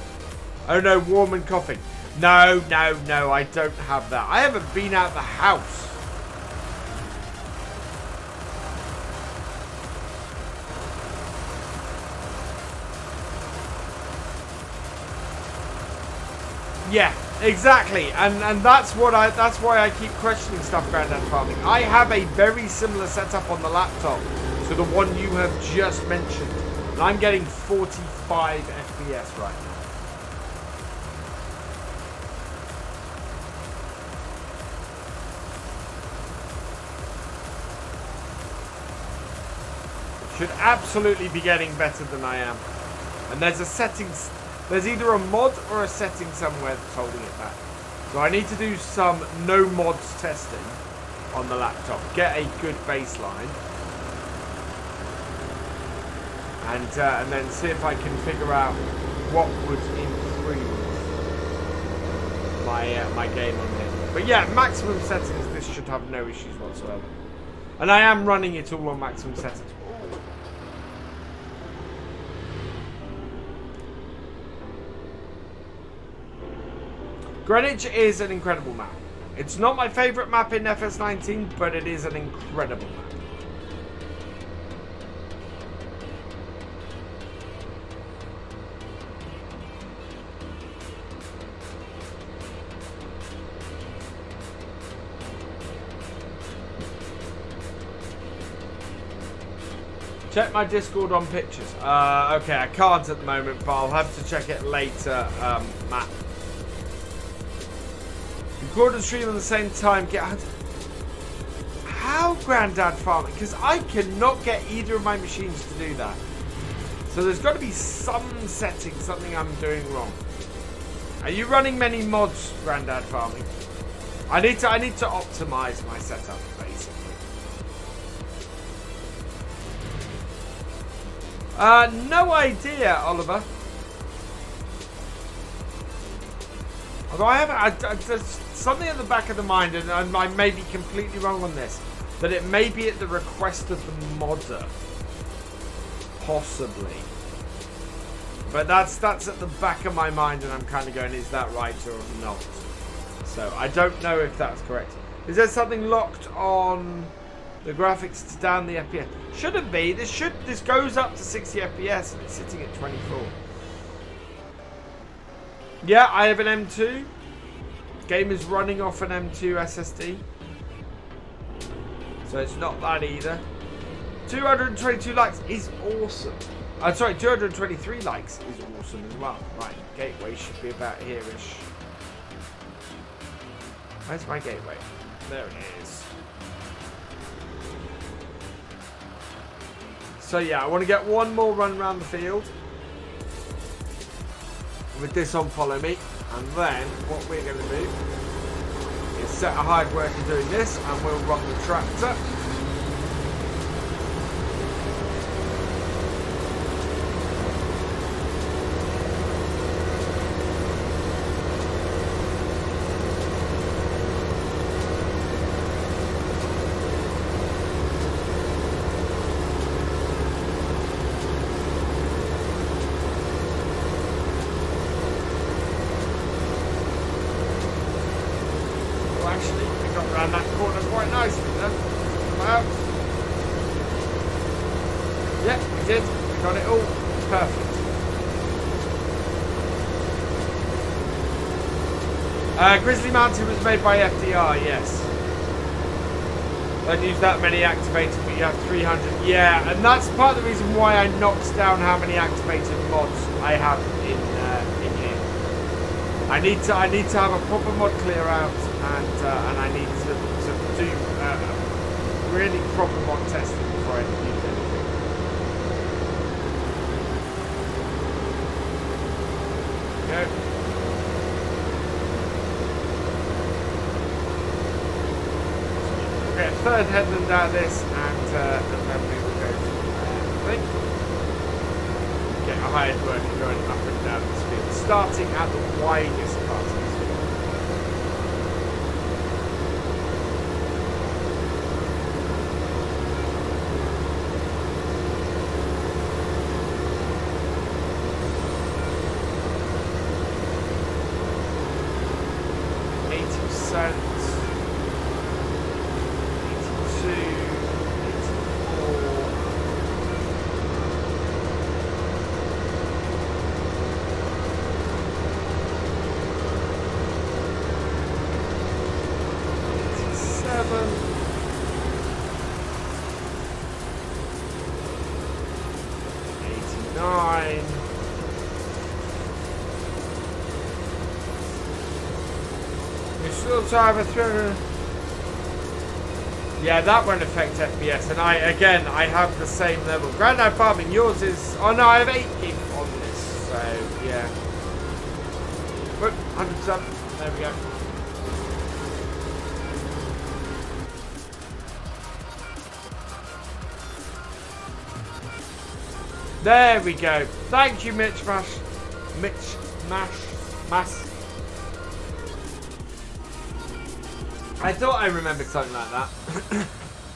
Oh no, warm and coughing. No, I don't have that. I haven't been out the house. Yeah, exactly, and that's why I keep questioning stuff, Grandad Farming. I have a very similar setup on the laptop to the one you have just mentioned, and I'm getting 45 FPS right now. Should absolutely be getting better than I am, and there's a settings. There's either a mod or a setting somewhere that's holding it back. So I need to do some no mods testing on the laptop. Get a good baseline. And then see if I can figure out what would improve my game on here. But yeah, maximum settings, this should have no issues whatsoever. And I am running it all on maximum settings. Greenwich is an incredible map. It's not my favourite map in FS19, but it is an incredible map. Check my Discord on pictures. Okay, I can't at the moment, but I'll have to check it later, Matt. Record and stream at the same time. Get out. How, Grandad Farming? Because I cannot get either of my machines to do that. So there's got to be some setting, something I'm doing wrong. Are you running many mods, Grandad Farming? I need to optimize my setup, basically. No idea, Oliver. Although there's something at the back of the mind, and I may be completely wrong on this, that it may be at the request of the modder. Possibly. But that's at the back of my mind, and I'm kind of going, is that right or not? So I don't know if that's correct. Is there something locked on the graphics to down the FPS? Shouldn't be. This goes up to 60 FPS and it's sitting at 24. Yeah, I have an M2. Game is running off an M2 SSD. So it's not that either. 222 likes is awesome. Sorry, 223 likes is awesome as well. Right, gateway should be about here-ish. Where's my gateway? There it is. So yeah, I want to get one more run around the field. With this on follow me. And then what we're going to do is set a hard worker doing this, and we'll run the tractor. Grizzly Mountain was made by FDR, yes. Don't use that many activators, but you have 300. Yeah, and that's part of the reason why I knocked down how many activated mods I have in here. I need to have a proper mod clear out, and I need to do really proper mod testing before I use anything. Go. Okay, third headland out of this, and then we will go from there, I think. Get a hired worker going up and down this field, starting at the widest part of this field. So I have a 300. Yeah, that won't affect FPS, and I have the same level. Grandad Farming, yours is. Oh no, I have 8 gig on this, so yeah. But 100%. There we go. There we go. Thank you, Mitch Mash. I thought I remembered something like that.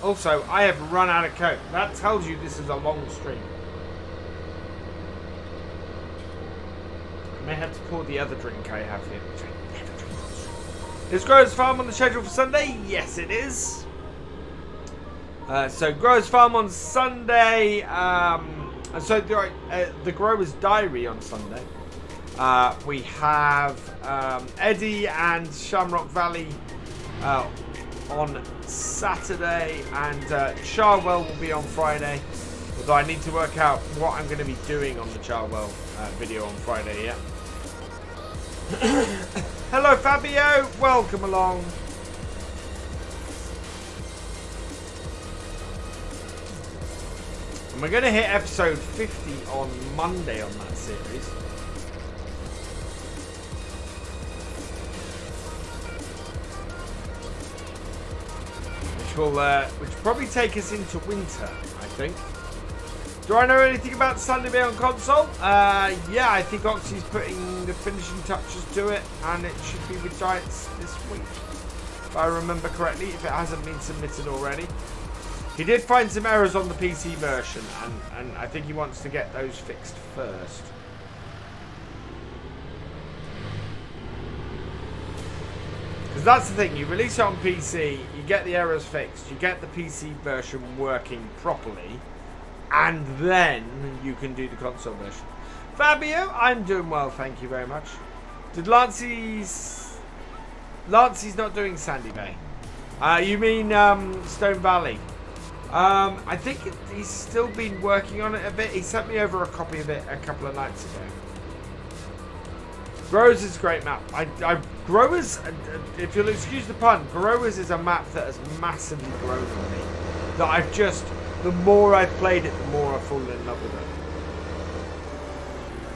Also, I have run out of Coke. That tells you this is a long stream. I may have to pour the other drink I have here, which I never drink. Is Growers Farm on the schedule for Sunday? Yes, it is. So Growers Farm on Sunday. So the Growers Diary on Sunday. We have Eddie and Shamrock Valley on Saturday, and Charwell will be on Friday. Although I need to work out what I'm going to be doing on the Charwell video on Friday. Yeah. Hello, Fabio. Welcome along. And we're going to hit episode 50 on Monday on that series. Which will probably take us into winter, I think. Do I know anything about Sandy Bay on console? Yeah, I think Oxy's putting the finishing touches to it, and it should be with Giants this week, if I remember correctly, if it hasn't been submitted already. He did find some errors on the PC version, and I think he wants to get those fixed first. Because that's the thing, you release it on PC, you get the errors fixed, you get the PC version working properly, and then you can do the console version. Fabio, I'm doing well, thank you very much. Did Lancey's not doing Sandy Bay? You mean Stone Valley? I think he's still been working on it a bit. He sent me over a copy of it a couple of nights ago. Growers is a great map. Growers, if you'll excuse the pun, Growers is a map that has massively grown on me. That I've just, the more I've played it, the more I've fallen in love with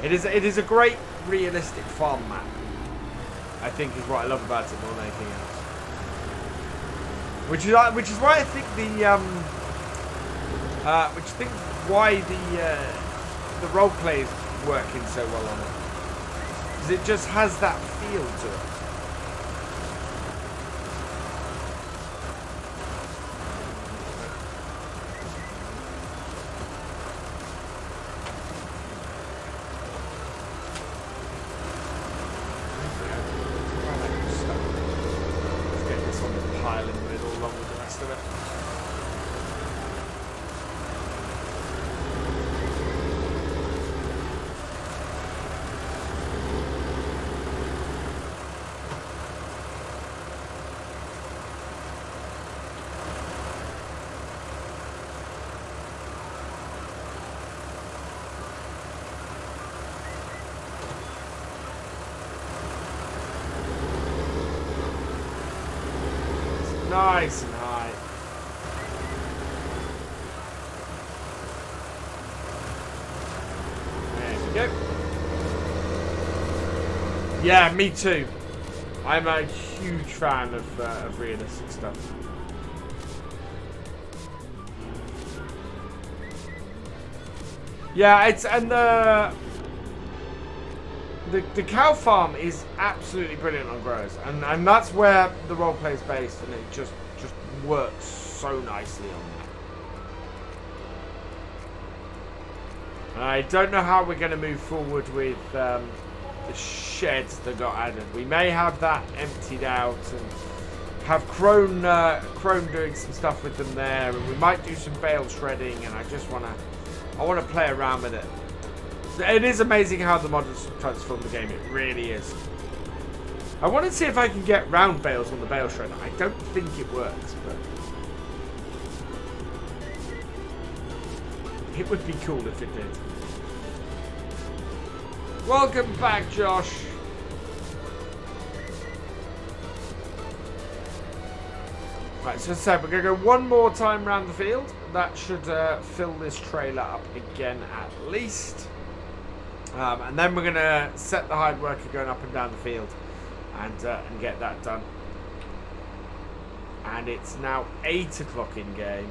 it. It is a great realistic farm map. I think is what I love about it more than anything else. Which is why I think why the role play is working so well on it. Because it just has that feel to it. Let's get this on the pile in the middle along with the rest of it. Nice and high. There we go. Yeah, me too. I'm a huge fan of realistic stuff. Yeah, it's and the cow farm is absolutely brilliant on Growers, and that's where the roleplay is based, and it just works so nicely on that. I don't know how we're going to move forward with the sheds that got added. We may have that emptied out and have Crone doing some stuff with them there, and we might do some bale shredding, and I want to play around with it. It is amazing how the mods transform the game. It really is. I want to see if I can get round bales on the bale shredder. I don't think it works, but it would be cool if it did. Welcome back, Josh. Right, so as I said, we're going to go one more time around the field. That should fill this trailer up again at least. And then we're going to set the hard worker going up and down the field and get that done. And it's now 8 o'clock in game.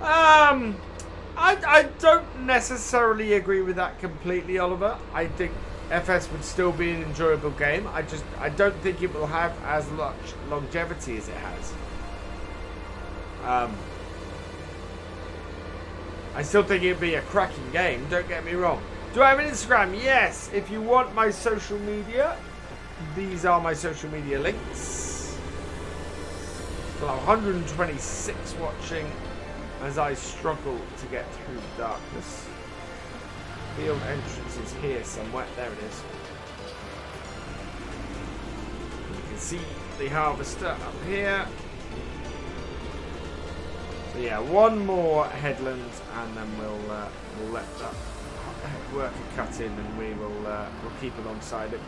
I don't necessarily agree with that completely, Oliver. I think FS would still be an enjoyable game. I don't think it will have as much longevity as it has. I still think it'd be a cracking game, don't get me wrong. Do I have an Instagram? Yes. If you want my social media, these are my social media links. Still 126 watching as I struggle to get through the darkness. Field entrance is here somewhere. There it is. You can see the harvester up here. So yeah, one more headland, and then we'll let that worker cut in, and we'll keep alongside it.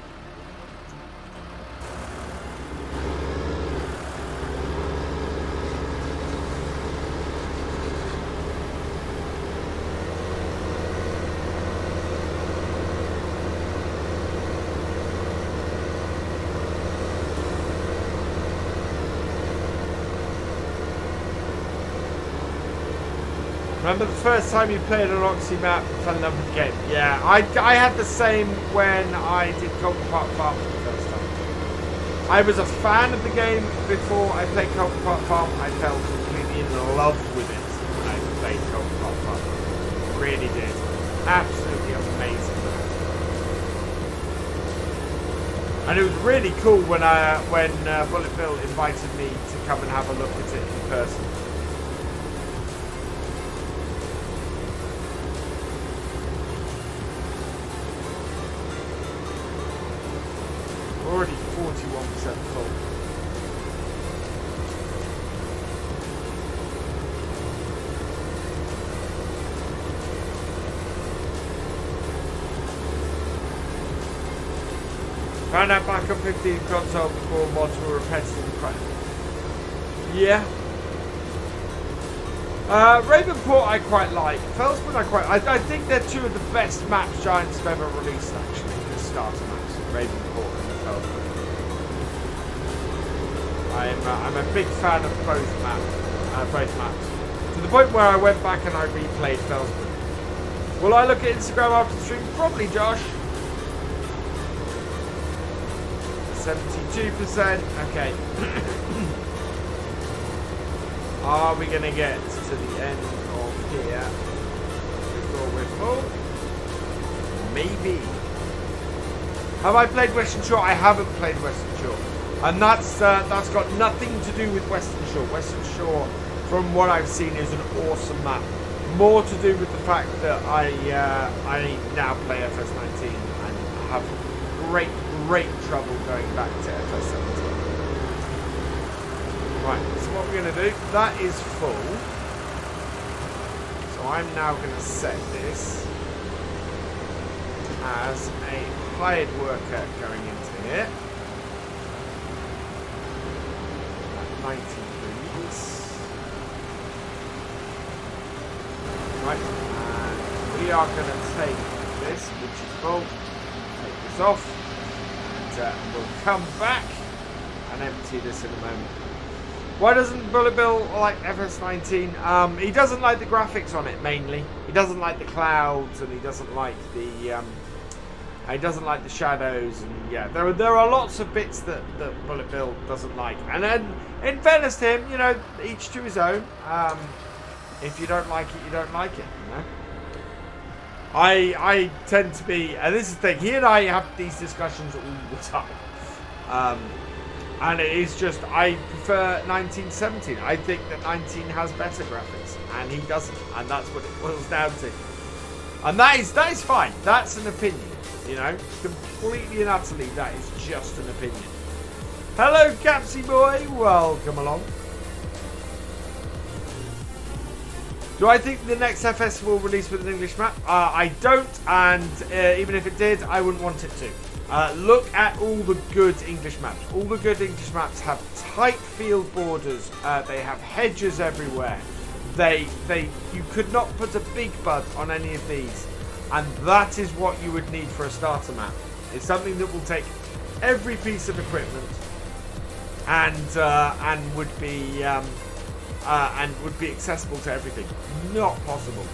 Remember the first time you played an Oxy map and fell in love with the game? Yeah, I had the same when I did Galcomp Farm for the first time. I was a fan of the game before I played Galcomp Farm. I fell completely in love with it when I played Galcomp Farm. Really did. Absolutely amazing. And it was really cool when Bullet Bill invited me to come and have a look at it in person. Already 41% full. Found out back on 15 console before mods were repetitive. Yeah. Ravenport I quite like. Felsburn I think they're two of the best maps Giants have ever released actually. The starter maps, Ravenport and Felsburn. I'm a big fan of both maps. To the point where I went back and I replayed Felsburn. Will I look at Instagram after the stream? Probably, Josh. 72%. Okay. Are we going to get to the end of here before we're full? Maybe. Have I played Western Shore? I haven't played Western Shore. And that's got nothing to do with Western Shore. Western Shore, from what I've seen, is an awesome map. More to do with the fact that I now play FS19 and have great trouble going back to FS17. Right, so what we're going to do, that is full. So I'm now going to set this as a hired worker going into here. 90 degrees. Right, and we are going to take this, which is full, take this off, and we'll come back and empty this in a moment. Why doesn't Bullet Bill like FS19? He doesn't like the graphics on it mainly. He doesn't like the clouds, and he doesn't like the shadows, and yeah, there are lots of bits that Bullet Bill doesn't like. And then, in fairness to him, you know, each to his own. If you don't like it, you don't like it. You know. I tend to be, and this is the thing. He and I have these discussions all the time. And it is just, I prefer 1917. I think that 19 has better graphics, and he doesn't, and that's what it boils down to. And that is fine. That's an opinion, you know, completely and utterly. That is just an opinion. Hello, Capsy boy. Welcome along. Do I think the next FS will release with an English map? I don't, and even if it did, I wouldn't want it to. Look at all the good English maps. All the good English maps have tight field borders. They have hedges everywhere. You could not put a big bud on any of these, and that is what you would need for a starter map. It's something that will take every piece of equipment and would be accessible to everything. Not possible.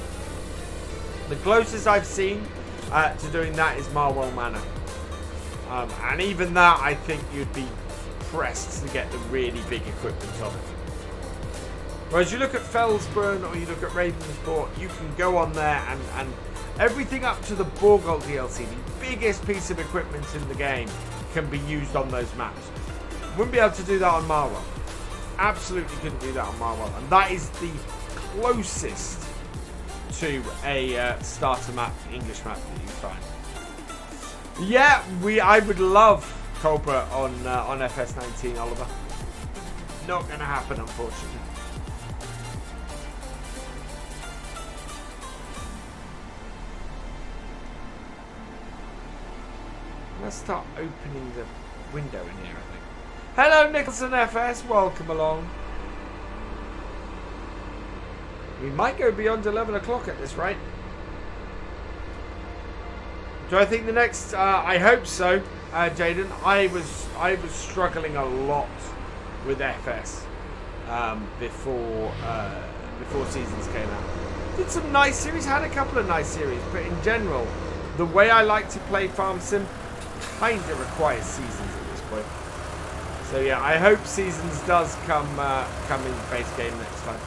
The closest I've seen to doing that is Marwell Manor. And even that, I think you'd be pressed to get the really big equipment on it. Whereas you look at Felsburn or you look at Ravensbourne, you can go on there and everything up to the Borgold DLC, the biggest piece of equipment in the game, can be used on those maps. Wouldn't be able to do that on Marwell. Absolutely couldn't do that on Marwell. And that is the closest to a starter map, English map that you find. Yeah, I would love Cobra on FS19, Oliver. Not going to happen, unfortunately. Let's start opening the window in here, I think. Hello, Nicholson FS. Welcome along. We might go beyond 11 o'clock at this rate. Do I think the next? I hope so, Jaden. I was struggling a lot with FS before seasons came out. Did some nice series, had a couple of nice series, but in general, the way I like to play Farm Sim kind of requires seasons at this point. So yeah, I hope seasons does come in base game next time.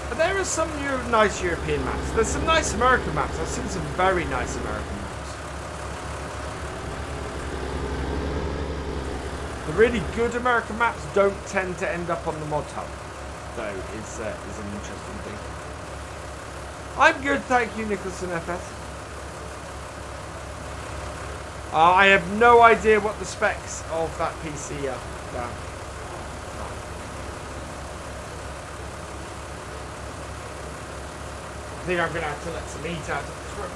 But there are some nice European maps. There's some nice American maps. I've seen some very nice American maps. The really good American maps don't tend to end up on the mod hub, though, is an interesting thing. I'm good, thank you, Nicholson FS. I have no idea what the specs of that PC are. No. I think I'm going to have to let some heat out of this room.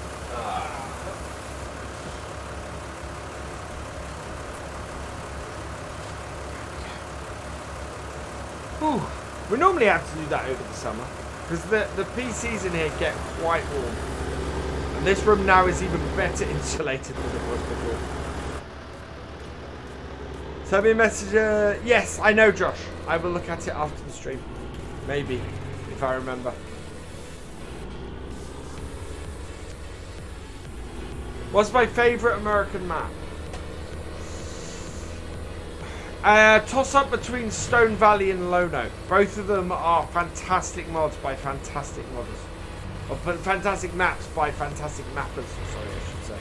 Whew. We normally have to do that over the summer because the PCs in here get quite warm. And this room now is even better insulated than it was before. Send me a message. Yes, I know, Josh. I will look at it after the stream. Maybe, if I remember. What's my favourite American map? Toss up between Stone Valley and Lone Oak. Both of them are fantastic mods by fantastic modders. Or fantastic maps by fantastic mappers, sorry, I should say.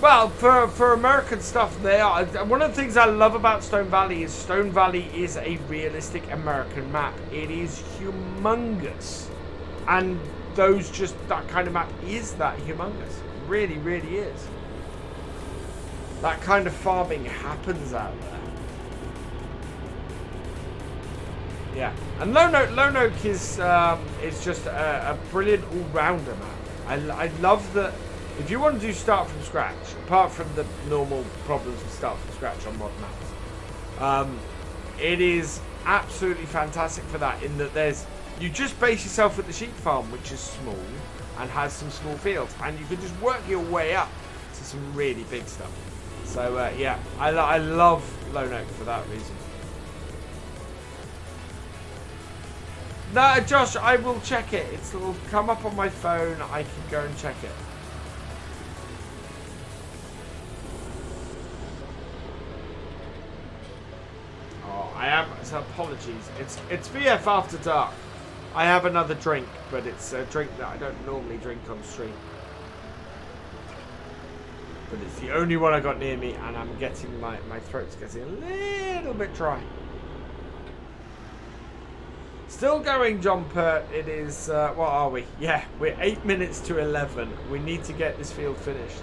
Well, for American stuff, they are. One of the things I love about Stone Valley is a realistic American map. It is humongous. And that kind of map is that humongous. It really, really is. That kind of farming happens out there. Yeah. And Lone Oak is just a brilliant all-rounder map. I love that. If you want to do start from scratch, apart from the normal problems with start from scratch on mod maps, it is absolutely fantastic for that. In that you just base yourself at the sheep farm, which is small and has some small fields, and you can just work your way up to some really big stuff. So yeah, I love Lone Oak for that reason. No, Josh, I will check it. It'll come up on my phone. I can go and check it. I am, so apologies. It's VF After Dark. I have another drink, but it's a drink that I don't normally drink on stream. But it's the only one I got near me, and I'm getting my throat's getting a little bit dry. Still going, John Pert. It is, what are we? Yeah, we're 8 minutes to 11. We need to get this field finished.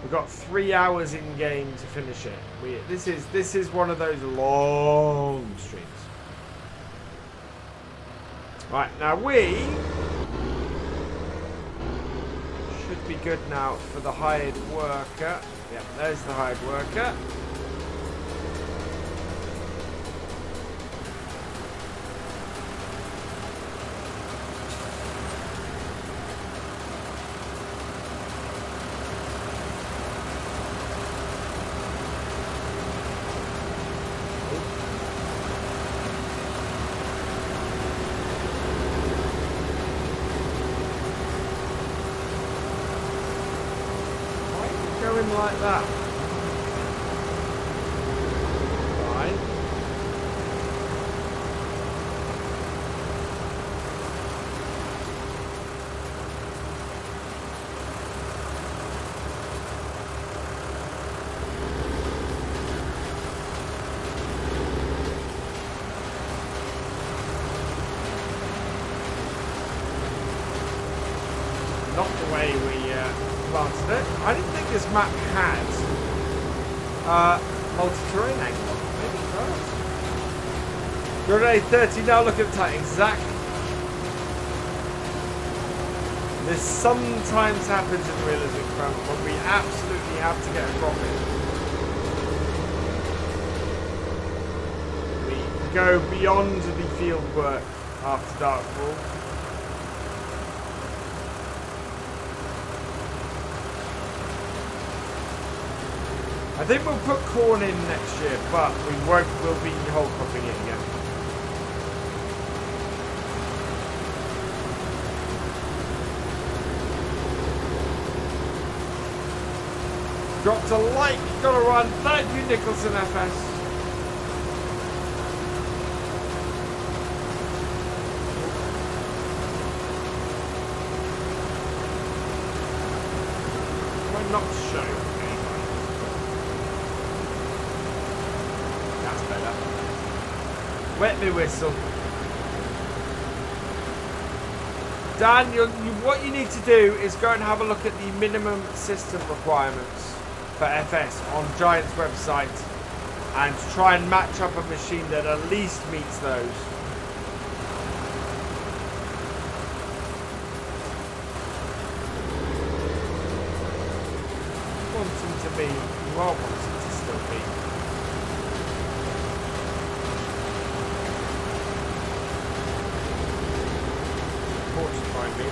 We've got 3 hours in game to finish it. This is one of those long streams. Right, now we should be good now for the hired worker. Yeah, there's the hired worker. Like that. Right. Not the way we planted it. I didn't think this map had multi-terrain angle. Maybe it does. You're at 30 now. Look at that. Exactly. This sometimes happens in Realism Experiment when we absolutely have to get a profit. We go beyond the field work after Darkfall. I think we'll put corn in next year, but we'll be whole cropping it again. Dropped a like, gotta run. Thank you, Nicholson FS. Why not show? That's better. Wet me whistle. Dan, what you need to do is go and have a look at the minimum system requirements for FS on Giant's website and try and match up a machine that at least meets those. Wanting to be, you are wanting to still be. Fortify me.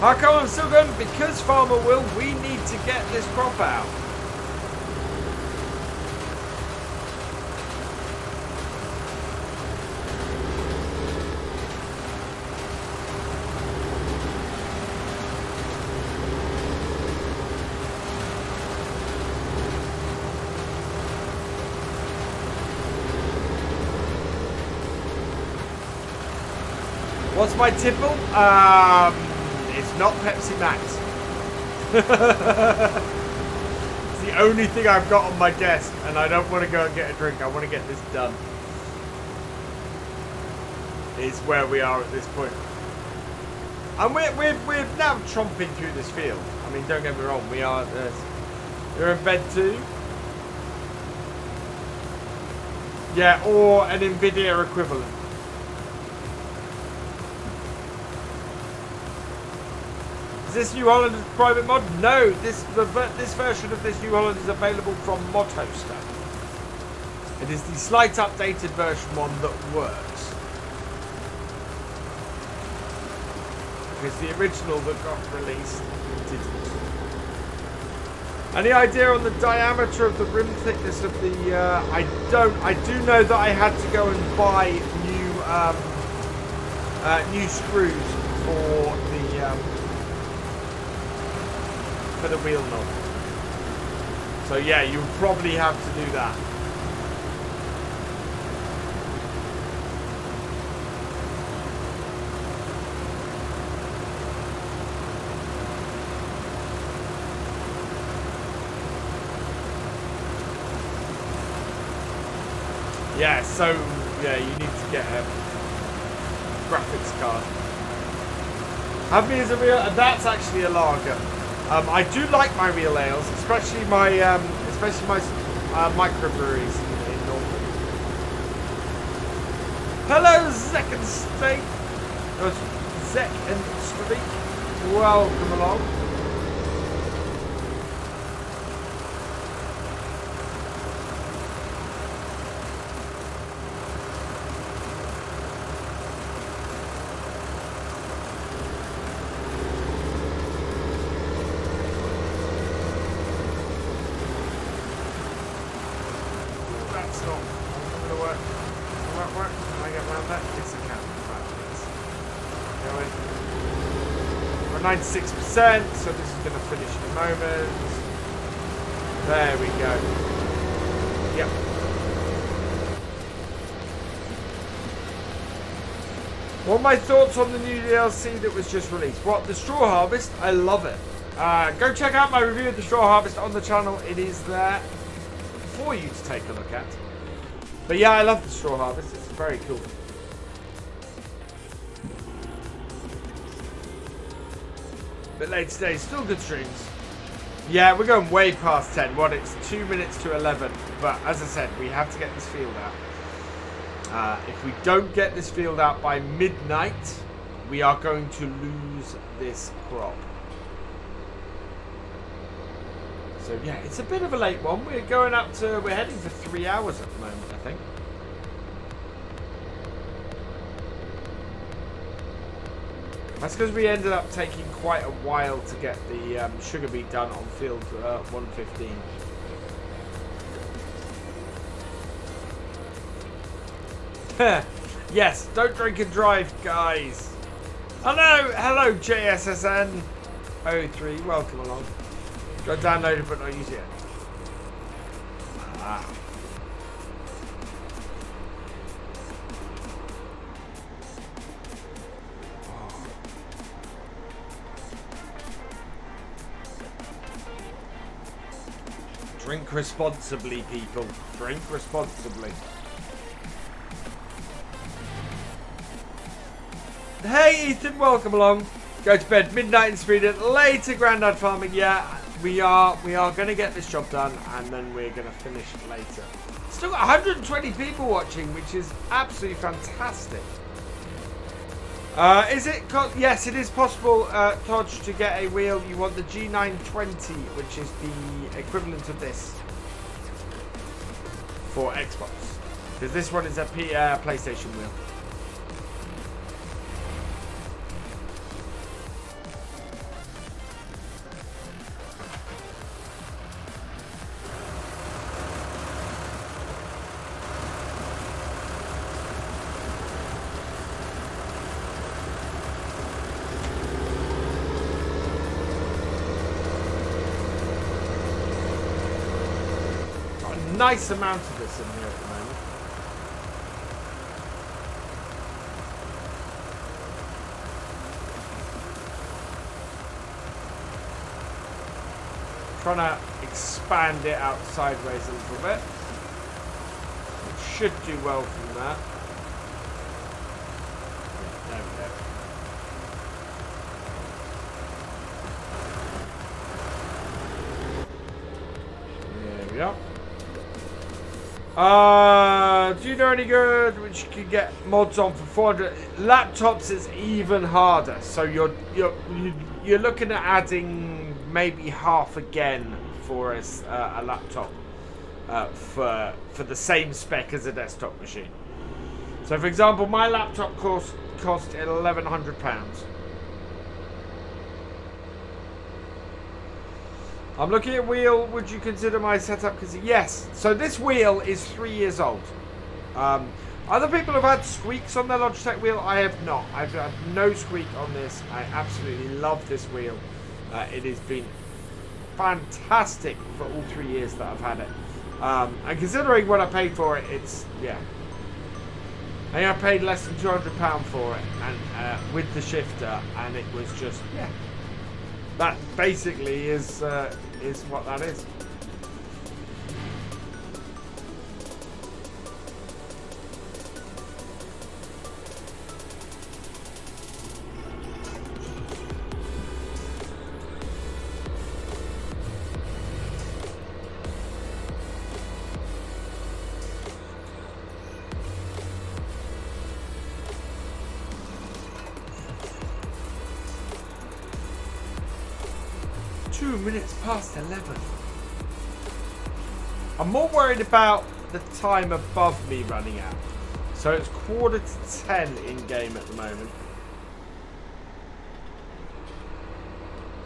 How come I'm still going? Because Farmer Will, we need to get this crop out. What's my tipple? It's not Pepsi Max. It's the only thing I've got on my desk, and I don't want to go and get a drink. I want to get this done. Is where we are at this point. And we're now tromping through this field. I mean, don't get me wrong. We are. You're in bed too. Yeah, or an Nvidia equivalent. Is this New Holland a private mod? No, this version of this New Holland is available from Mod Hoster. It is the slight updated version one that works. Because the original that got released didn't. Any idea on the diameter of the rim thickness of the? I don't. I do know that I had to go and buy new screws for the wheel knob. So yeah, you probably have to do that. Yeah, so yeah, you need to get a graphics card. Have me as a real. That's actually a lager. I do like my real ales, especially my microbreweries in Norfolk. Hello, Zek and Steak. Zek and Steak. Welcome along. We're 96%, so this is going to finish in a moment. There we go. Yep. What are my thoughts on the new DLC that was just released? What, the Straw Harvest? I love it. Go check out my review of the Straw Harvest on the channel. It is there for you to take a look at. But yeah, I love the Straw Harvest. It's very cool. Bit late today, still good streams. Yeah, we're going way past 10. What, it's 2 minutes to 11. But as I said, we have to get this field out. If we don't get this field out by midnight, we are going to lose this crop. So yeah, it's a bit of a late one. We're going up to, we're heading for 3 hours at the moment, I think. That's because we ended up taking quite a while to get the sugar beet done on field 115. Yes, don't drink and drive, guys. Hello, JSSN 03. Welcome along. Got downloaded but not used yet. Ah. Drink responsibly, people. Drink responsibly. Hey, Ethan, welcome along. Go to bed midnight in Sweden. Later, Grandad Farming. Yeah, we are going to get this job done, and then we're going to finish it later. Still got 120 people watching, which is absolutely fantastic. Yes, it is possible, Todge, to get a wheel. You want the G920, which is the equivalent of this for Xbox. Because this one is a PlayStation wheel. Nice amount of this in here at the moment. Trying to expand it out sideways a little bit. It should do well from that. There we go. There we are. Do you know any good which you can get mods on for 400? Laptops is even harder. So you're looking at adding maybe half again for a laptop for the same spec as a desktop machine. So for example, my laptop cost £1,100. I'm looking at wheel. Would you consider my setup? Because yes. So this wheel is 3 years old. Other people have had squeaks on their Logitech wheel. I have not. I've had no squeak on this. I absolutely love this wheel. It has been fantastic for all 3 years that I've had it. And considering what I paid for it, it's, yeah. I think I paid less than £200 for it, and with the shifter, and it was just, yeah. That basically is what that is. Past 11. I'm more worried about the time above me running out. So it's 9:45 in game at the moment.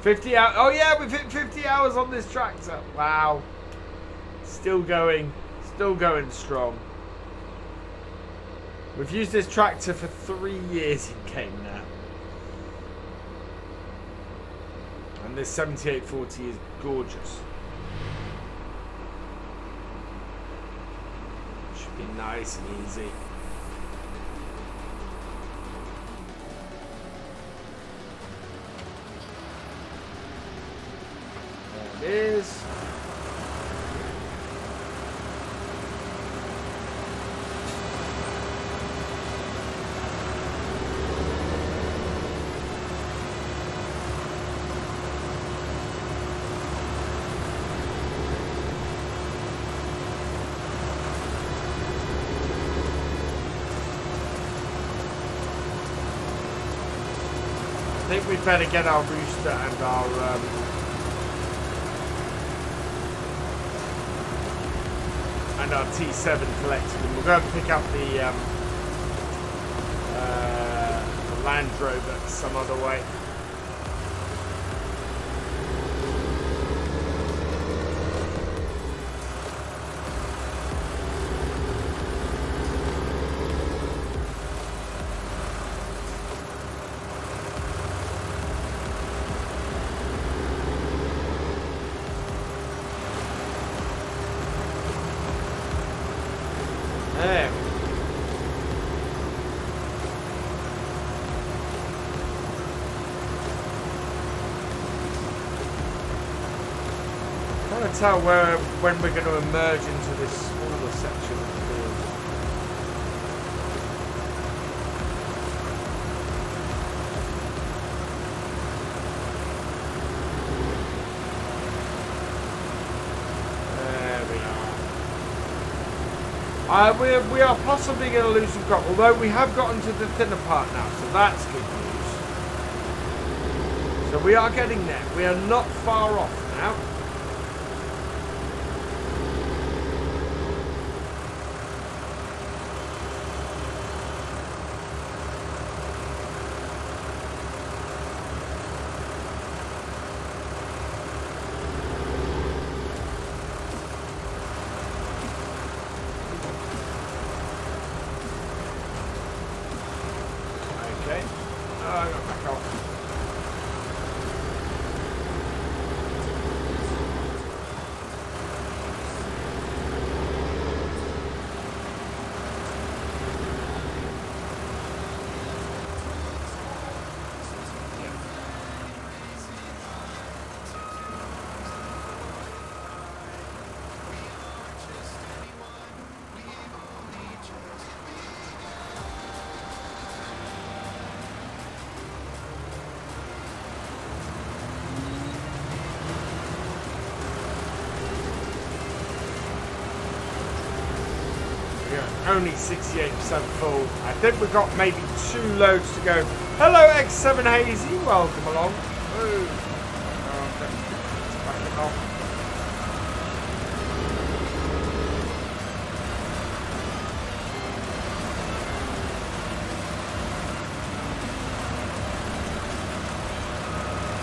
50 hours. Oh yeah, we've hit 50 hours on this tractor. Wow. Still going strong. We've used this tractor for 3 years in game now. And this 7840 is gorgeous. Should be nice and easy. There it is. I think we'd better get our rooster and our and our T7 collected. And we'll go and pick up the Land Rover some other way. Tell when we're going to emerge into this smaller section of the field. There we are. We are possibly going to lose some crop, although we have gotten to the thinner part now, so that's good news. So we are getting there. We are not far off now. Only 68% full. I think we've got maybe 2 loads to go. Hello, X7 Hazy. Welcome along. Ooh. Back it off.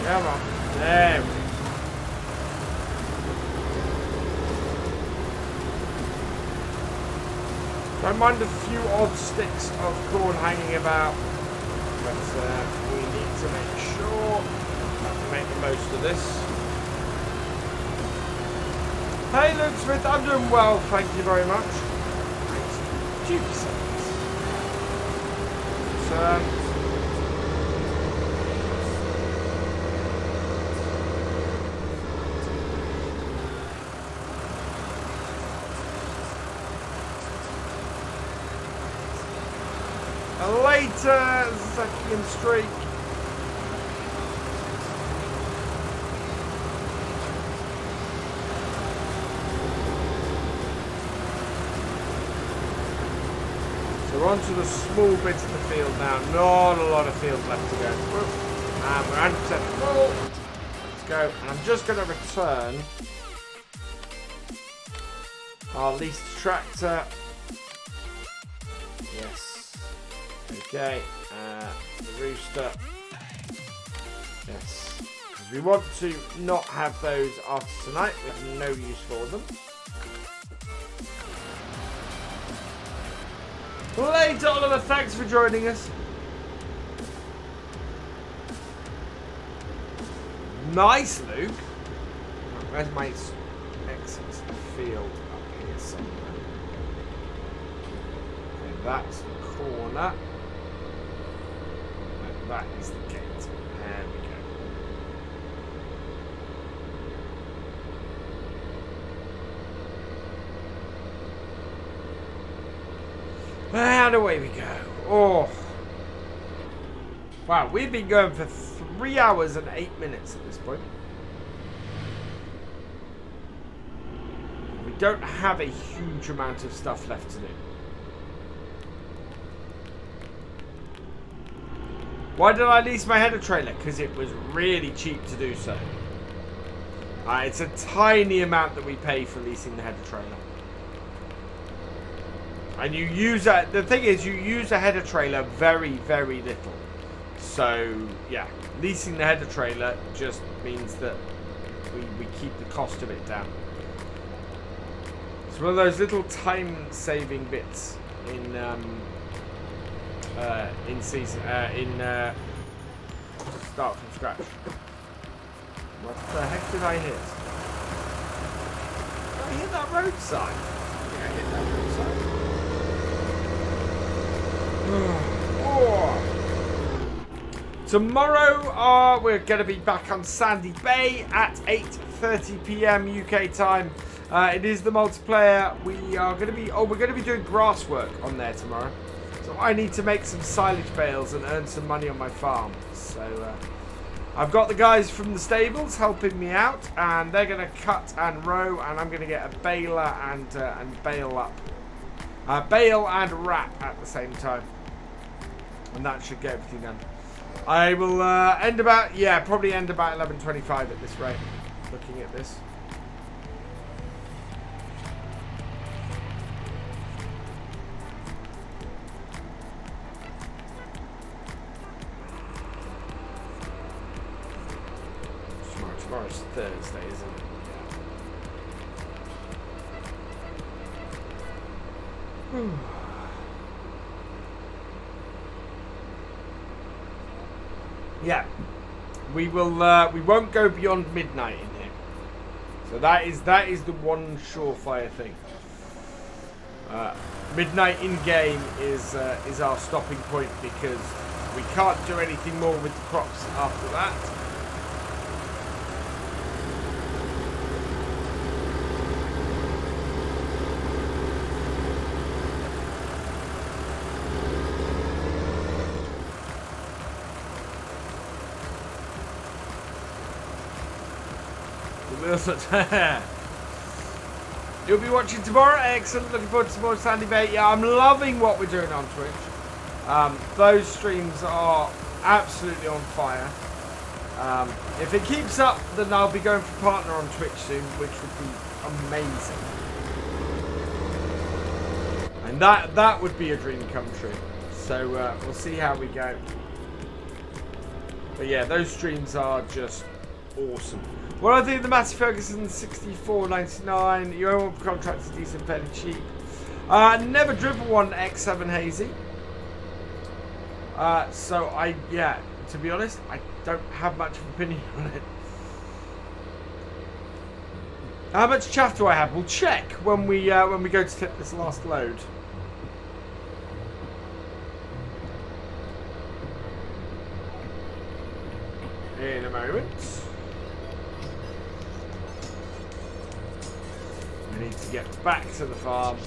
Come on. There we go. Don't mind a few odd sticks of corn hanging about, but we need to make sure that we make the most of this. Hey Luke Smith, I'm doing well, thank you very much. Later, second streak. So we're on to the small bits of the field now. Not a lot of field left to go. And we're 100% full. Let's go. And I'm just going to return our leased tractor. Yes. Okay, the rooster. Yes, because we want to not have those after tonight. We have no use for them. Later, Oliver, thanks for joining us. Nice, Luke. Where's my exit field? Up here somewhere. Okay, that's the corner. That is the gate. There we go. And away we go. Oh. Wow, we've been going for 3 hours and 8 minutes at this point. We don't have a huge amount of stuff left to do. Why did I lease my header trailer? Because it was really cheap to do so. It's a tiny amount that we pay for leasing the header trailer. And you use the thing is, you use a header trailer very, very little. So, yeah, leasing the header trailer just means that we keep the cost of it down. It's one of those little time-saving bits in start from scratch. What the heck did I hit? I hit that roadside. Yeah, I hit that roadside. Oh. Tomorrow we're going to be back on Sandy Bay at 8:30 p.m. UK time. It is the multiplayer. We're going to be doing grass work on there tomorrow. So I need to make some silage bales and earn some money on my farm. So I've got the guys from the stables helping me out, and they're going to cut and row, and I'm going to get a baler and bale up, bale and wrap at the same time, and that should get everything done. I will probably end about 11:25 at this rate. Looking at this. Tomorrow's Thursday, isn't it? Yeah. Yeah, we will. We won't go beyond midnight in here. So that is the one surefire thing. Midnight in game is our stopping point, because we can't do anything more with the crops after that. You'll be watching tomorrow. Excellent. Looking forward to some more Sandy Bay. Yeah, I'm loving what we're doing on Twitch. Those streams are absolutely on fire. If it keeps up, then I'll be going for partner on Twitch soon, which would be amazing. And that would be a dream come true. So we'll see how we go. But yeah, those streams are just awesome. What I think of the Matty Ferguson 64.99. Your own contract is decent, fairly cheap. Never driven one X7 Hazy. So to be honest, I don't have much of an opinion on it. How much chaff do I have? We'll check when we go to clip this last load. In a moment. I need to get back to the farm.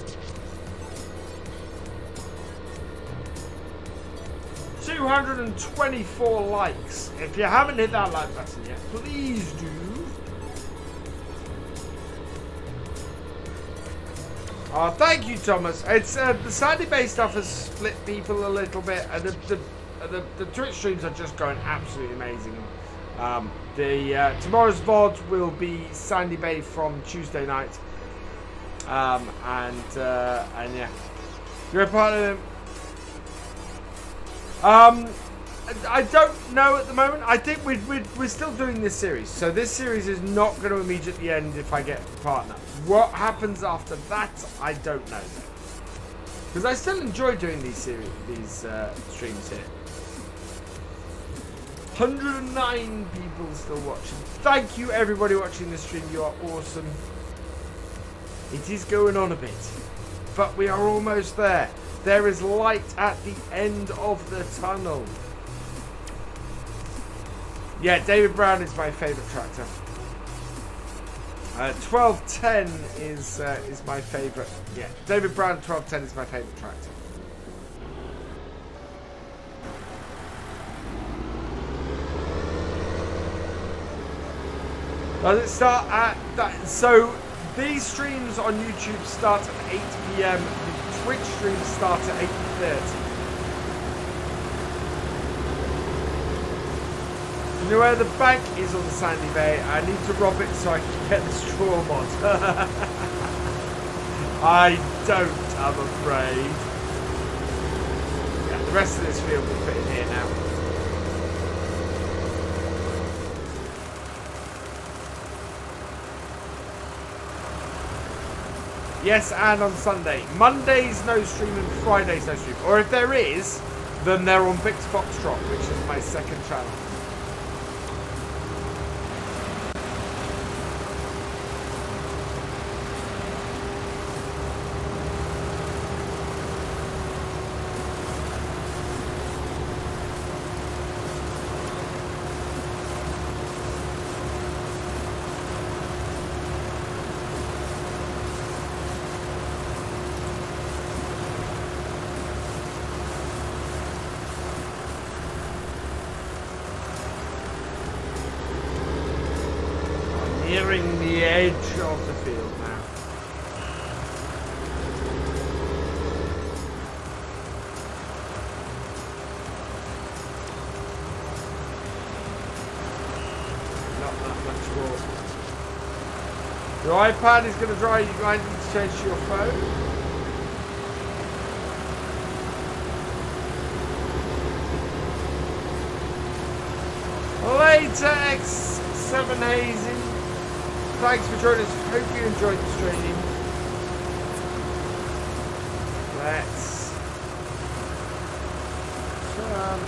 224 likes. If you haven't hit that like button yet, please do. Oh, thank you, Thomas. It's the Sandy Bay stuff has split people a little bit, and the Twitch streams are just going absolutely amazing. Tomorrow's VOD will be Sandy Bay from Tuesday night. And yeah, you're a part of them. I don't know at the moment. I think we're still doing this series, so this series is not going to immediately end if I get a partner. What happens after that, I don't know, because I still enjoy doing these streams here. 109 people still watching. Thank you, everybody watching this stream. You are awesome. It is going on a bit, but we are almost there. There is light at the end of the tunnel. Yeah, David Brown is my favourite tractor. 1210 is my favourite. Yeah, David Brown 1210 is my favourite tractor. Does it start at that? So these streams on YouTube start at 8 PM. The Twitch streams start at 8:30. You know where the bank is on the Sandy Bay? I need to rob it so I can get the straw mod. I don't. I'm afraid. Yeah, the rest of this field will fit in here now. Yes, and on Sunday. Monday's no stream and Friday's no stream. Or if there is, then they're on Bix Foxtrot, which is my second channel. Nearing the edge of the field now. Not that much more. Your iPad is going to dry. You guys need to change to your phone. Later, X7 Hazing. Thanks for joining us. Hope you enjoyed the stream. Let's turn